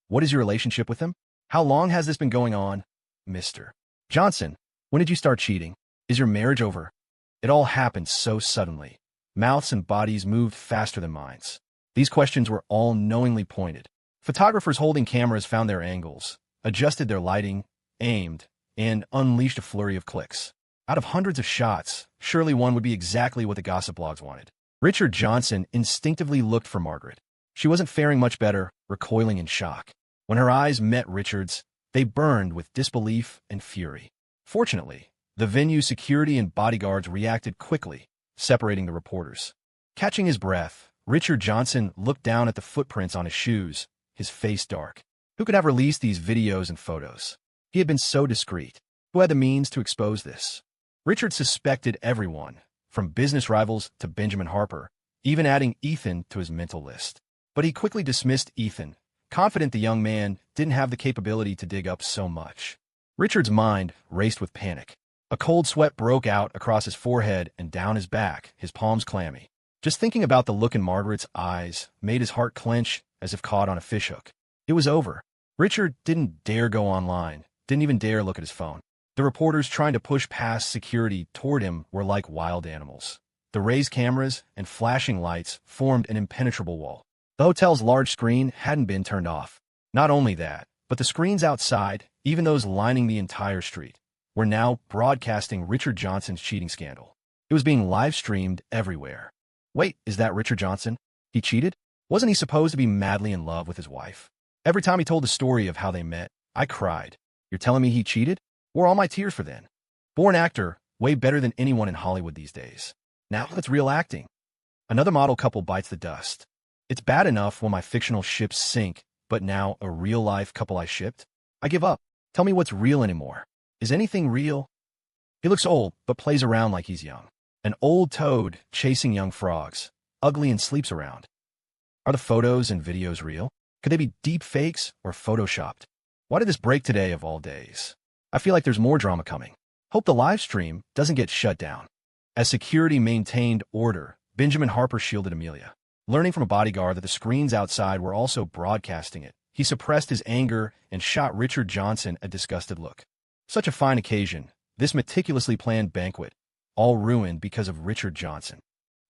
What is your relationship with them? How long has this been going on? Mr. Johnson, when did you start cheating? Is your marriage over?" It all happened so suddenly. Mouths and bodies moved faster than minds. These questions were all knowingly pointed. Photographers holding cameras found their angles, adjusted their lighting, aimed, and unleashed a flurry of clicks. Out of hundreds of shots, surely one would be exactly what the gossip blogs wanted. Richard Johnson instinctively looked for Margaret. She wasn't faring much better, recoiling in shock. When her eyes met Richard's, they burned with disbelief and fury. Fortunately, the venue security and bodyguards reacted quickly, separating the reporters. Catching his breath, Richard Johnson looked down at the footprints on his shoes, his face dark. Who could have released these videos and photos? He had been so discreet. Who had the means to expose this? Richard suspected everyone, from business rivals to Benjamin Harper, even adding Ethan to his mental list. But he quickly dismissed Ethan, confident the young man didn't have the capability to dig up so much. Richard's mind raced with panic. A cold sweat broke out across his forehead and down his back, his palms clammy. Just thinking about the look in Margaret's eyes made his heart clench as if caught on a fishhook. It was over. Richard didn't dare go online, didn't even dare look at his phone. The reporters trying to push past security toward him were like wild animals. The raised cameras and flashing lights formed an impenetrable wall. The hotel's large screen hadn't been turned off. Not only that, but the screens outside, even those lining the entire street, were now broadcasting Richard Johnson's cheating scandal. It was being live-streamed everywhere. Wait, is that Richard Johnson? He cheated? Wasn't he supposed to be madly in love with his wife? Every time he told the story of how they met, I cried. You're telling me he cheated? Where are all my tears for then? Born actor, way better than anyone in Hollywood these days. Now it's real acting. Another model couple bites the dust. It's bad enough when my fictional ships sink, but now a real-life couple I shipped? I give up. Tell me what's real anymore. Is anything real? He looks old, but plays around like he's young. An old toad chasing young frogs, ugly and sleeps around. Are the photos and videos real? Could they be deep fakes or photoshopped? Why did this break today of all days? I feel like there's more drama coming. Hope the live stream doesn't get shut down. As security maintained order, Benjamin Harper shielded Amelia. Learning from a bodyguard that the screens outside were also broadcasting it, he suppressed his anger and shot Richard Johnson a disgusted look. Such a fine occasion, this meticulously planned banquet, all ruined because of Richard Johnson.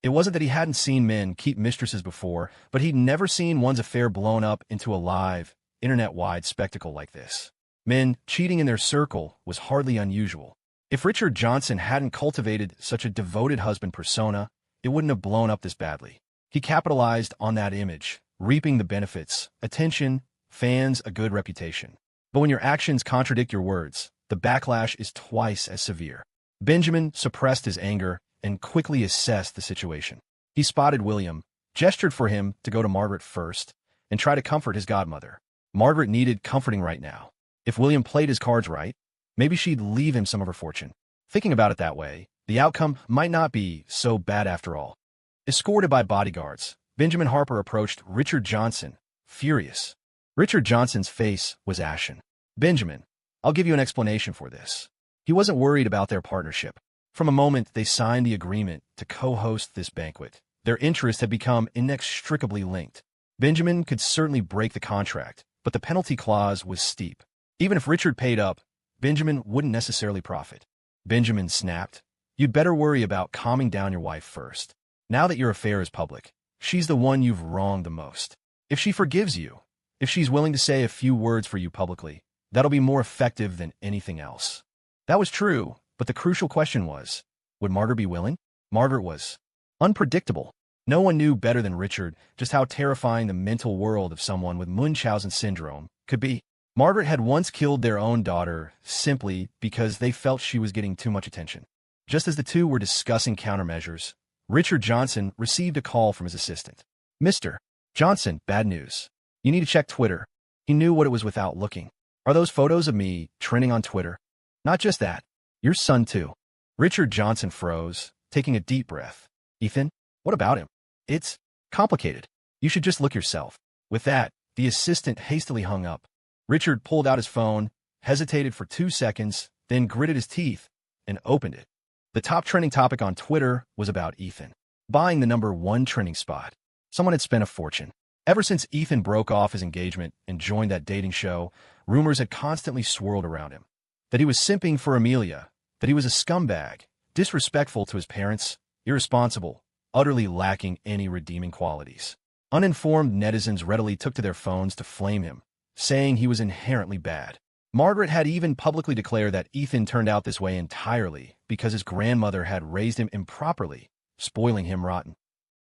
It wasn't that he hadn't seen men keep mistresses before, but he'd never seen one's affair blown up into a live, internet-wide spectacle like this. Men cheating in their circle was hardly unusual. If Richard Johnson hadn't cultivated such a devoted husband persona, it wouldn't have blown up this badly. He capitalized on that image, reaping the benefits, attention, fans, a good reputation. But when your actions contradict your words, the backlash is twice as severe. Benjamin suppressed his anger and quickly assessed the situation. He spotted William, gestured for him to go to Margaret first, and try to comfort his godmother. Margaret needed comforting right now. If William played his cards right, maybe she'd leave him some of her fortune. Thinking about it that way, the outcome might not be so bad after all. Escorted by bodyguards, Benjamin Harper approached Richard Johnson, furious. Richard Johnson's face was ashen. Benjamin, I'll give you an explanation for this. He wasn't worried about their partnership. From a moment they signed the agreement to co-host this banquet, their interests had become inextricably linked. Benjamin could certainly break the contract, but the penalty clause was steep. Even if Richard paid up, Benjamin wouldn't necessarily profit. Benjamin snapped, "You'd better worry about calming down your wife first. Now that your affair is public, she's the one you've wronged the most. If she forgives you, if she's willing to say a few words for you publicly, that'll be more effective than anything else." That was true, but the crucial question was, would Margaret be willing? Margaret was unpredictable. No one knew better than Richard just how terrifying the mental world of someone with Munchausen syndrome could be. Margaret had once killed their own daughter simply because they felt she was getting too much attention. Just as the two were discussing countermeasures, Richard Johnson received a call from his assistant. "Mr. Johnson, bad news. You need to check Twitter." He knew what it was without looking. "Are those photos of me trending on Twitter?" "Not just that. Your son, too." Richard Johnson froze, taking a deep breath. "Ethan, what about him?" "It's complicated. You should just look yourself." With that, the assistant hastily hung up. Richard pulled out his phone, hesitated for 2 seconds, then gritted his teeth and opened it. The top trending topic on Twitter was about Ethan buying the #1 trending spot. Someone had spent a fortune. Ever since Ethan broke off his engagement and joined that dating show, rumors had constantly swirled around him. That he was simping for Amelia, that he was a scumbag, disrespectful to his parents, irresponsible, utterly lacking any redeeming qualities. Uninformed netizens readily took to their phones to flame him, saying he was inherently bad. Margaret had even publicly declared that Ethan turned out this way entirely because his grandmother had raised him improperly, spoiling him rotten.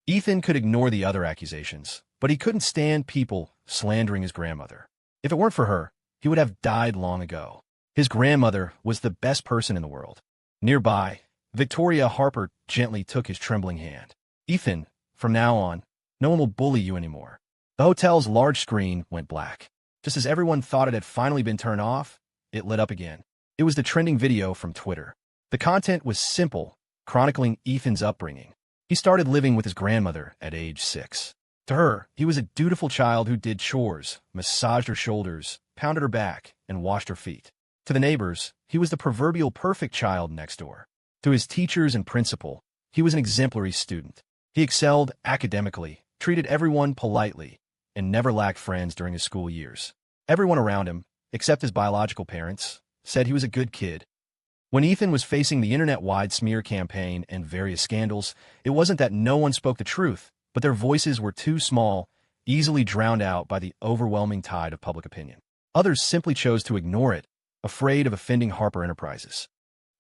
Ethan could ignore the other accusations, but he couldn't stand people slandering his grandmother. If it weren't for her, he would have died long ago. His grandmother was the best person in the world. Nearby, Victoria Harper gently took his trembling hand. "Ethan, from now on, no one will bully you anymore." The hotel's large screen went black. Just as everyone thought it had finally been turned off, it lit up again. It was the trending video from Twitter. The content was simple, chronicling Ethan's upbringing. He started living with his grandmother at age 6. To her, he was a dutiful child who did chores, massaged her shoulders, pounded her back, and washed her feet. To the neighbors, he was the proverbial perfect child next door. To his teachers and principal, he was an exemplary student. He excelled academically, treated everyone politely, and never lacked friends during his school years. Everyone around him, except his biological parents, said he was a good kid. When Ethan was facing the internet-wide smear campaign and various scandals, it wasn't that no one spoke the truth, but their voices were too small, easily drowned out by the overwhelming tide of public opinion. Others simply chose to ignore it, afraid of offending Harper Enterprises.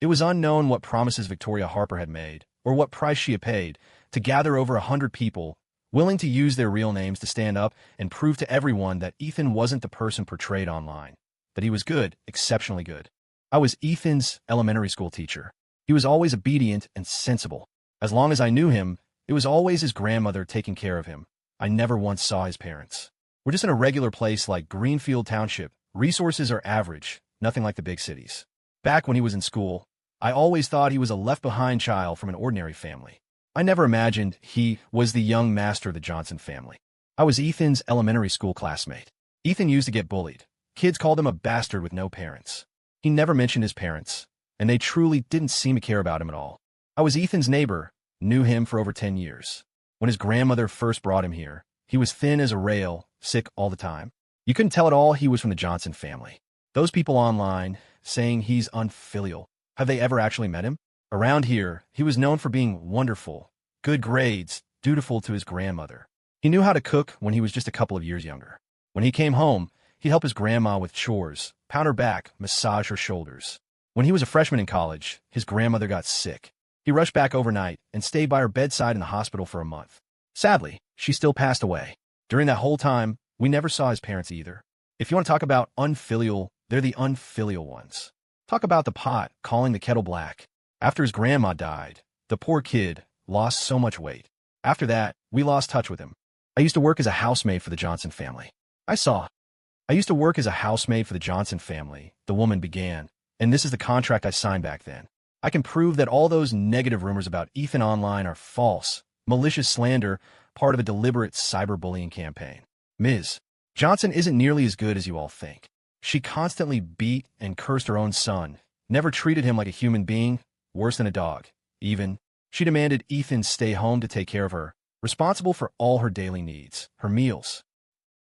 It was unknown what promises Victoria Harper had made, or what price she had paid, to gather over 100 people willing to use their real names to stand up and prove to everyone that Ethan wasn't the person portrayed online, that he was good, exceptionally good. "I was Ethan's elementary school teacher. He was always obedient and sensible. As long as I knew him, it was always his grandmother taking care of him. I never once saw his parents. We're just in a regular place like Greenfield Township. Resources are average, nothing like the big cities. Back when he was in school, I always thought he was a left-behind child from an ordinary family. I never imagined he was the young master of the Johnson family. I was Ethan's elementary school classmate. Ethan used to get bullied. Kids called him a bastard with no parents. He never mentioned his parents, and they truly didn't seem to care about him at all. I was Ethan's neighbor, knew him for over 10 years. When his grandmother first brought him here, he was thin as a rail, sick all the time. You couldn't tell at all he was from the Johnson family. Those people online saying he's unfilial, have they ever actually met him? Around here, he was known for being wonderful, good grades, dutiful to his grandmother. He knew how to cook when he was just a couple of years younger. When he came home, he'd help his grandma with chores, pound her back, massage her shoulders. When he was a freshman in college, his grandmother got sick. He rushed back overnight and stayed by her bedside in the hospital for a month. Sadly, she still passed away. During that whole time, we never saw his parents either. If you want to talk about unfilial, they're the unfilial ones. Talk about the pot calling the kettle black. After his grandma died, the poor kid lost so much weight. After that, we lost touch with him. I used to work as a housemaid for the Johnson family. I used to work as a housemaid for the Johnson family, the woman began, and this is the contract I signed back then. I can prove that all those negative rumors about Ethan online are false, malicious slander, part of a deliberate cyberbullying campaign. Ms. Johnson isn't nearly as good as you all think. She constantly beat and cursed her own son, never treated him like a human being, worse than a dog. Even, she demanded Ethan stay home to take care of her, responsible for all her daily needs, her meals.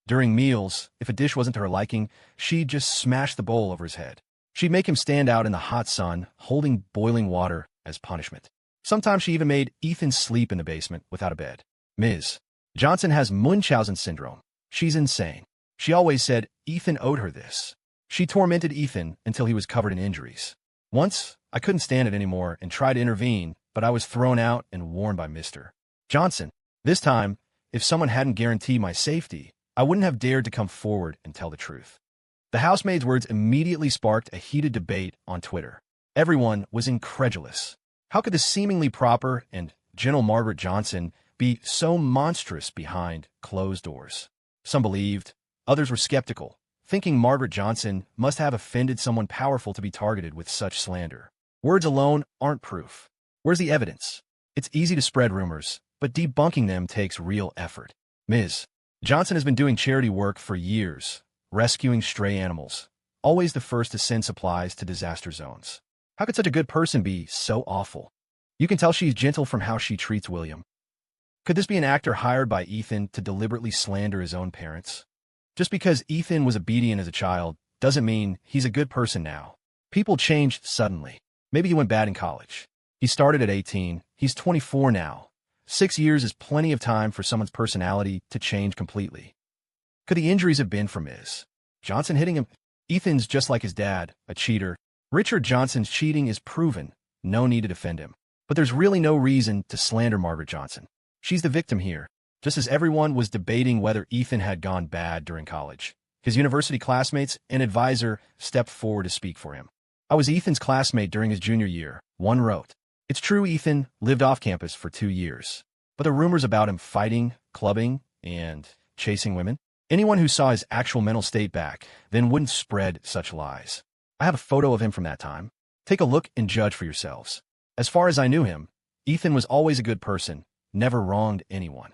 During meals, if a dish wasn't to her liking, she'd just smash the bowl over his head. She'd make him stand out in the hot sun, holding boiling water as punishment. Sometimes she even made Ethan sleep in the basement without a bed. Ms. Johnson has Munchausen syndrome. She's insane. She always said Ethan owed her this. She tormented Ethan until he was covered in injuries. Once, I couldn't stand it anymore and tried to intervene, but I was thrown out and warned by Mr. Johnson. This time, if someone hadn't guaranteed my safety, I wouldn't have dared to come forward and tell the truth. The housemaid's words immediately sparked a heated debate on Twitter. Everyone was incredulous. How could the seemingly proper and gentle Margaret Johnson be so monstrous behind closed doors? Some believed, others were skeptical, thinking Margaret Johnson must have offended someone powerful to be targeted with such slander. Words alone aren't proof. Where's the evidence? It's easy to spread rumors, but debunking them takes real effort. Ms. Johnson has been doing charity work for years, rescuing stray animals, always the first to send supplies to disaster zones. How could such a good person be so awful? You can tell she's gentle from how she treats William. Could this be an actor hired by Ethan to deliberately slander his own parents? Just because Ethan was obedient as a child doesn't mean he's a good person now. People changed suddenly. Maybe he went bad in college. He started at 18. He's 24 now. 6 years is plenty of time for someone's personality to change completely. Could the injuries have been from Ms. Johnson hitting him? Ethan's just like his dad, a cheater. Richard Johnson's cheating is proven. No need to defend him. But there's really no reason to slander Margaret Johnson. She's the victim here, just as everyone was debating whether Ethan had gone bad during college. His university classmates and advisor stepped forward to speak for him. I was Ethan's classmate during his junior year, one wrote. It's true Ethan lived off campus for 2 years, but the rumors about him fighting, clubbing, and chasing women? Anyone who saw his actual mental state back then wouldn't spread such lies. I have a photo of him from that time. Take a look and judge for yourselves. As far as I knew him, Ethan was always a good person, never wronged anyone.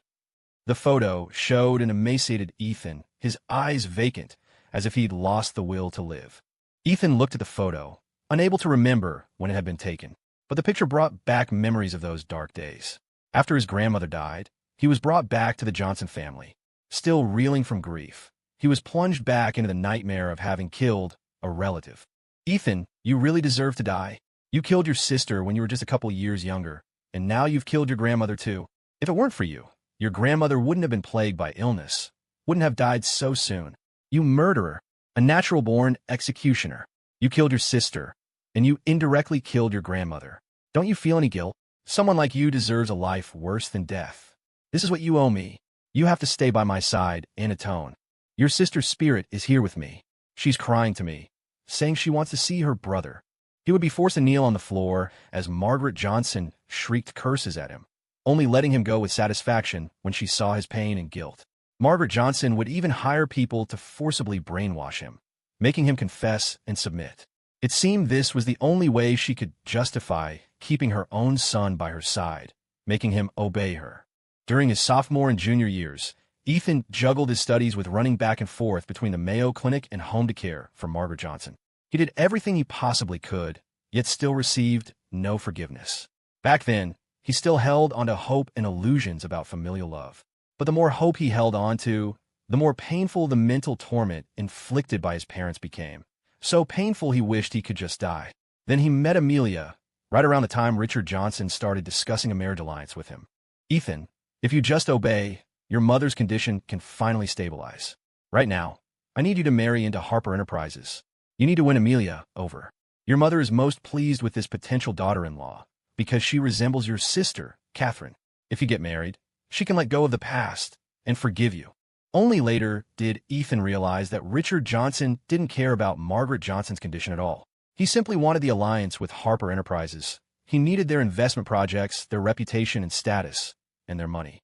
The photo showed an emaciated Ethan, his eyes vacant, as if he'd lost the will to live. Ethan looked at the photo, unable to remember when it had been taken, but the picture brought back memories of those dark days. After his grandmother died, he was brought back to the Johnson family. Still reeling from grief, he was plunged back into the nightmare of having killed a relative. Ethan, you really deserve to die. You killed your sister when you were just a couple years younger, and now you've killed your grandmother too. If it weren't for you, your grandmother wouldn't have been plagued by illness, wouldn't have died so soon. You murderer, a natural-born executioner. You killed your sister, and you indirectly killed your grandmother. Don't you feel any guilt? Someone like you deserves a life worse than death. This is what you owe me. You have to stay by my side and atone. Your sister's spirit is here with me. She's crying to me, saying she wants to see her brother. He would be forced to kneel on the floor as Margaret Johnson shrieked curses at him, only letting him go with satisfaction when she saw his pain and guilt. Margaret Johnson would even hire people to forcibly brainwash him, making him confess and submit. It seemed this was the only way she could justify keeping her own son by her side, making him obey her. During his sophomore and junior years, Ethan juggled his studies with running back and forth between the Mayo Clinic and home to care for Margaret Johnson. He did everything he possibly could, yet still received no forgiveness. Back then, he still held onto hope and illusions about familial love. But the more hope he held onto, the more painful the mental torment inflicted by his parents became. So painful he wished he could just die. Then he met Amelia, right around the time Richard Johnson started discussing a marriage alliance with him. "Ethan, if you just obey, your mother's condition can finally stabilize. Right now, I need you to marry into Harper Enterprises. You need to win Amelia over. Your mother is most pleased with this potential daughter-in-law because she resembles your sister, Catherine. If you get married, she can let go of the past and forgive you." Only later did Ethan realize that Richard Johnson didn't care about Margaret Johnson's condition at all. He simply wanted the alliance with Harper Enterprises. He needed their investment projects, their reputation and status, and their money.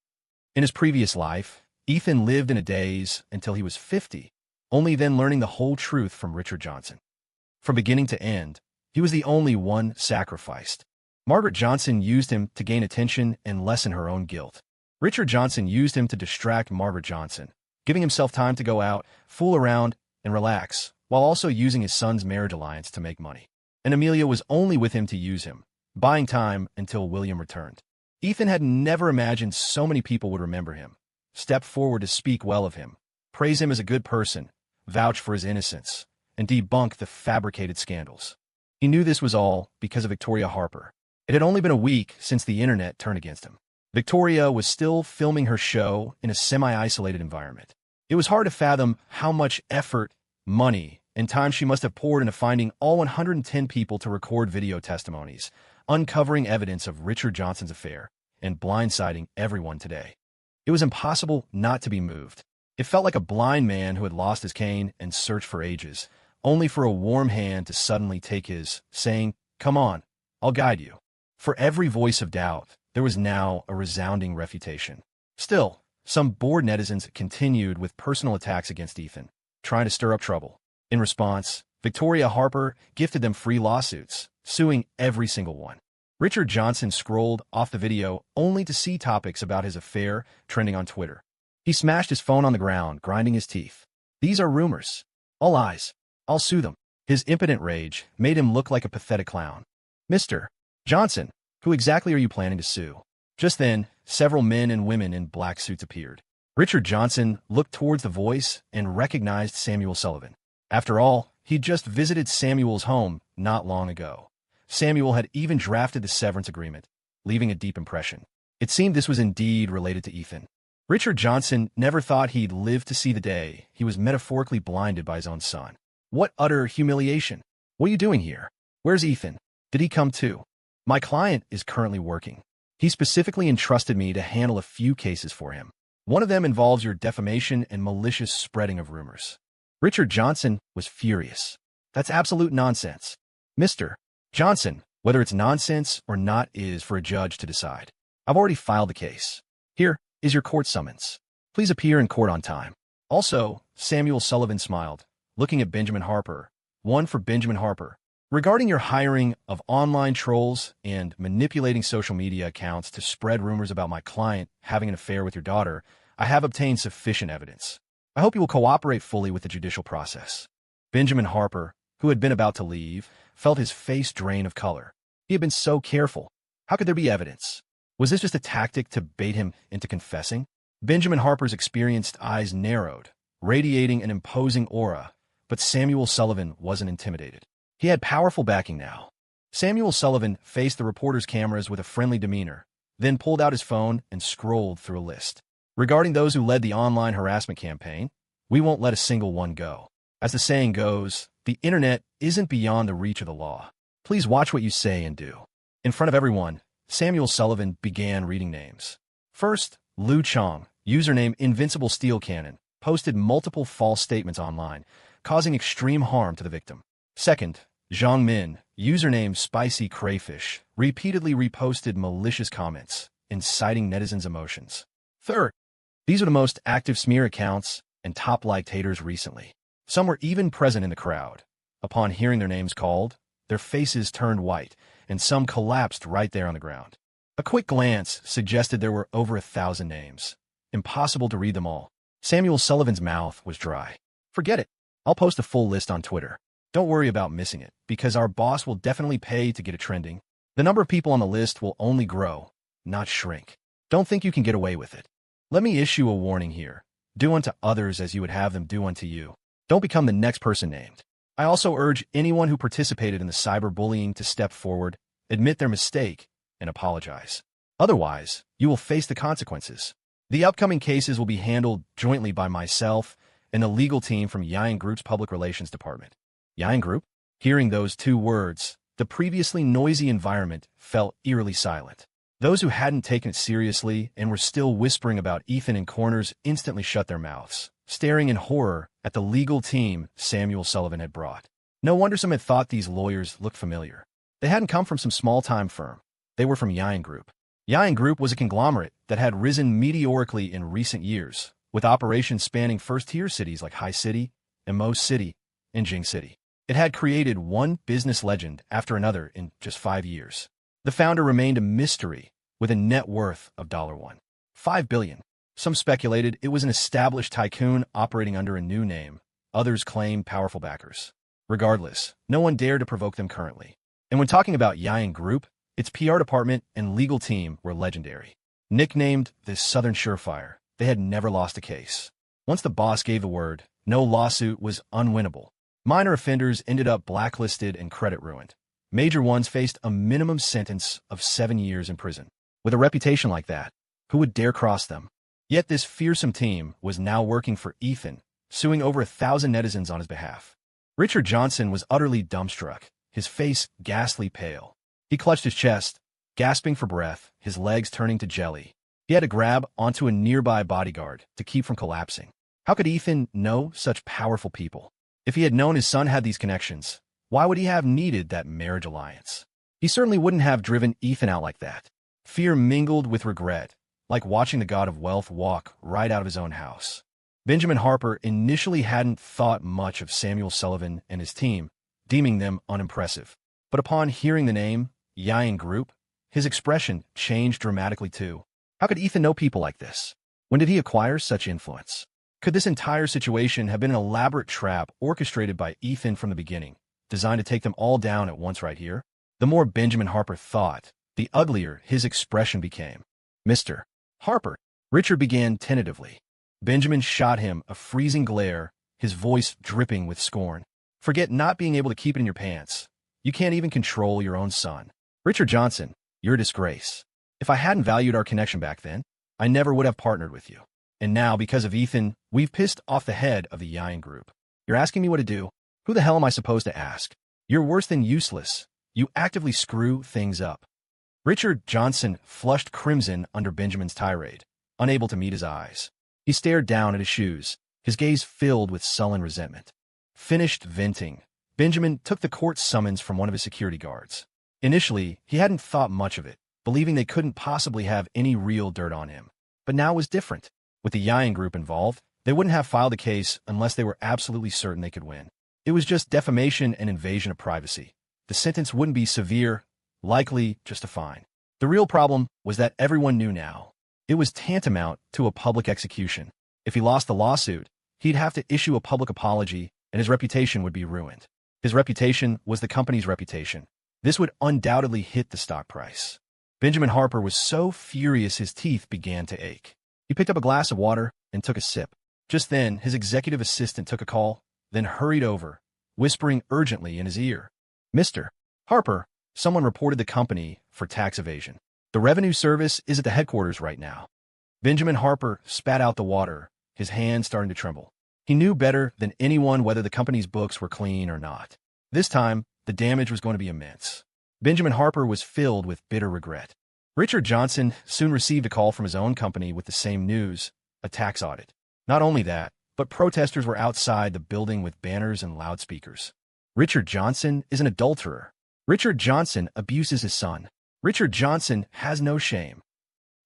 In his previous life, Ethan lived in a daze until he was 50, only then learning the whole truth from Richard Johnson. From beginning to end, he was the only one sacrificed. Margaret Johnson used him to gain attention and lessen her own guilt. Richard Johnson used him to distract Margaret Johnson, giving himself time to go out, fool around, and relax, while also using his son's marriage alliance to make money. And Amelia was only with him to use him, buying time until William returned. Ethan had never imagined so many people would remember him, step forward to speak well of him, praise him as a good person, vouch for his innocence, and debunk the fabricated scandals. He knew this was all because of Victoria Harper. It had only been a week since the internet turned against him. Victoria was still filming her show in a semi-isolated environment. It was hard to fathom how much effort, money, and time she must have poured into finding all 110 people to record video testimonies, uncovering evidence of Richard Johnson's affair, and blindsiding everyone today. It was impossible not to be moved. It felt like a blind man who had lost his cane and searched for ages, only for a warm hand to suddenly take his, saying, "Come on, I'll guide you." For every voice of doubt, there was now a resounding refutation. Still, some bored netizens continued with personal attacks against Ethan, trying to stir up trouble. In response, Victoria Harper gifted them free lawsuits, suing every single one. Richard Johnson scrolled off the video only to see topics about his affair trending on Twitter. He smashed his phone on the ground, grinding his teeth. "These are rumors. All lies. I'll sue them." His impotent rage made him look like a pathetic clown. "Mr. Johnson, who exactly are you planning to sue?" Just then, several men and women in black suits appeared. Richard Johnson looked towards the voice and recognized Samuel Sullivan. After all, he'd just visited Samuel's home not long ago. Samuel had even drafted the severance agreement, leaving a deep impression. It seemed this was indeed related to Ethan. Richard Johnson never thought he'd live to see the day he was metaphorically blinded by his own son. What utter humiliation! "What are you doing here? Where's Ethan? Did he come too?" "My client is currently working. He specifically entrusted me to handle a few cases for him. One of them involves your defamation and malicious spreading of rumors." Richard Johnson was furious. "That's absolute nonsense. Mr. Johnson, whether it's nonsense or not is for a judge to decide. I've already filed the case. Here is your court summons. Please appear in court on time." Also, Samuel Sullivan smiled, looking at Benjamin Harper. One for Benjamin Harper. "Regarding your hiring of online trolls and manipulating social media accounts to spread rumors about my client having an affair with your daughter, I have obtained sufficient evidence. I hope you will cooperate fully with the judicial process." Benjamin Harper, who had been about to leave, felt his face drain of color. He had been so careful. How could there be evidence? Was this just a tactic to bait him into confessing? Benjamin Harper's experienced eyes narrowed, radiating an imposing aura, but Samuel Sullivan wasn't intimidated. He had powerful backing now. Samuel Sullivan faced the reporter's cameras with a friendly demeanor, then pulled out his phone and scrolled through a list. "Regarding those who led the online harassment campaign, we won't let a single one go. As the saying goes, the internet isn't beyond the reach of the law. Please watch what you say and do." In front of everyone, Samuel Sullivan began reading names. First, Liu Chong, username Invincible Steel Cannon, posted multiple false statements online, causing extreme harm to the victim. Second, Zhang Min, username Spicy Crayfish, repeatedly reposted malicious comments, inciting netizens' emotions. Third, these are the most active smear accounts and top-liked haters recently. Some were even present in the crowd. Upon hearing their names called, their faces turned white, and some collapsed right there on the ground. A quick glance suggested there were over 1,000 names. Impossible to read them all. Samuel Sullivan's mouth was dry. "Forget it. I'll post a full list on Twitter." Don't worry about missing it, because our boss will definitely pay to get it trending. The number of people on the list will only grow, not shrink. Don't think you can get away with it. Let me issue a warning here. Do unto others as you would have them do unto you. Don't become the next person named. I also urge anyone who participated in the cyberbullying to step forward, admit their mistake, and apologize. Otherwise, you will face the consequences. The upcoming cases will be handled jointly by myself and the legal team from Yang Group's Public Relations Department. Yang Group? Hearing those two words, the previously noisy environment fell eerily silent. Those who hadn't taken it seriously and were still whispering about Ethan in corners instantly shut their mouths, staring in horror at the legal team Samuel Sullivan had brought. No wonder some had thought these lawyers looked familiar. They hadn't come from some small-time firm. They were from Yang Group. Yang Group was a conglomerate that had risen meteorically in recent years, with operations spanning first-tier cities like Hai City, Emo City, and Jing City. It had created one business legend after another in just 5 years. The founder remained a mystery, with a net worth of $1.5 billion. Some speculated it was an established tycoon operating under a new name. Others claimed powerful backers. Regardless, no one dared to provoke them currently. And when talking about Yang Group, its PR department and legal team were legendary. Nicknamed the Southern Surefire, they had never lost a case. Once the boss gave the word, no lawsuit was unwinnable. Minor offenders ended up blacklisted and credit ruined. Major ones faced a minimum sentence of 7 years in prison. With a reputation like that, who would dare cross them? Yet this fearsome team was now working for Ethan, suing over 1,000 netizens on his behalf. Richard Johnson was utterly dumbstruck, his face ghastly pale. He clutched his chest, gasping for breath, his legs turning to jelly. He had to grab onto a nearby bodyguard to keep from collapsing. How could Ethan know such powerful people? If he had known his son had these connections, why would he have needed that marriage alliance? He certainly wouldn't have driven Ethan out like that. Fear mingled with regret, like watching the god of wealth walk right out of his own house. Benjamin Harper initially hadn't thought much of Samuel Sullivan and his team, deeming them unimpressive. But upon hearing the name, Yang Group, his expression changed dramatically too. How could Ethan know people like this? When did he acquire such influence? Could this entire situation have been an elaborate trap orchestrated by Ethan from the beginning, designed to take them all down at once right here? The more Benjamin Harper thought, the uglier his expression became. Mr. Harper, Richard began tentatively. Benjamin shot him a freezing glare, his voice dripping with scorn. Forget not being able to keep it in your pants. You can't even control your own son. Richard Johnson, you're a disgrace. If I hadn't valued our connection back then, I never would have partnered with you. And now, because of Ethan, we've pissed off the head of the Yang Group. You're asking me what to do? Who the hell am I supposed to ask? You're worse than useless. You actively screw things up. Richard Johnson flushed crimson under Benjamin's tirade, unable to meet his eyes. He stared down at his shoes, his gaze filled with sullen resentment. Finished venting, Benjamin took the court summons from one of his security guards. Initially, he hadn't thought much of it, believing they couldn't possibly have any real dirt on him. But now it was different. With the Yang Group involved, they wouldn't have filed a case unless they were absolutely certain they could win. It was just defamation and invasion of privacy. The sentence wouldn't be severe, likely just a fine. The real problem was that everyone knew now. It was tantamount to a public execution. If he lost the lawsuit, he'd have to issue a public apology and his reputation would be ruined. His reputation was the company's reputation. This would undoubtedly hit the stock price. Benjamin Harper was so furious his teeth began to ache. He picked up a glass of water and took a sip. Just then, his executive assistant took a call, then hurried over, whispering urgently in his ear. Mr. Harper, someone reported the company for tax evasion. The revenue service is at the headquarters right now. Benjamin Harper spat out the water, his hand starting to tremble. He knew better than anyone whether the company's books were clean or not. This time, the damage was going to be immense. Benjamin Harper was filled with bitter regret. Richard Johnson soon received a call from his own company with the same news, a tax audit. Not only that, but protesters were outside the building with banners and loudspeakers. Richard Johnson is an adulterer. Richard Johnson abuses his son. Richard Johnson has no shame.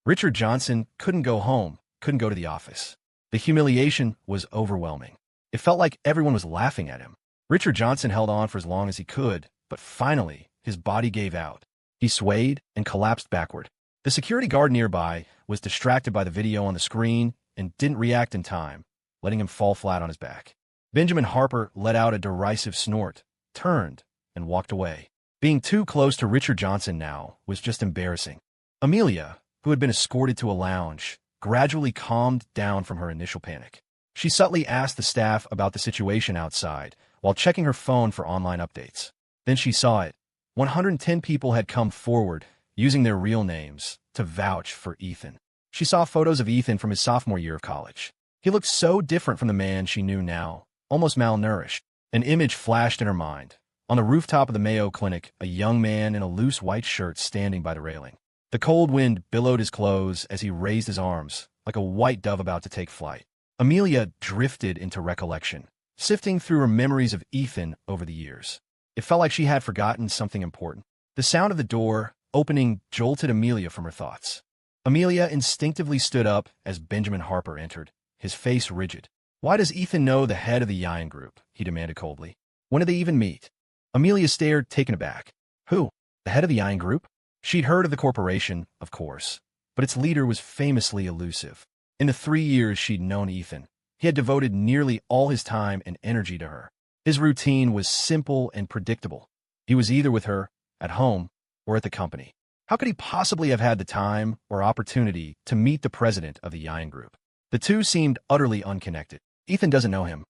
Richard Johnson couldn't go home, couldn't go to the office. The humiliation was overwhelming. It felt like everyone was laughing at him. Richard Johnson held on for as long as he could, but finally, his body gave out. He swayed and collapsed backward. The security guard nearby was distracted by the video on the screen and didn't react in time, letting him fall flat on his back. Benjamin Harper let out a derisive snort, turned, and walked away. Being too close to Richard Johnson now was just embarrassing. Amelia, who had been escorted to a lounge, gradually calmed down from her initial panic. She subtly asked the staff about the situation outside while checking her phone for online updates. Then she saw it. 110 people had come forward, using their real names, to vouch for Ethan. She saw photos of Ethan from his sophomore year of college. He looked so different from the man she knew now, almost malnourished. An image flashed in her mind. On the rooftop of the Mayo Clinic, a young man in a loose white shirt standing by the railing. The cold wind billowed his clothes as he raised his arms, like a white dove about to take flight. Amelia drifted into recollection, sifting through her memories of Ethan over the years. It felt like she had forgotten something important. The sound of the door opening jolted Amelia from her thoughts. Amelia instinctively stood up as Benjamin Harper entered, his face rigid. "Why does Ethan know the head of the Yin Group?" he demanded coldly. "When did they even meet?" Amelia stared, taken aback. Who? The head of the Yin Group? She'd heard of the corporation, of course, but its leader was famously elusive. In the 3 years she'd known Ethan, he had devoted nearly all his time and energy to her. His routine was simple and predictable. He was either with her, at home, or at the company. How could he possibly have had the time or opportunity to meet the president of the Yin Group? The two seemed utterly unconnected. Ethan doesn't know him.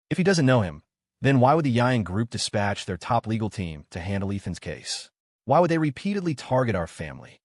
If he doesn't know him, then why would the Yin Group dispatch their top legal team to handle Ethan's case? Why would they repeatedly target our family?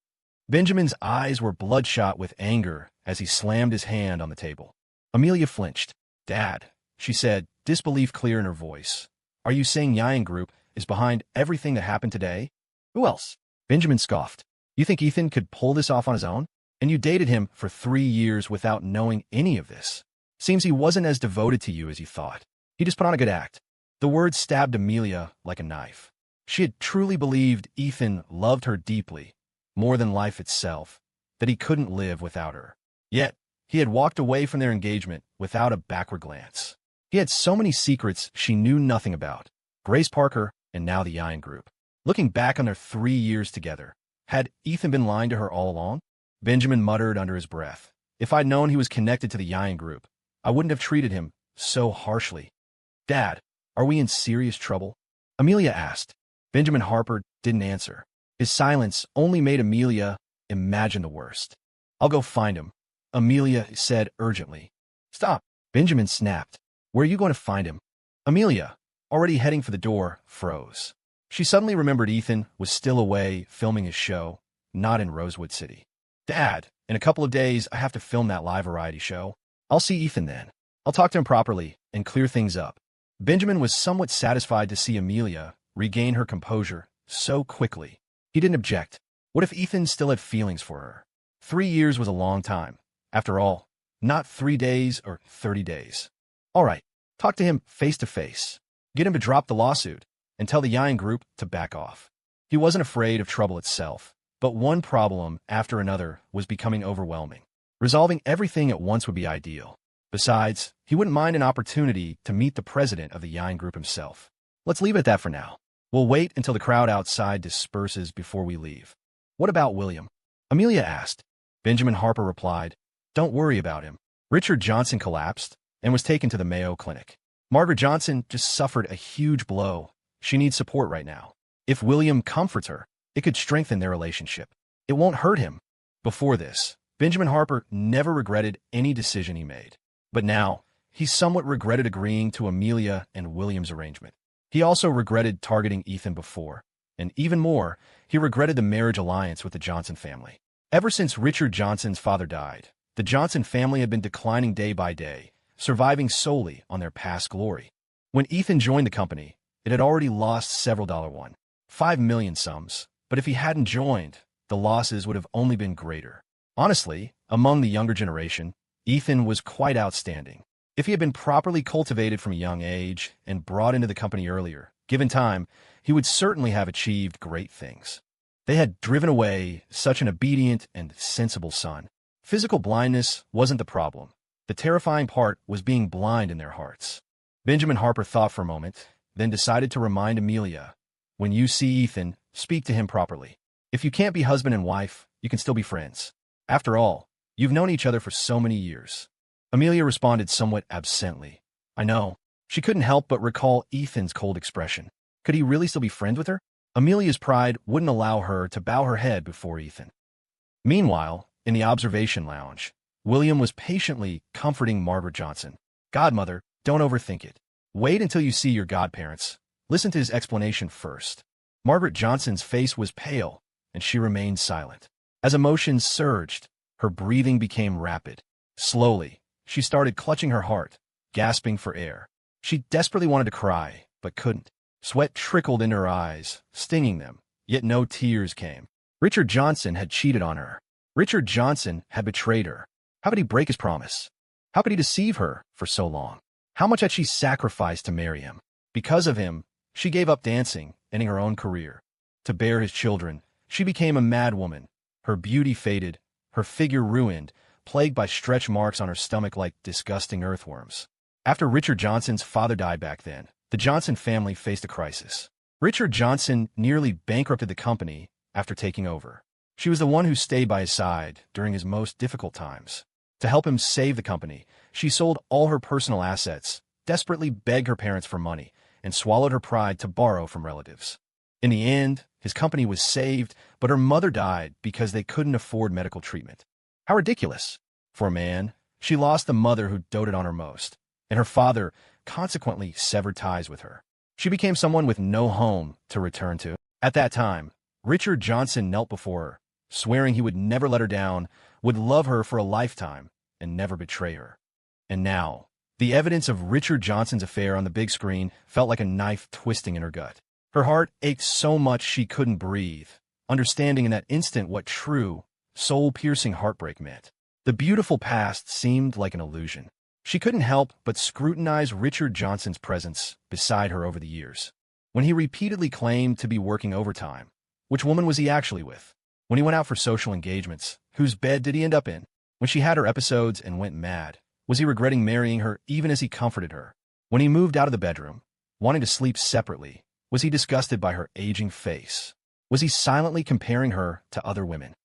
Benjamin's eyes were bloodshot with anger as he slammed his hand on the table. Amelia flinched. "Dad," she said, disbelief clear in her voice. "Are you saying Yin Group is behind everything that happened today?" "Who else?" Benjamin scoffed. "You think Ethan could pull this off on his own? And you dated him for 3 years without knowing any of this. Seems he wasn't as devoted to you as you thought. He just put on a good act." The words stabbed Amelia like a knife. She had truly believed Ethan loved her deeply, more than life itself, that he couldn't live without her. Yet, he had walked away from their engagement without a backward glance. He had so many secrets she knew nothing about. Grace Parker, and now the Yin Group. Looking back on their 3 years together, had Ethan been lying to her all along? Benjamin muttered under his breath. "If I'd known he was connected to the Yin Group, I wouldn't have treated him so harshly." "Dad, are we in serious trouble?" Amelia asked. Benjamin Harper didn't answer. His silence only made Amelia imagine the worst. "I'll go find him," Amelia said urgently. "Stop," Benjamin snapped. "Where are you going to find him?" Amelia, already heading for the door, froze. She suddenly remembered Ethan was still away filming his show, not in Rosewood City. "Dad, in a couple of days I have to film that live variety show. I'll see Ethan then. I'll talk to him properly and clear things up." Benjamin was somewhat satisfied to see Amelia regain her composure so quickly. He didn't object. What if Ethan still had feelings for her? 3 years was a long time. After all, not 3 days or 30 days. All right, talk to him face to face. Get him to drop the lawsuit and tell the Yin Group to back off. He wasn't afraid of trouble itself, but one problem after another was becoming overwhelming. Resolving everything at once would be ideal. Besides, he wouldn't mind an opportunity to meet the president of the Yin Group himself. Let's leave it at that for now. We'll wait until the crowd outside disperses before we leave. What about William? Amelia asked. Benjamin Harper replied, "Don't worry about him. Richard Johnson collapsed and was taken to the Mayo Clinic. Margaret Johnson just suffered a huge blow. She needs support right now. If William comforts her, it could strengthen their relationship. It won't hurt him." Before this, Benjamin Harper never regretted any decision he made. But now, he somewhat regretted agreeing to Amelia and William's arrangement. He also regretted targeting Ethan before, and even more, he regretted the marriage alliance with the Johnson family. Ever since Richard Johnson's father died, the Johnson family had been declining day by day, surviving solely on their past glory. When Ethan joined the company, it had already lost several $5 million sums, but if he hadn't joined, the losses would have only been greater. Honestly, among the younger generation, Ethan was quite outstanding. If he had been properly cultivated from a young age and brought into the company earlier, given time, he would certainly have achieved great things. They had driven away such an obedient and sensible son. Physical blindness wasn't the problem. The terrifying part was being blind in their hearts. Benjamin Harper thought for a moment, then decided to remind Amelia, "When you see Ethan, speak to him properly. If you can't be husband and wife, you can still be friends. After all, you've known each other for so many years." Amelia responded somewhat absently. "I know." She couldn't help but recall Ethan's cold expression. Could he really still be friends with her? Amelia's pride wouldn't allow her to bow her head before Ethan. Meanwhile, in the observation lounge, William was patiently comforting Margaret Johnson. Godmother, don't overthink it. Wait until you see your godparents. Listen to his explanation first. Margaret Johnson's face was pale, and she remained silent. As emotions surged, her breathing became rapid. Slowly, she started clutching her heart, gasping for air. She desperately wanted to cry, but couldn't. Sweat trickled into her eyes, stinging them, yet no tears came. Richard Johnson had cheated on her. Richard Johnson had betrayed her. How could he break his promise? How could he deceive her for so long? How much had she sacrificed to marry him? Because of him, she gave up dancing, ending her own career. To bear his children, she became a mad woman. Her beauty faded, her figure ruined, plagued by stretch marks on her stomach like disgusting earthworms. After Richard Johnson's father died back then, the Johnson family faced a crisis. Richard Johnson nearly bankrupted the company after taking over. She was the one who stayed by his side during his most difficult times. To help him save the company, she sold all her personal assets, desperately begged her parents for money, and swallowed her pride to borrow from relatives. In the end, his company was saved, but her mother died because they couldn't afford medical treatment. How ridiculous! For a man, she lost the mother who doted on her most, and her father consequently severed ties with her. She became someone with no home to return to. At that time, Richard Johnson knelt before her, swearing he would never let her down, would love her for a lifetime, and never betray her. And now, the evidence of Richard Johnson's affair on the big screen felt like a knife twisting in her gut. Her heart ached so much she couldn't breathe, understanding in that instant what true, soul-piercing heartbreak meant. The beautiful past seemed like an illusion. She couldn't help but scrutinize Richard Johnson's presence beside her over the years. When he repeatedly claimed to be working overtime, which woman was he actually with? When he went out for social engagements, whose bed did he end up in? When she had her episodes and went mad, was he regretting marrying her even as he comforted her? When he moved out of the bedroom, wanting to sleep separately, was he disgusted by her aging face? Was he silently comparing her to other women?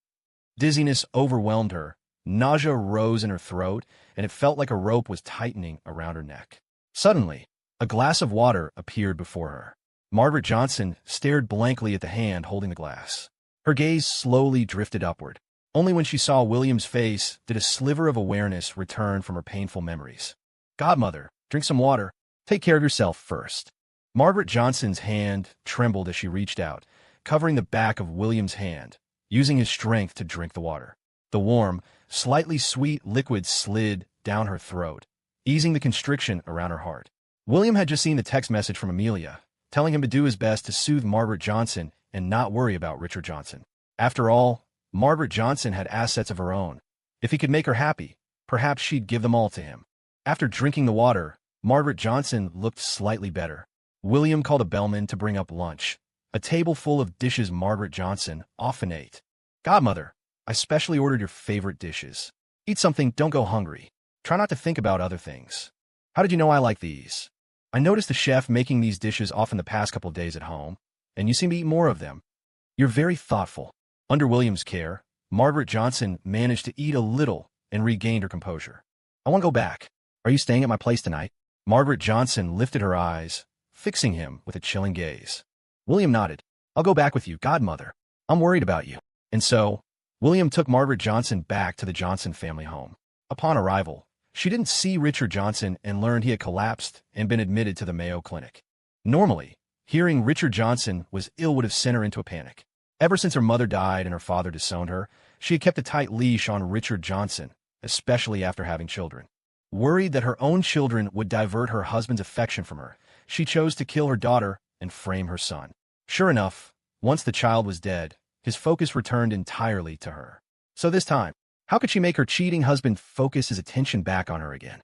Dizziness overwhelmed her, nausea rose in her throat, and it felt like a rope was tightening around her neck. Suddenly, a glass of water appeared before her. Margaret Johnson stared blankly at the hand holding the glass. Her gaze slowly drifted upward. Only when she saw William's face did a sliver of awareness return from her painful memories. Godmother, drink some water. Take care of yourself first. Margaret Johnson's hand trembled as she reached out, covering the back of William's hand, using his strength to drink the water. The warm, slightly sweet liquid slid down her throat, easing the constriction around her heart. William had just seen the text message from Amelia, telling him to do his best to soothe Margaret Johnson and not worry about Richard Johnson. After all, Margaret Johnson had assets of her own. If he could make her happy, perhaps she'd give them all to him. After drinking the water, Margaret Johnson looked slightly better. William called a bellman to bring up lunch, a table full of dishes Margaret Johnson often ate. Godmother, I specially ordered your favorite dishes. Eat something, don't go hungry. Try not to think about other things. How did you know I like these? I noticed the chef making these dishes often the past couple of days at home, and you seem to eat more of them. You're very thoughtful. Under William's care, Margaret Johnson managed to eat a little and regained her composure. I want to go back. Are you staying at my place tonight? Margaret Johnson lifted her eyes, fixing him with a chilling gaze. William nodded. I'll go back with you, Godmother. I'm worried about you. And so, William took Margaret Johnson back to the Johnson family home. Upon arrival, she didn't see Richard Johnson and learned he had collapsed and been admitted to the Mayo Clinic. Normally, hearing Richard Johnson was ill would have sent her into a panic. Ever since her mother died and her father disowned her, she had kept a tight leash on Richard Johnson, especially after having children. Worried that her own children would divert her husband's affection from her, she chose to kill her daughter and frame her son. Sure enough, once the child was dead, his focus returned entirely to her. So this time, how could she make her cheating husband focus his attention back on her again?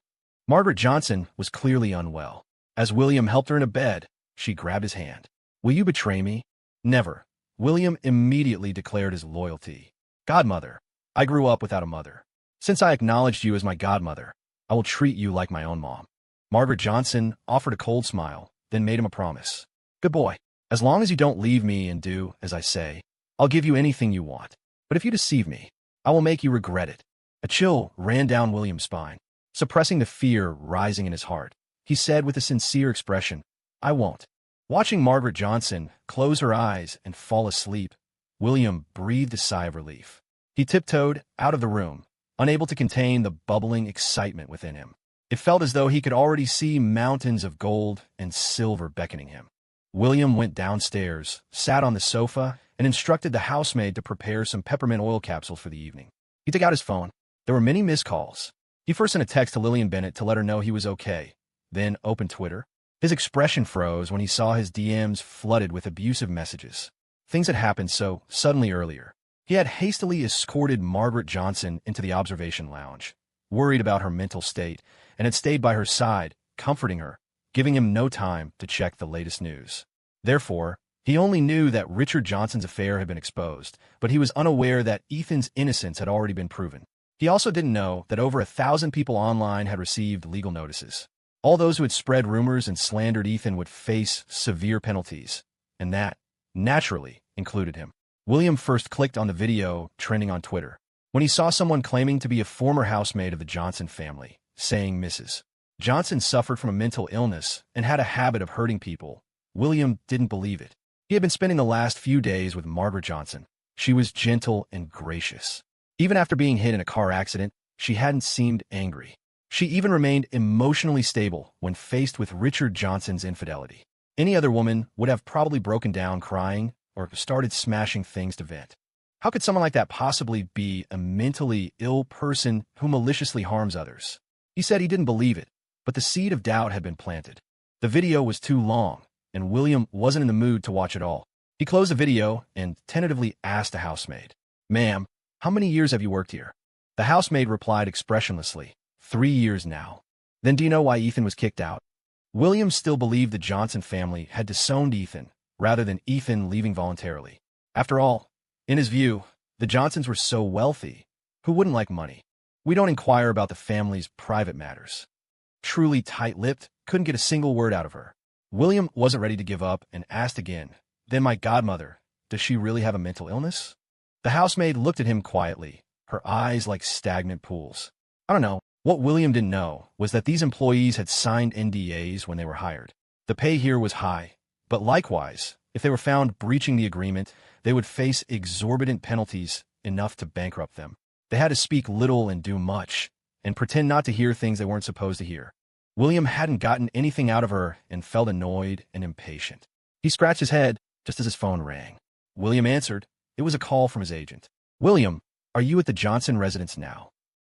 Margaret Johnson was clearly unwell. As William helped her into bed, she grabbed his hand. Will you betray me? Never. William immediately declared his loyalty. Godmother, I grew up without a mother. Since I acknowledged you as my godmother, I will treat you like my own mom. Margaret Johnson offered a cold smile, then made him a promise. Good boy. As long as you don't leave me and do as I say, I'll give you anything you want. But if you deceive me, I will make you regret it. A chill ran down William's spine, suppressing the fear rising in his heart. He said with a sincere expression, I won't. Watching Margaret Johnson close her eyes and fall asleep, William breathed a sigh of relief. He tiptoed out of the room, unable to contain the bubbling excitement within him. It felt as though he could already see mountains of gold and silver beckoning him. William went downstairs, sat on the sofa, and instructed the housemaid to prepare some peppermint oil capsules for the evening. He took out his phone. There were many missed calls. He first sent a text to Lillian Bennett to let her know he was okay, then opened Twitter. His expression froze when he saw his DMs flooded with abusive messages. Things had happened so suddenly earlier. He had hastily escorted Margaret Johnson into the observation lounge, worried about her mental state, and had stayed by her side, comforting her, giving him no time to check the latest news. Therefore, he only knew that Richard Johnson's affair had been exposed, but he was unaware that Ethan's innocence had already been proven. He also didn't know that over 1,000 people online had received legal notices. All those who had spread rumors and slandered Ethan would face severe penalties, and that, naturally, included him. William first clicked on the video trending on Twitter when he saw someone claiming to be a former housemaid of the Johnson family, saying Mrs. Johnson suffered from a mental illness and had a habit of hurting people. William didn't believe it. He had been spending the last few days with Margaret Johnson. She was gentle and gracious. Even after being hit in a car accident, she hadn't seemed angry. She even remained emotionally stable when faced with Richard Johnson's infidelity. Any other woman would have probably broken down crying or started smashing things to vent. How could someone like that possibly be a mentally ill person who maliciously harms others? He said he didn't believe it, but the seed of doubt had been planted. The video was too long, and William wasn't in the mood to watch it all. He closed the video and tentatively asked the housemaid, "Ma'am, how many years have you worked here?" The housemaid replied expressionlessly, 3 years now. Then do you know why Ethan was kicked out? William still believed the Johnson family had disowned Ethan, rather than Ethan leaving voluntarily. After all, in his view, the Johnsons were so wealthy. Who wouldn't like money? We don't inquire about the family's private matters. Truly tight-lipped, couldn't get a single word out of her. William wasn't ready to give up and asked again, "Then my godmother, does she really have a mental illness?" The housemaid looked at him quietly, her eyes like stagnant pools. I don't know. What William didn't know was that these employees had signed NDAs when they were hired. The pay here was high, but likewise, if they were found breaching the agreement, they would face exorbitant penalties enough to bankrupt them. They had to speak little and do much, and pretend not to hear things they weren't supposed to hear. William hadn't gotten anything out of her and felt annoyed and impatient. He scratched his head just as his phone rang. William answered. It was a call from his agent. "William, are you at the Johnson residence now?"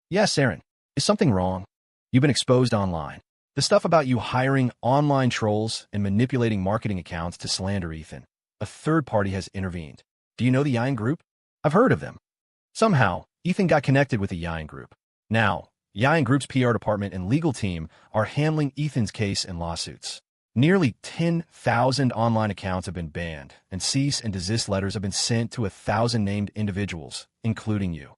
"Yes, Aaron. Is something wrong?" "You've been exposed online. The stuff about you hiring online trolls and manipulating marketing accounts to slander Ethan. A third party has intervened. Do you know the Yine Group?" "I've heard of them." Somehow, Ethan got connected with the Yine Group. Now, Yine Group's PR department and legal team are handling Ethan's case and lawsuits. Nearly 10,000 online accounts have been banned, and cease and desist letters have been sent to 1,000 named individuals, including you.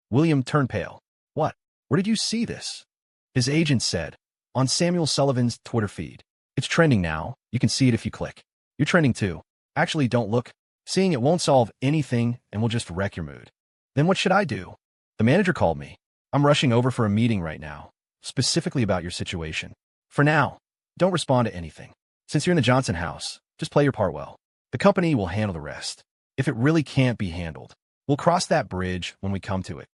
William turned pale. "What? Where did you see this?" His agent said, "On Samuel Sullivan's Twitter feed. It's trending now. You can see it if you click." "You're trending too." "Actually, don't look. Seeing it won't solve anything and will just wreck your mood." "Then what should I do?" "The manager called me. I'm rushing over for a meeting right now, specifically about your situation. For now, don't respond to anything. Since you're in the Johnson house, just play your part well. The company will handle the rest. If it really can't be handled, we'll cross that bridge when we come to it."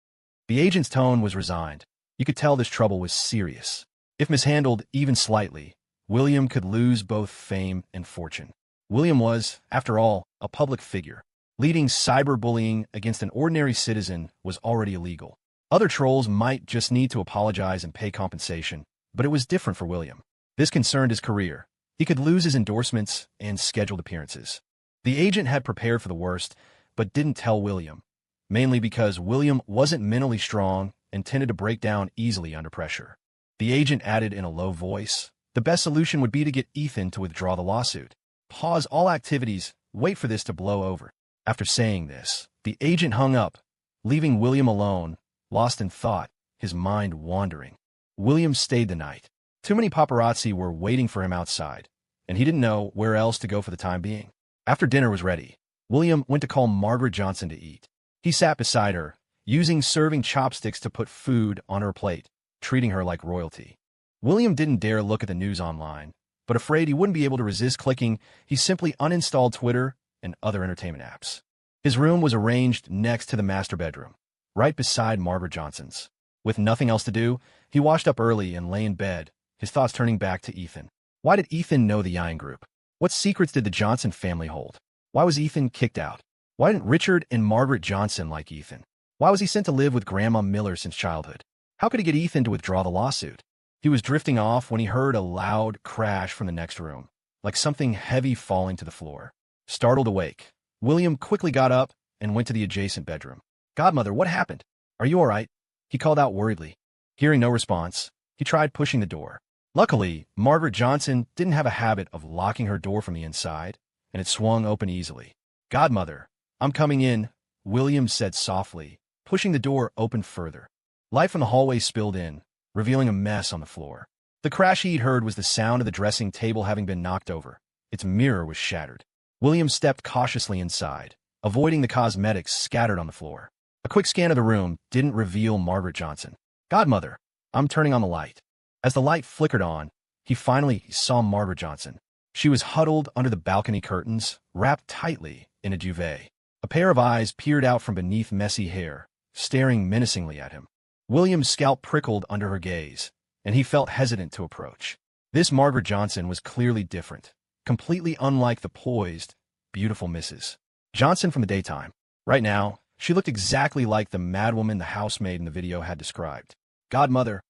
The agent's tone was resigned. You could tell this trouble was serious. If mishandled even slightly, William could lose both fame and fortune. William was, after all, a public figure. Leading cyberbullying against an ordinary citizen was already illegal. Other trolls might just need to apologize and pay compensation, but it was different for William. This concerned his career. He could lose his endorsements and scheduled appearances. The agent had prepared for the worst, but didn't tell William, mainly because William wasn't mentally strong and tended to break down easily under pressure. The agent added in a low voice, "The best solution would be to get Ethan to withdraw the lawsuit. Pause all activities, wait for this to blow over." After saying this, the agent hung up, leaving William alone, lost in thought, his mind wandering. William stayed the night. Too many paparazzi were waiting for him outside, and he didn't know where else to go for the time being. After dinner was ready, William went to call Margaret Johnson to eat. He sat beside her, using serving chopsticks to put food on her plate, treating her like royalty. William didn't dare look at the news online. but afraid he wouldn't be able to resist clicking, he simply uninstalled Twitter and other entertainment apps. His room was arranged next to the master bedroom, right beside Margaret Johnson's. With nothing else to do, he washed up early and lay in bed, his thoughts turning back to Ethan. Why did Ethan know the Yang group? What secrets did the Johnson family hold? Why was Ethan kicked out? Why didn't Richard and Margaret Johnson like Ethan? Why was he sent to live with Grandma Miller since childhood? How could he get Ethan to withdraw the lawsuit? He was drifting off when he heard a loud crash from the next room, like something heavy falling to the floor. Startled awake, William quickly got up and went to the adjacent bedroom. "Godmother, what happened? Are you all right?" He called out worriedly. Hearing no response, he tried pushing the door. Luckily, Margaret Johnson didn't have a habit of locking her door from the inside, and it swung open easily. "Godmother, I'm coming in," William said softly, pushing the door open further. Light from the hallway spilled in, revealing a mess on the floor. The crash he'd heard was the sound of the dressing table having been knocked over. Its mirror was shattered. William stepped cautiously inside, avoiding the cosmetics scattered on the floor. A quick scan of the room didn't reveal Margaret Johnson. "Godmother, I'm turning on the light." As the light flickered on, he finally saw Margaret Johnson. She was huddled under the balcony curtains, wrapped tightly in a duvet. A pair of eyes peered out from beneath messy hair, staring menacingly at him. William's scalp prickled under her gaze, and he felt hesitant to approach. This Margaret Johnson was clearly different, completely unlike the poised, beautiful Mrs. Johnson from the daytime. Right now, she looked exactly like the madwoman the housemaid in the video had described. "Godmother."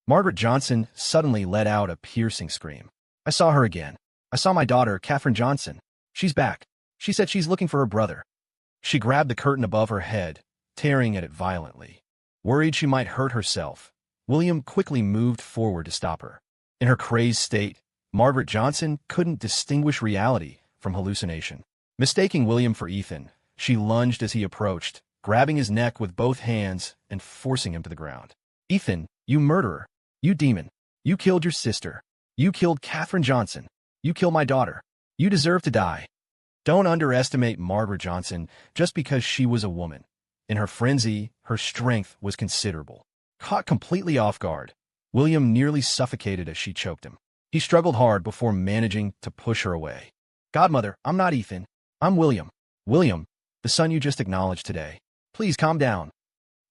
Margaret Johnson suddenly let out a piercing scream. "I saw her again. I saw my daughter, Catherine Johnson. She's back. She said she's looking for her brother." She grabbed the curtain above her head, tearing at it violently. Worried she might hurt herself, William quickly moved forward to stop her. In her crazed state, Margaret Johnson couldn't distinguish reality from hallucination. Mistaking William for Ethan, she lunged as he approached, grabbing his neck with both hands and forcing him to the ground. "Ethan, you murderer! You demon! You killed your sister! You killed Catherine Johnson! You killed my daughter! You deserve to die!" Don't underestimate Margaret Johnson just because she was a woman. In her frenzy, her strength was considerable. Caught completely off guard, William nearly suffocated as she choked him. He struggled hard before managing to push her away. "Godmother, I'm not Ethan. I'm William. William, the son you just acknowledged today. Please calm down."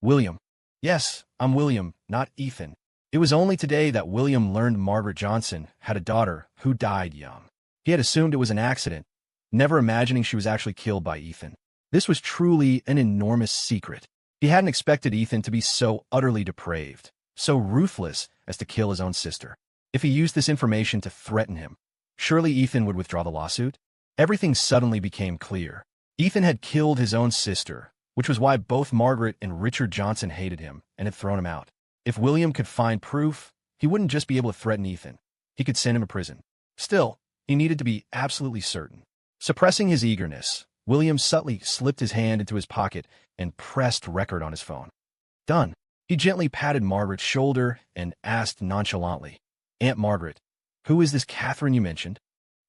"William." "Yes, I'm William, not Ethan." It was only today that William learned Margaret Johnson had a daughter who died young. He had assumed it was an accident, never imagining she was actually killed by Ethan. This was truly an enormous secret. He hadn't expected Ethan to be so utterly depraved, so ruthless as to kill his own sister. If he used this information to threaten him, surely Ethan would withdraw the lawsuit? Everything suddenly became clear. Ethan had killed his own sister, which was why both Margaret and Richard Johnson hated him and had thrown him out. If William could find proof, he wouldn't just be able to threaten Ethan. He could send him to prison. Still, he needed to be absolutely certain. Suppressing his eagerness, William subtly slipped his hand into his pocket and pressed record on his phone. "Done." He gently patted Margaret's shoulder and asked nonchalantly, "Aunt Margaret, who is this Catherine you mentioned?"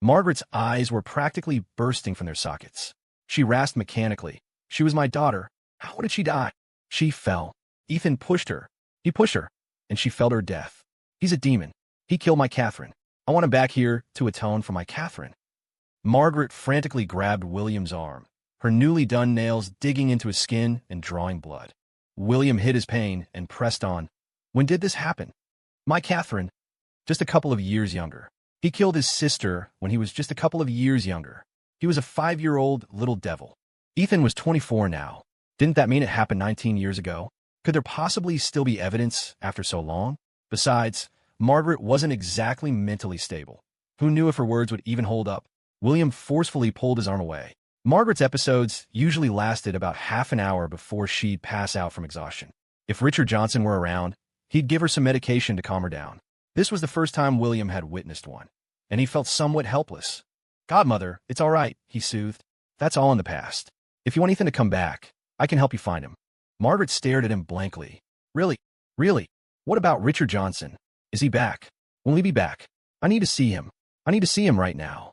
Margaret's eyes were practically bursting from their sockets. She rasped mechanically, "She was my daughter. How did she die?" She fell. Ethan pushed her. He pushed her, and she fell to her death. "He's a demon. He killed my Catherine. I want him back here to atone for my Catherine." Margaret frantically grabbed William's arm, her newly done nails digging into his skin and drawing blood. William hid his pain and pressed on. "When did this happen?" "My Catherine, just a couple of years younger. He killed his sister when he was just a couple of years younger. He was a 5-year-old little devil." Ethan was 24 now. Didn't that mean it happened 19 years ago? Could there possibly still be evidence after so long? Besides, Margaret wasn't exactly mentally stable. Who knew if her words would even hold up? William forcefully pulled his arm away. Margaret's episodes usually lasted about half an hour before she'd pass out from exhaustion. If Richard Johnson were around, he'd give her some medication to calm her down. This was the first time William had witnessed one, and he felt somewhat helpless. "Godmother, it's all right," he soothed. "That's all in the past. If you want Ethan to come back, I can help you find him." Margaret stared at him blankly. "Really? Really? What about Richard Johnson? Is he back? Will he be back? I need to see him. I need to see him right now."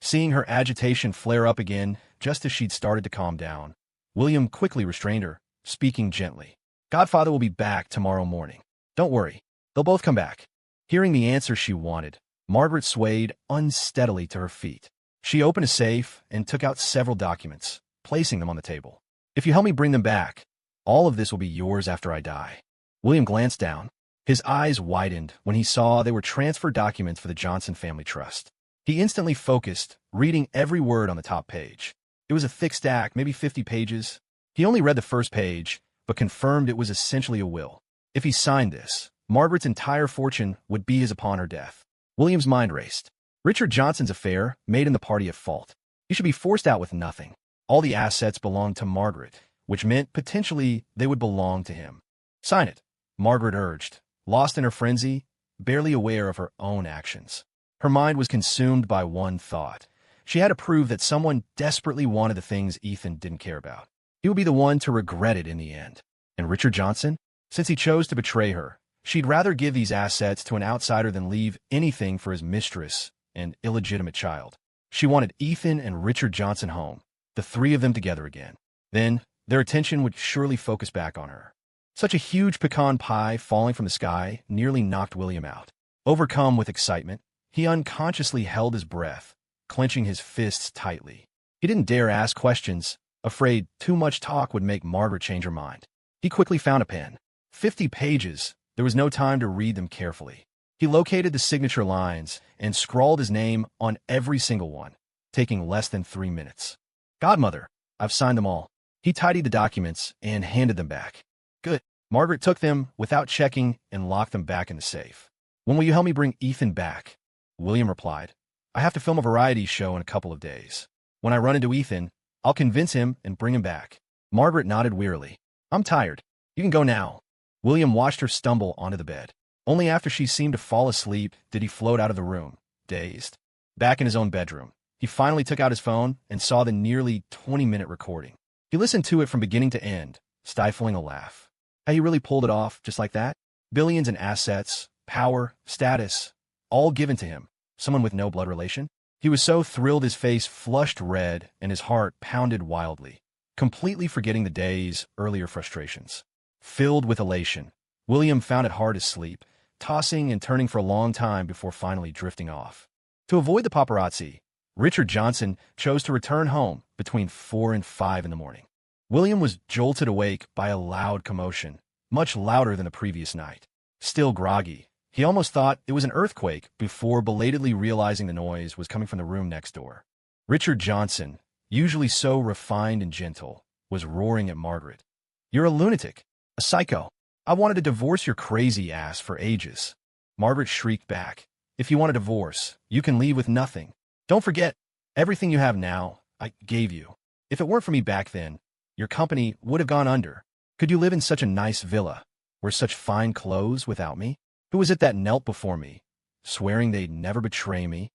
Seeing her agitation flare up again just as she'd started to calm down, William quickly restrained her, speaking gently. "Godfather will be back tomorrow morning. Don't worry. They'll both come back." Hearing the answer she wanted, Margaret swayed unsteadily to her feet. She opened a safe and took out several documents, placing them on the table. If you help me bring them back, all of this will be yours after I die. William glanced down. His eyes widened when he saw they were transfer documents for the Johnson Family Trust. He instantly focused, reading every word on the top page. It was a thick stack, maybe 50 pages. He only read the first page, but confirmed it was essentially a will. If he signed this, Margaret's entire fortune would be his upon her death. William's mind raced. Richard Johnson's affair made him the party at fault. He should be forced out with nothing. All the assets belonged to Margaret, which meant potentially they would belong to him. Sign it, Margaret urged, lost in her frenzy, barely aware of her own actions. Her mind was consumed by one thought. She had to prove that someone desperately wanted the things Ethan didn't care about. He would be the one to regret it in the end. And Richard Johnson? Since he chose to betray her, she'd rather give these assets to an outsider than leave anything for his mistress and illegitimate child. She wanted Ethan and Richard Johnson home, the three of them together again. Then, their attention would surely focus back on her. Such a huge pecan pie falling from the sky nearly knocked William out. Overcome with excitement, he unconsciously held his breath, clenching his fists tightly. He didn't dare ask questions, afraid too much talk would make Margaret change her mind. He quickly found a pen. 50 pages. There was no time to read them carefully. He located the signature lines and scrawled his name on every single one, taking less than 3 minutes. Godmother, I've signed them all. He tidied the documents and handed them back. Good. Margaret took them without checking and locked them back in the safe. When will you help me bring Ethan back? William replied. I have to film a variety show in a couple of days. When I run into Ethan, I'll convince him and bring him back. Margaret nodded wearily. I'm tired. You can go now. William watched her stumble onto the bed. Only after she seemed to fall asleep did he float out of the room, dazed. Back in his own bedroom, he finally took out his phone and saw the nearly 20-minute recording. He listened to it from beginning to end, stifling a laugh. How he really pulled it off just like that? Billions in assets, power, status, all given to him, someone with no blood relation? He was so thrilled his face flushed red and his heart pounded wildly, completely forgetting the day's earlier frustrations. Filled with elation, William found it hard to sleep, tossing and turning for a long time before finally drifting off. To avoid the paparazzi, Richard Johnson chose to return home between 4 and 5 in the morning. William was jolted awake by a loud commotion, much louder than the previous night. Still groggy, he almost thought it was an earthquake before belatedly realizing the noise was coming from the room next door. Richard Johnson, usually so refined and gentle, was roaring at Margaret. You're a lunatic, a psycho. I wanted to divorce your crazy ass for ages. Margaret shrieked back. If you want a divorce, you can leave with nothing. Don't forget, everything you have now, I gave you. If it weren't for me back then, your company would have gone under. Could you live in such a nice villa, wear such fine clothes without me? Who was it that knelt before me, swearing they'd never betray me?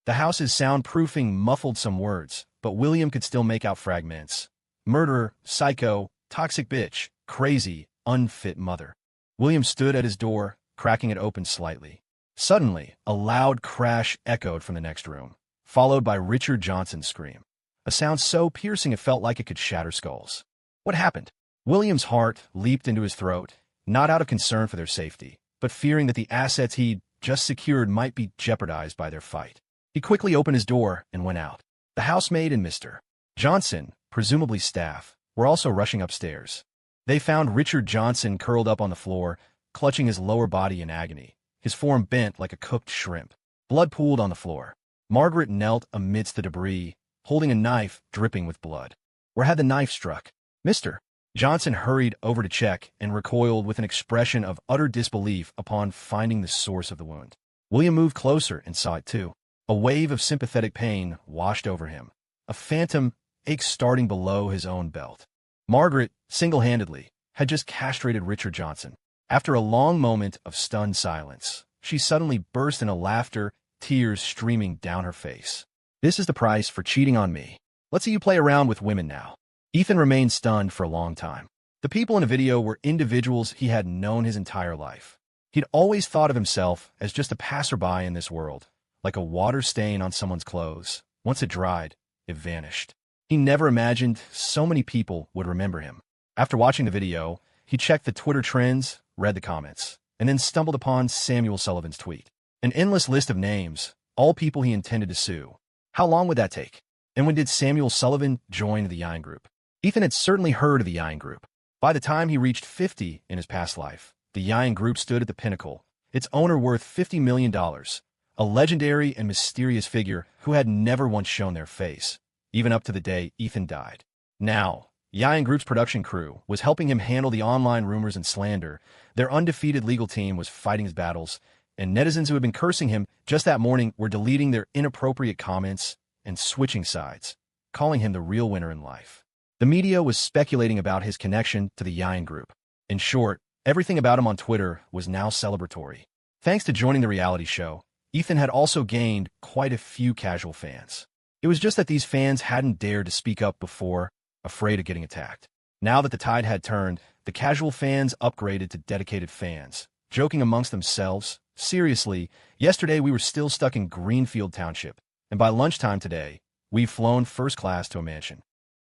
The house's soundproofing muffled some words, but William could still make out fragments. Murderer, psycho, toxic bitch, crazy, unfit mother. William stood at his door, cracking it open slightly. Suddenly, a loud crash echoed from the next room, followed by Richard Johnson's scream. A sound so piercing it felt like it could shatter skulls. What happened? William's heart leaped into his throat, not out of concern for their safety, but fearing that the assets he'd just secured might be jeopardized by their fight. He quickly opened his door and went out. The housemaid and Mr. Johnson, presumably staff, were also rushing upstairs. They found Richard Johnson curled up on the floor, clutching his lower body in agony, his form bent like a cooked shrimp. Blood pooled on the floor. Margaret knelt amidst the debris, holding a knife dripping with blood. Where had the knife struck? Mr. Johnson hurried over to check and recoiled with an expression of utter disbelief upon finding the source of the wound. William moved closer and saw it too. A wave of sympathetic pain washed over him, a phantom ache starting below his own belt. Margaret, single-handedly, had just castrated Richard Johnson. After a long moment of stunned silence, she suddenly burst into laughter, tears streaming down her face. This is the price for cheating on me. Let's see you play around with women now. Ethan remained stunned for a long time. The people in the video were individuals he had known his entire life. He'd always thought of himself as just a passerby in this world, like a water stain on someone's clothes. Once it dried, it vanished. He never imagined so many people would remember him. After watching the video, he checked the Twitter trends, read the comments, and then stumbled upon Samuel Sullivan's tweet. An endless list of names, all people he intended to sue. How long would that take? And when did Samuel Sullivan join the Yine Group? Ethan had certainly heard of the Yine Group. By the time he reached 50 in his past life, the Yine Group stood at the pinnacle, its owner worth $50 million, a legendary and mysterious figure who had never once shown their face, even up to the day Ethan died. Now, Yine Group's production crew was helping him handle the online rumors and slander. Their undefeated legal team was fighting his battles, and netizens who had been cursing him just that morning were deleting their inappropriate comments and switching sides, calling him the real winner in life. The media was speculating about his connection to the Yine Group. In short, everything about him on Twitter was now celebratory. Thanks to joining the reality show, Ethan had also gained quite a few casual fans. It was just that these fans hadn't dared to speak up before, afraid of getting attacked. Now that the tide had turned, the casual fans upgraded to dedicated fans, joking amongst themselves, "Seriously, yesterday we were still stuck in Greenfield Township, and by lunchtime today, we've flown first class to a mansion."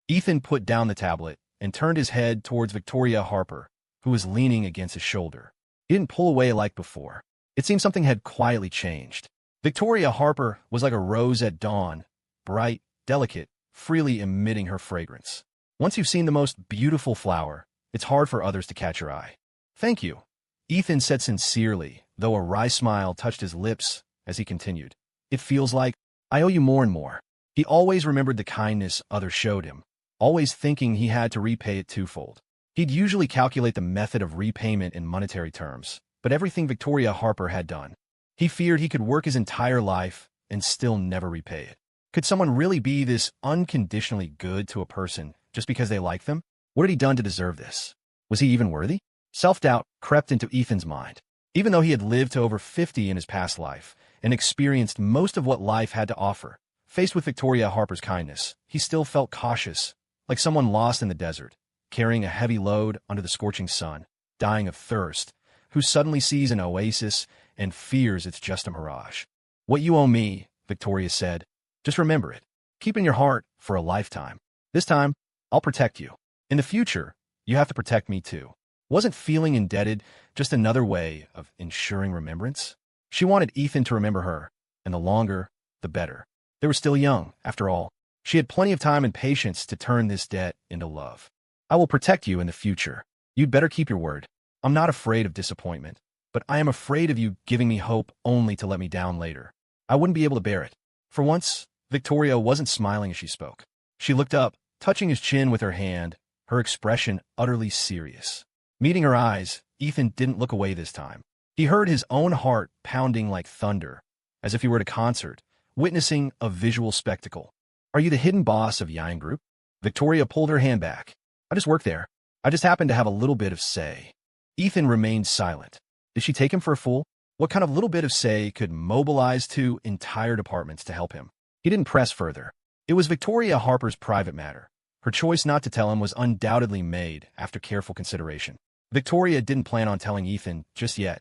Ethan put down the tablet and turned his head towards Victoria Harper, who was leaning against his shoulder. He didn't pull away like before. It seemed something had quietly changed. Victoria Harper was like a rose at dawn, bright, delicate, freely emitting her fragrance. Once you've seen the most beautiful flower, it's hard for others to catch your eye. "Thank you," Ethan said sincerely, though a wry smile touched his lips as he continued. "It feels like I owe you more and more." He always remembered the kindness others showed him, always thinking he had to repay it twofold. He'd usually calculate the method of repayment in monetary terms, but everything Victoria Harper had done, he feared he could work his entire life and still never repay it. Could someone really be this unconditionally good to a person just because they like them? What had he done to deserve this? Was he even worthy? Self-doubt crept into Ethan's mind. Even though he had lived to over 50 in his past life and experienced most of what life had to offer, faced with Victoria Harper's kindness, he still felt cautious, like someone lost in the desert, carrying a heavy load under the scorching sun, dying of thirst, who suddenly sees an oasis and fears it's just a mirage. "What you owe me," Victoria said, "just remember it. Keep in your heart for a lifetime. This time, I'll protect you. In the future, you have to protect me too." Wasn't feeling indebted just another way of ensuring remembrance? She wanted Ethan to remember her, and the longer, the better. They were still young, after all. She had plenty of time and patience to turn this debt into love. "I will protect you in the future. You'd better keep your word. I'm not afraid of disappointment, but I am afraid of you giving me hope only to let me down later. I wouldn't be able to bear it." For once, Victoria wasn't smiling as she spoke. She looked up, touching his chin with her hand, her expression utterly serious. Meeting her eyes, Ethan didn't look away this time. He heard his own heart pounding like thunder, as if he were at a concert, witnessing a visual spectacle. "Are you the hidden boss of Yine Group?" Victoria pulled her hand back. "I just work there. I just happen to have a little bit of say." Ethan remained silent. Did she take him for a fool? What kind of little bit of say could mobilize two entire departments to help him? He didn't press further. It was Victoria Harper's private matter. Her choice not to tell him was undoubtedly made after careful consideration. Victoria didn't plan on telling Ethan just yet,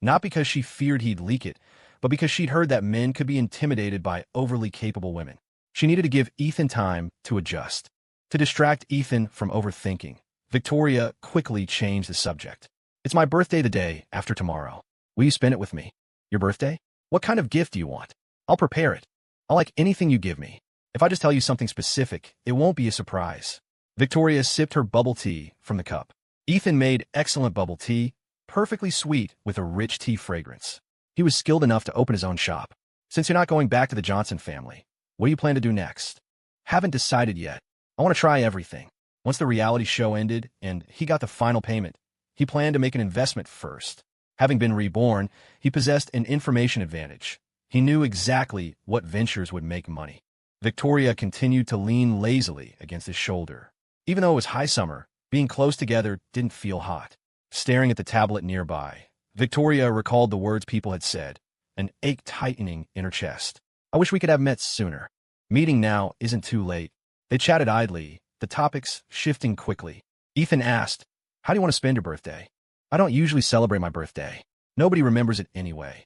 not because she feared he'd leak it, but because she'd heard that men could be intimidated by overly capable women. She needed to give Ethan time to adjust. To distract Ethan from overthinking, Victoria quickly changed the subject. "It's my birthday the day after tomorrow. Will you spend it with me?" "Your birthday? What kind of gift do you want? I'll prepare it. I'll like anything you give me. If I just tell you something specific, it won't be a surprise." Victoria sipped her bubble tea from the cup. Ethan made excellent bubble tea, perfectly sweet with a rich tea fragrance. He was skilled enough to open his own shop. "Since you're not going back to the Johnson family, what do you plan to do next?" "Haven't decided yet. I want to try everything." Once the reality show ended and he got the final payment, he planned to make an investment first. Having been reborn, he possessed an information advantage. He knew exactly what ventures would make money. Victoria continued to lean lazily against his shoulder. Even though it was high summer, being close together didn't feel hot. Staring at the tablet nearby, Victoria recalled the words people had said, an ache tightening in her chest. "I wish we could have met sooner." Meeting now isn't too late. They chatted idly, the topics shifting quickly. Ethan asked, "How do you want to spend your birthday?" "I don't usually celebrate my birthday. Nobody remembers it anyway."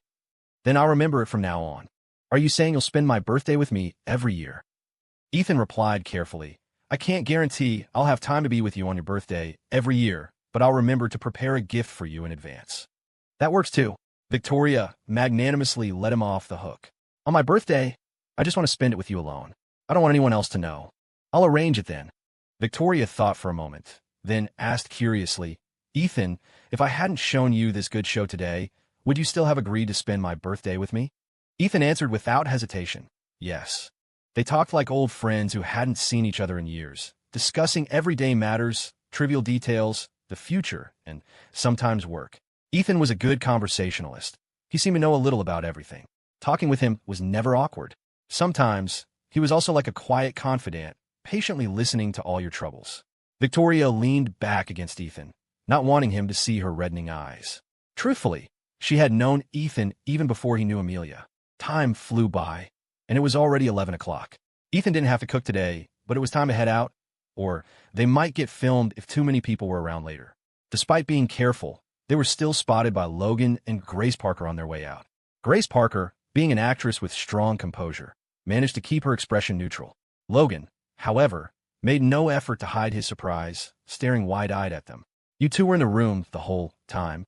"Then I'll remember it from now on." "Are you saying you'll spend my birthday with me every year?" Ethan replied carefully, "I can't guarantee I'll have time to be with you on your birthday every year, but I'll remember to prepare a gift for you in advance." "That works too." Victoria magnanimously let him off the hook. On my birthday, I just want to spend it with you alone. I don't want anyone else to know. I'll arrange it then. Victoria thought for a moment, then asked curiously, Ethan, if I hadn't shown you this good show today, would you still have agreed to spend my birthday with me? Ethan answered without hesitation, yes. They talked like old friends who hadn't seen each other in years, discussing everyday matters, trivial details, the future, and sometimes work. Ethan was a good conversationalist. He seemed to know a little about everything. Talking with him was never awkward. Sometimes, he was also like a quiet confidant, patiently listening to all your troubles. Victoria leaned back against Ethan, not wanting him to see her reddening eyes. Truthfully, she had known Ethan even before he knew Amelia. Time flew by, and it was already 11 o'clock. Ethan didn't have to cook today, but it was time to head out, or they might get filmed if too many people were around later. Despite being careful, they were still spotted by Logan and Grace Parker on their way out. Grace Parker, being an actress with strong composure, managed to keep her expression neutral. Logan, however, made no effort to hide his surprise, staring wide-eyed at them. You two were in the room the whole time.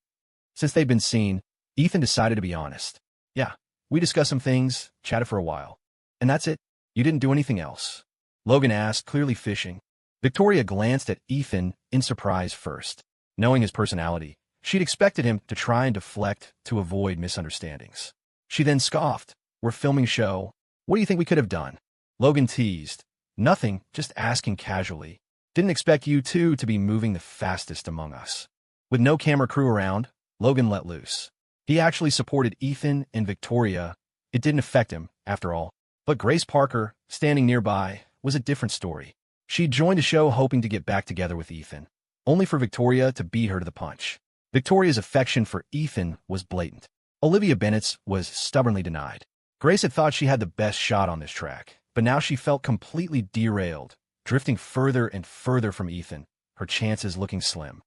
Since they'd been seen, Ethan decided to be honest. Yeah, we discussed some things, chatted for a while. And that's it? You didn't do anything else? Logan asked, clearly fishing. Victoria glanced at Ethan in surprise first. Knowing his personality, she'd expected him to try and deflect to avoid misunderstandings. She then scoffed. We're filming a show. What do you think we could have done? Logan teased. Nothing, just asking casually. Didn't expect you two to be moving the fastest among us. With no camera crew around, Logan let loose. He actually supported Ethan and Victoria. It didn't affect him, after all. But Grace Parker, standing nearby, was a different story. She'd joined a show hoping to get back together with Ethan, only for Victoria to beat her to the punch. Victoria's affection for Ethan was blatant. Olivia Bennett's was stubbornly denied. Grace had thought she had the best shot on this track, but now she felt completely derailed, drifting further and further from Ethan, her chances looking slim.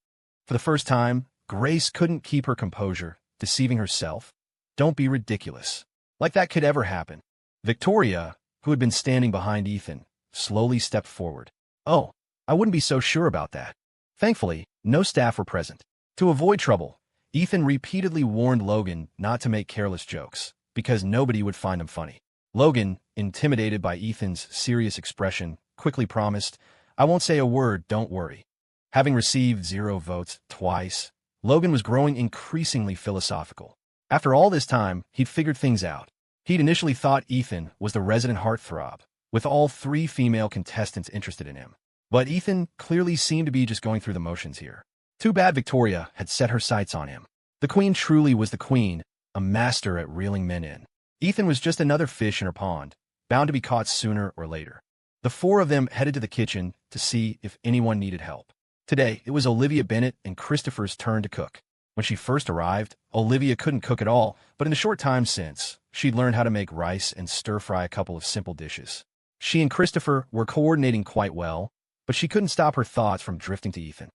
For the first time, Grace couldn't keep her composure, deceiving herself. Don't be ridiculous. Like that could ever happen. Victoria, who had been standing behind Ethan, slowly stepped forward. Oh, I wouldn't be so sure about that. Thankfully, no staff were present. To avoid trouble, Ethan repeatedly warned Logan not to make careless jokes, because nobody would find them funny. Logan, intimidated by Ethan's serious expression, quickly promised, I won't say a word, don't worry. Having received 0 votes twice, Logan was growing increasingly philosophical. After all this time, he'd figured things out. He'd initially thought Ethan was the resident heartthrob, with all 3 female contestants interested in him. But Ethan clearly seemed to be just going through the motions here. Too bad Victoria had set her sights on him. The queen truly was the queen, a master at reeling men in. Ethan was just another fish in her pond, bound to be caught sooner or later. The 4 of them headed to the kitchen to see if anyone needed help. Today, it was Olivia Bennett and Christopher's turn to cook. When she first arrived, Olivia couldn't cook at all, but in the short time since, she'd learned how to make rice and stir-fry a couple of simple dishes. She and Christopher were coordinating quite well, but she couldn't stop her thoughts from drifting to Ethan.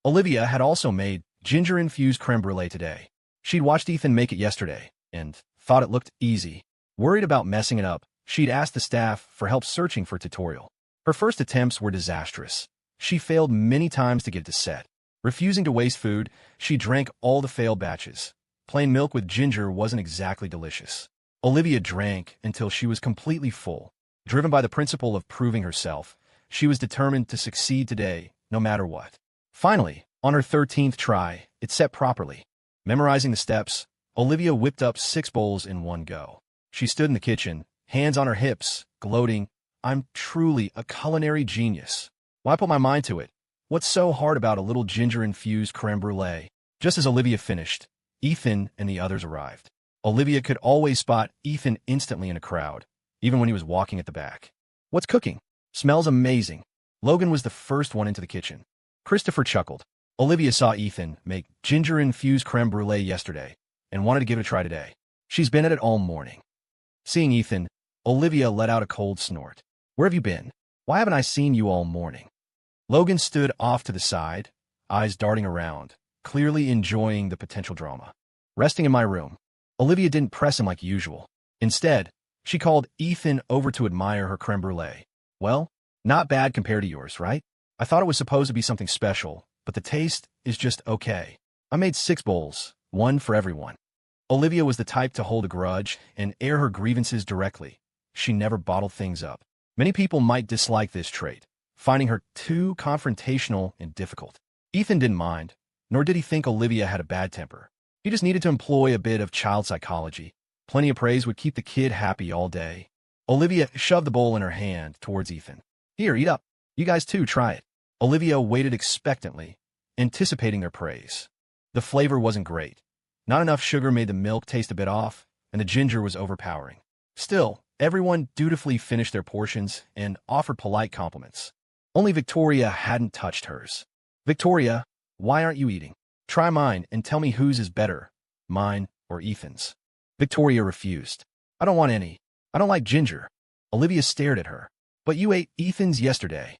Olivia had also made ginger-infused creme brulee today. She'd watched Ethan make it yesterday, and thought it looked easy. Worried about messing it up, she'd asked the staff for help searching for a tutorial. Her first attempts were disastrous. She failed many times to get it to set. Refusing to waste food, she drank all the failed batches. Plain milk with ginger wasn't exactly delicious. Olivia drank until she was completely full. Driven by the principle of proving herself, she was determined to succeed today, no matter what. Finally, on her 13th try, it set properly. Memorizing the steps, Olivia whipped up 6 bowls in one go. She stood in the kitchen, hands on her hips, gloating, I'm truly a culinary genius. Why put my mind to it? What's so hard about a little ginger-infused creme brulee? Just as Olivia finished, Ethan and the others arrived. Olivia could always spot Ethan instantly in a crowd, even when he was walking at the back. What's cooking? Smells amazing. Logan was the first one into the kitchen. Christopher chuckled. Olivia saw Ethan make ginger-infused creme brulee yesterday and wanted to give it a try today. She's been at it all morning. Seeing Ethan, Olivia let out a cold snort. Where have you been? Why haven't I seen you all morning? Logan stood off to the side, eyes darting around, clearly enjoying the potential drama. Resting in my room. Olivia didn't press him like usual. Instead, she called Ethan over to admire her creme brulee. Well, not bad compared to yours, right? I thought it was supposed to be something special, but the taste is just okay. I made 6 bowls, 1 for everyone. Olivia was the type to hold a grudge and air her grievances directly. She never bottled things up. Many people might dislike this trait, finding her too confrontational and difficult. Ethan didn't mind, nor did he think Olivia had a bad temper. He just needed to employ a bit of child psychology. Plenty of praise would keep the kid happy all day. Olivia shoved the bowl in her hand towards Ethan. Here, eat up. You guys too, try it. Olivia waited expectantly, anticipating their praise. The flavor wasn't great. Not enough sugar made the milk taste a bit off, and the ginger was overpowering. Still, everyone dutifully finished their portions and offered polite compliments. Only Victoria hadn't touched hers. Victoria, why aren't you eating? Try mine and tell me whose is better, mine or Ethan's. Victoria refused. I don't want any. I don't like ginger. Olivia stared at her. But you ate Ethan's yesterday.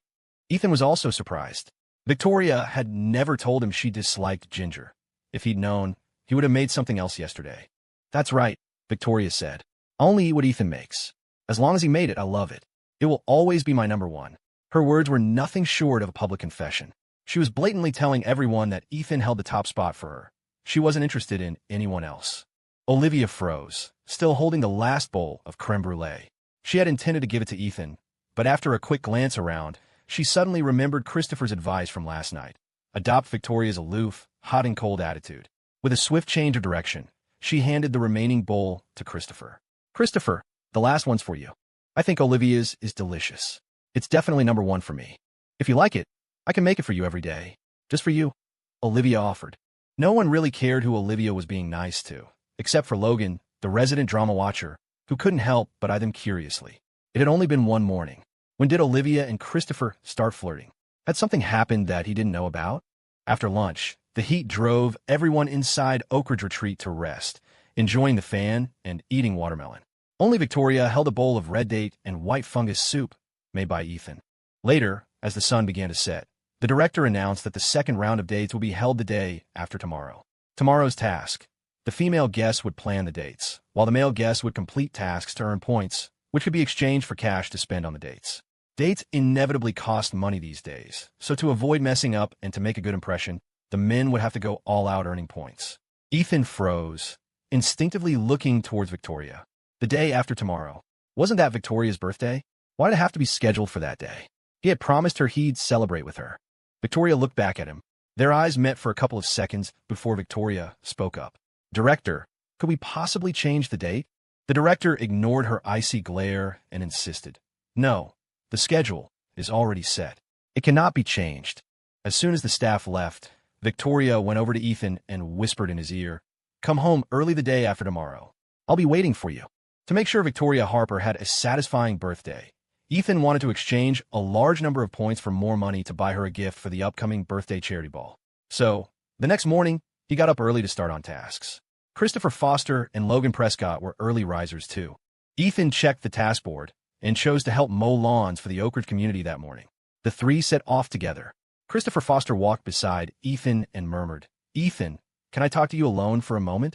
Ethan was also surprised. Victoria had never told him she disliked ginger. If he'd known, he would have made something else yesterday. That's right, Victoria said. I only eat what Ethan makes. As long as he made it, I love it. It will always be my number one. Her words were nothing short of a public confession. She was blatantly telling everyone that Ethan held the top spot for her. She wasn't interested in anyone else. Olivia froze, still holding the last bowl of creme brulee. She had intended to give it to Ethan, but after a quick glance around, she suddenly remembered Christopher's advice from last night. Adopt Victoria's aloof, hot and cold attitude. With a swift change of direction, she handed the remaining bowl to Christopher. Christopher, the last one's for you. I think Olivia's is delicious. It's definitely number one for me. If you like it, I can make it for you every day. Just for you. Olivia offered. No one really cared who Olivia was being nice to, except for Logan, the resident drama watcher, who couldn't help but eye them curiously. It had only been one morning. When did Olivia and Christopher start flirting? Had something happened that he didn't know about? After lunch, the heat drove everyone inside Oak Ridge Retreat to rest, enjoying the fan and eating watermelon. Only Victoria held a bowl of red date and white fungus soup made by Ethan. Later, as the sun began to set, the director announced that the second round of dates will be held the day after tomorrow. Tomorrow's task. The female guests would plan the dates, while the male guests would complete tasks to earn points, which could be exchanged for cash to spend on the dates. Dates inevitably cost money these days, so to avoid messing up and to make a good impression, the men would have to go all out earning points. Ethan froze, instinctively looking towards Victoria. The day after tomorrow. Wasn't that Victoria's birthday? Why did it have to be scheduled for that day? He had promised her he'd celebrate with her. Victoria looked back at him. Their eyes met for a couple of seconds before Victoria spoke up. Director, could we possibly change the date? The director ignored her icy glare and insisted. No, the schedule is already set. It cannot be changed. As soon as the staff left, Victoria went over to Ethan and whispered in his ear, Come home early the day after tomorrow. I'll be waiting for you. To make sure Victoria Harper had a satisfying birthday, Ethan wanted to exchange a large number of points for more money to buy her a gift for the upcoming birthday charity ball. So, the next morning, he got up early to start on tasks. Christopher Foster and Logan Prescott were early risers too. Ethan checked the task board and chose to help mow lawns for the Oak Ridge community that morning. The three set off together. Christopher Foster walked beside Ethan and murmured, Ethan, can I talk to you alone for a moment?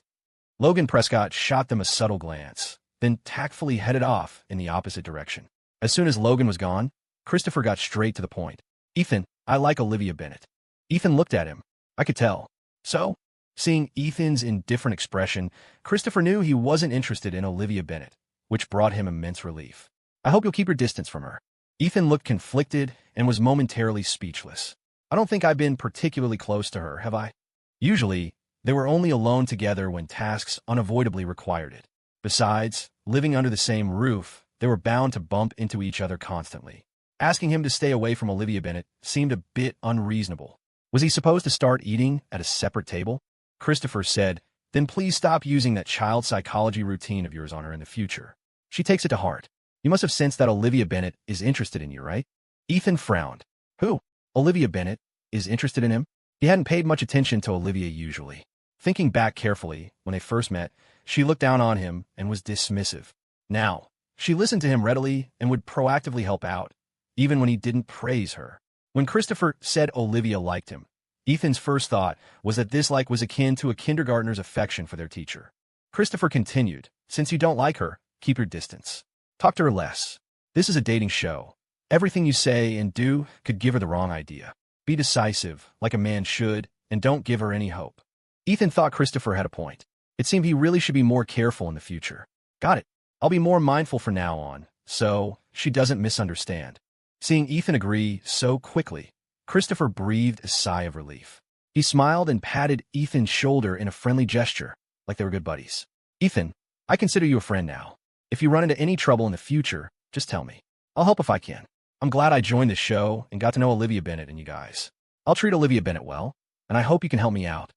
Logan Prescott shot them a subtle glance, then tactfully headed off in the opposite direction. As soon as Logan was gone, Christopher got straight to the point. Ethan, I like Olivia Bennett. Ethan looked at him. I could tell. So? Seeing Ethan's indifferent expression, Christopher knew he wasn't interested in Olivia Bennett, which brought him immense relief. I hope you'll keep your distance from her. Ethan looked conflicted and was momentarily speechless. I don't think I've been particularly close to her, have I? Usually, they were only alone together when tasks unavoidably required it. Besides, living under the same roof, they were bound to bump into each other constantly. Asking him to stay away from Olivia Bennett seemed a bit unreasonable. Was he supposed to start eating at a separate table? Christopher said, Then please stop using that child psychology routine of yours on her in the future. She takes it to heart. You must have sensed that Olivia Bennett is interested in you, right? Ethan frowned. Who? Olivia Bennett is interested in him? He hadn't paid much attention to Olivia usually. Thinking back carefully, when they first met, she looked down on him and was dismissive. Now, she listened to him readily and would proactively help out, even when he didn't praise her. When Christopher said Olivia liked him, Ethan's first thought was that this like was akin to a kindergartner's affection for their teacher. Christopher continued, Since you don't like her, keep your distance. Talk to her less. This is a dating show. Everything you say and do could give her the wrong idea. Be decisive, like a man should, and don't give her any hope. Ethan thought Christopher had a point. It seemed he really should be more careful in the future. Got it. I'll be more mindful from now on, so she doesn't misunderstand. Seeing Ethan agree so quickly, Christopher breathed a sigh of relief. He smiled and patted Ethan's shoulder in a friendly gesture, like they were good buddies. Ethan, I consider you a friend now. If you run into any trouble in the future, just tell me. I'll help if I can. I'm glad I joined this show and got to know Olivia Bennet and you guys. I'll treat Olivia Bennet well, and I hope you can help me out.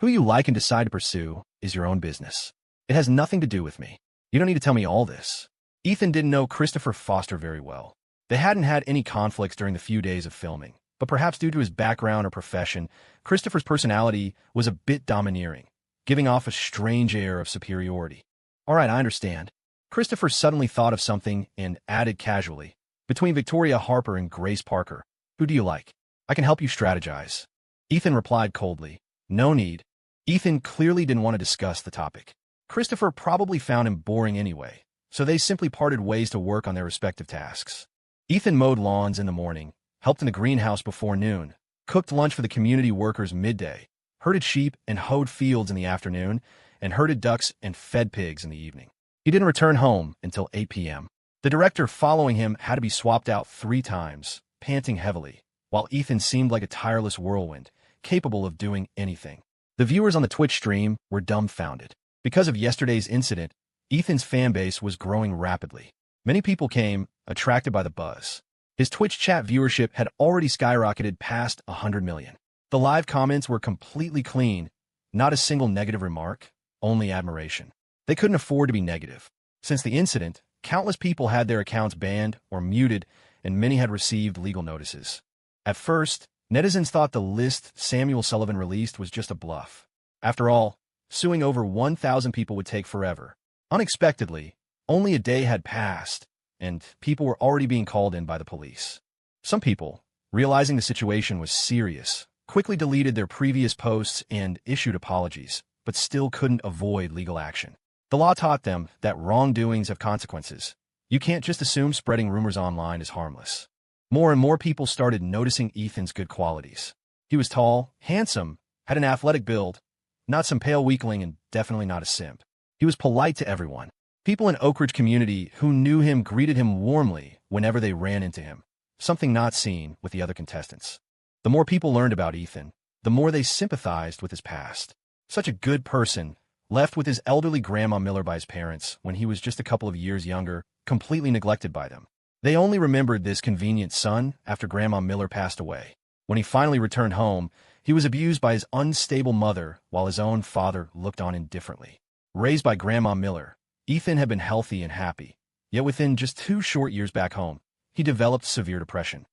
Who you like and decide to pursue is your own business. It has nothing to do with me. You don't need to tell me all this. Ethan didn't know Christopher Foster very well. They hadn't had any conflicts during the few days of filming, but perhaps due to his background or profession, Christopher's personality was a bit domineering, giving off a strange air of superiority. All right, I understand. Christopher suddenly thought of something and added casually, between Victoria Harper and Grace Parker, who do you like? I can help you strategize. Ethan replied coldly, no need. Ethan clearly didn't want to discuss the topic. Christopher probably found him boring anyway, so they simply parted ways to work on their respective tasks. Ethan mowed lawns in the morning, helped in the greenhouse before noon, cooked lunch for the community workers midday, herded sheep and hoed fields in the afternoon, and herded ducks and fed pigs in the evening. He didn't return home until 8 p.m. The director following him had to be swapped out 3 times, panting heavily, while Ethan seemed like a tireless whirlwind, capable of doing anything. The viewers on the Twitch stream were dumbfounded. Because of yesterday's incident, Ethan's fanbase was growing rapidly. Many people came, attracted by the buzz. His Twitch chat viewership had already skyrocketed past 100 million. The live comments were completely clean, not a single negative remark, only admiration. They couldn't afford to be negative. Since the incident, countless people had their accounts banned or muted, and many had received legal notices. At first, netizens thought the list Samuel Sullivan released was just a bluff. After all, suing over 1,000 people would take forever. Unexpectedly, only a day had passed, and people were already being called in by the police. Some people, realizing the situation was serious, quickly deleted their previous posts and issued apologies, but still couldn't avoid legal action. The law taught them that wrongdoings have consequences. You can't just assume spreading rumors online is harmless. More and more people started noticing Ethan's good qualities. He was tall, handsome, had an athletic build, not some pale weakling, and definitely not a simp. He was polite to everyone. People in Oak Ridge community who knew him greeted him warmly whenever they ran into him, something not seen with the other contestants. The more people learned about Ethan, the more they sympathized with his past. Such a good person, left with his elderly Grandma Miller by his parents when he was just a couple of years younger, completely neglected by them. They only remembered this convenient son after Grandma Miller passed away. When he finally returned home, he was abused by his unstable mother while his own father looked on indifferently. Raised by Grandma Miller, Ethan had been healthy and happy, yet within just 2 short years back home, he developed severe depression.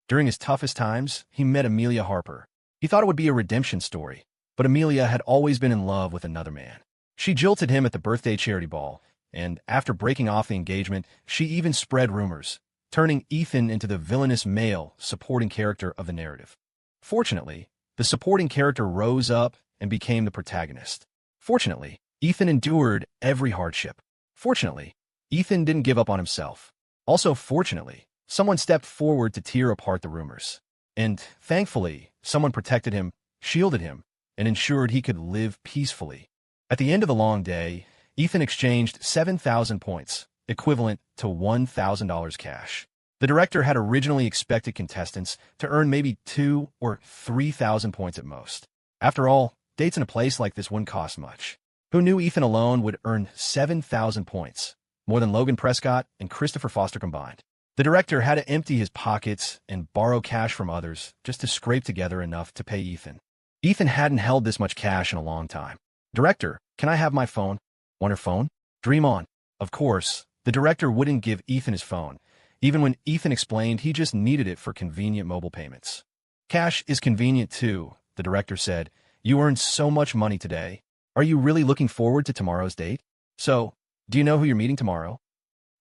During his toughest times, he met Amelia Harper. He thought it would be a redemption story, but Amelia had always been in love with another man. She jilted him at the birthday charity ball, and after breaking off the engagement, she even spread rumors, turning Ethan into the villainous male supporting character of the narrative. Fortunately, the supporting character rose up and became the protagonist. Fortunately, Ethan endured every hardship. Fortunately, Ethan didn't give up on himself. Also, fortunately, someone stepped forward to tear apart the rumors. And, thankfully, someone protected him, shielded him, and ensured he could live peacefully. At the end of the long day, Ethan exchanged 7,000 points, equivalent to $1,000 cash. The director had originally expected contestants to earn maybe 2,000 or 3,000 points at most. After all, dates in a place like this wouldn't cost much. Who knew Ethan alone would earn 7,000 points, more than Logan Prescott and Christopher Foster combined? The director had to empty his pockets and borrow cash from others just to scrape together enough to pay Ethan. Ethan hadn't held this much cash in a long time. Director, can I have my phone? Want her phone? Dream on. Of course, the director wouldn't give Ethan his phone, even when Ethan explained he just needed it for convenient mobile payments. Cash is convenient too, the director said. You earned so much money today. Are you really looking forward to tomorrow's date? So, do you know who you're meeting tomorrow?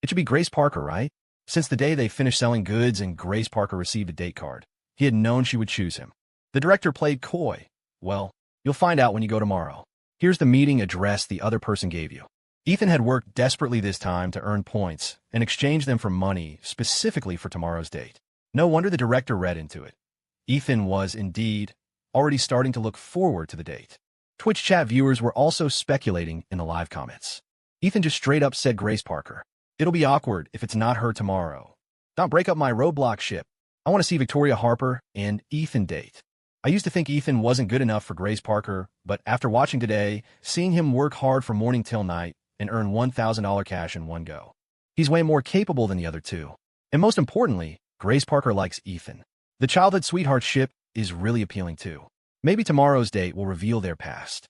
It should be Grace Parker, right? Since the day they finished selling goods and Grace Parker received a date card, he had known she would choose him. The director played coy. Well, you'll find out when you go tomorrow. Here's the meeting address the other person gave you. Ethan had worked desperately this time to earn points and exchange them for money specifically for tomorrow's date. No wonder the director read into it. Ethan was, indeed, already starting to look forward to the date. Twitch chat viewers were also speculating in the live comments. Ethan just straight up said Grace Parker. It'll be awkward if it's not her tomorrow. Don't break up my Roblox ship. I want to see Victoria Harper and Ethan date. I used to think Ethan wasn't good enough for Grace Parker, but after watching today, seeing him work hard from morning till night and earn $1,000 cash in one go. He's way more capable than the other two. And most importantly, Grace Parker likes Ethan. The childhood sweetheart ship is really appealing too. Maybe tomorrow's date will reveal their past.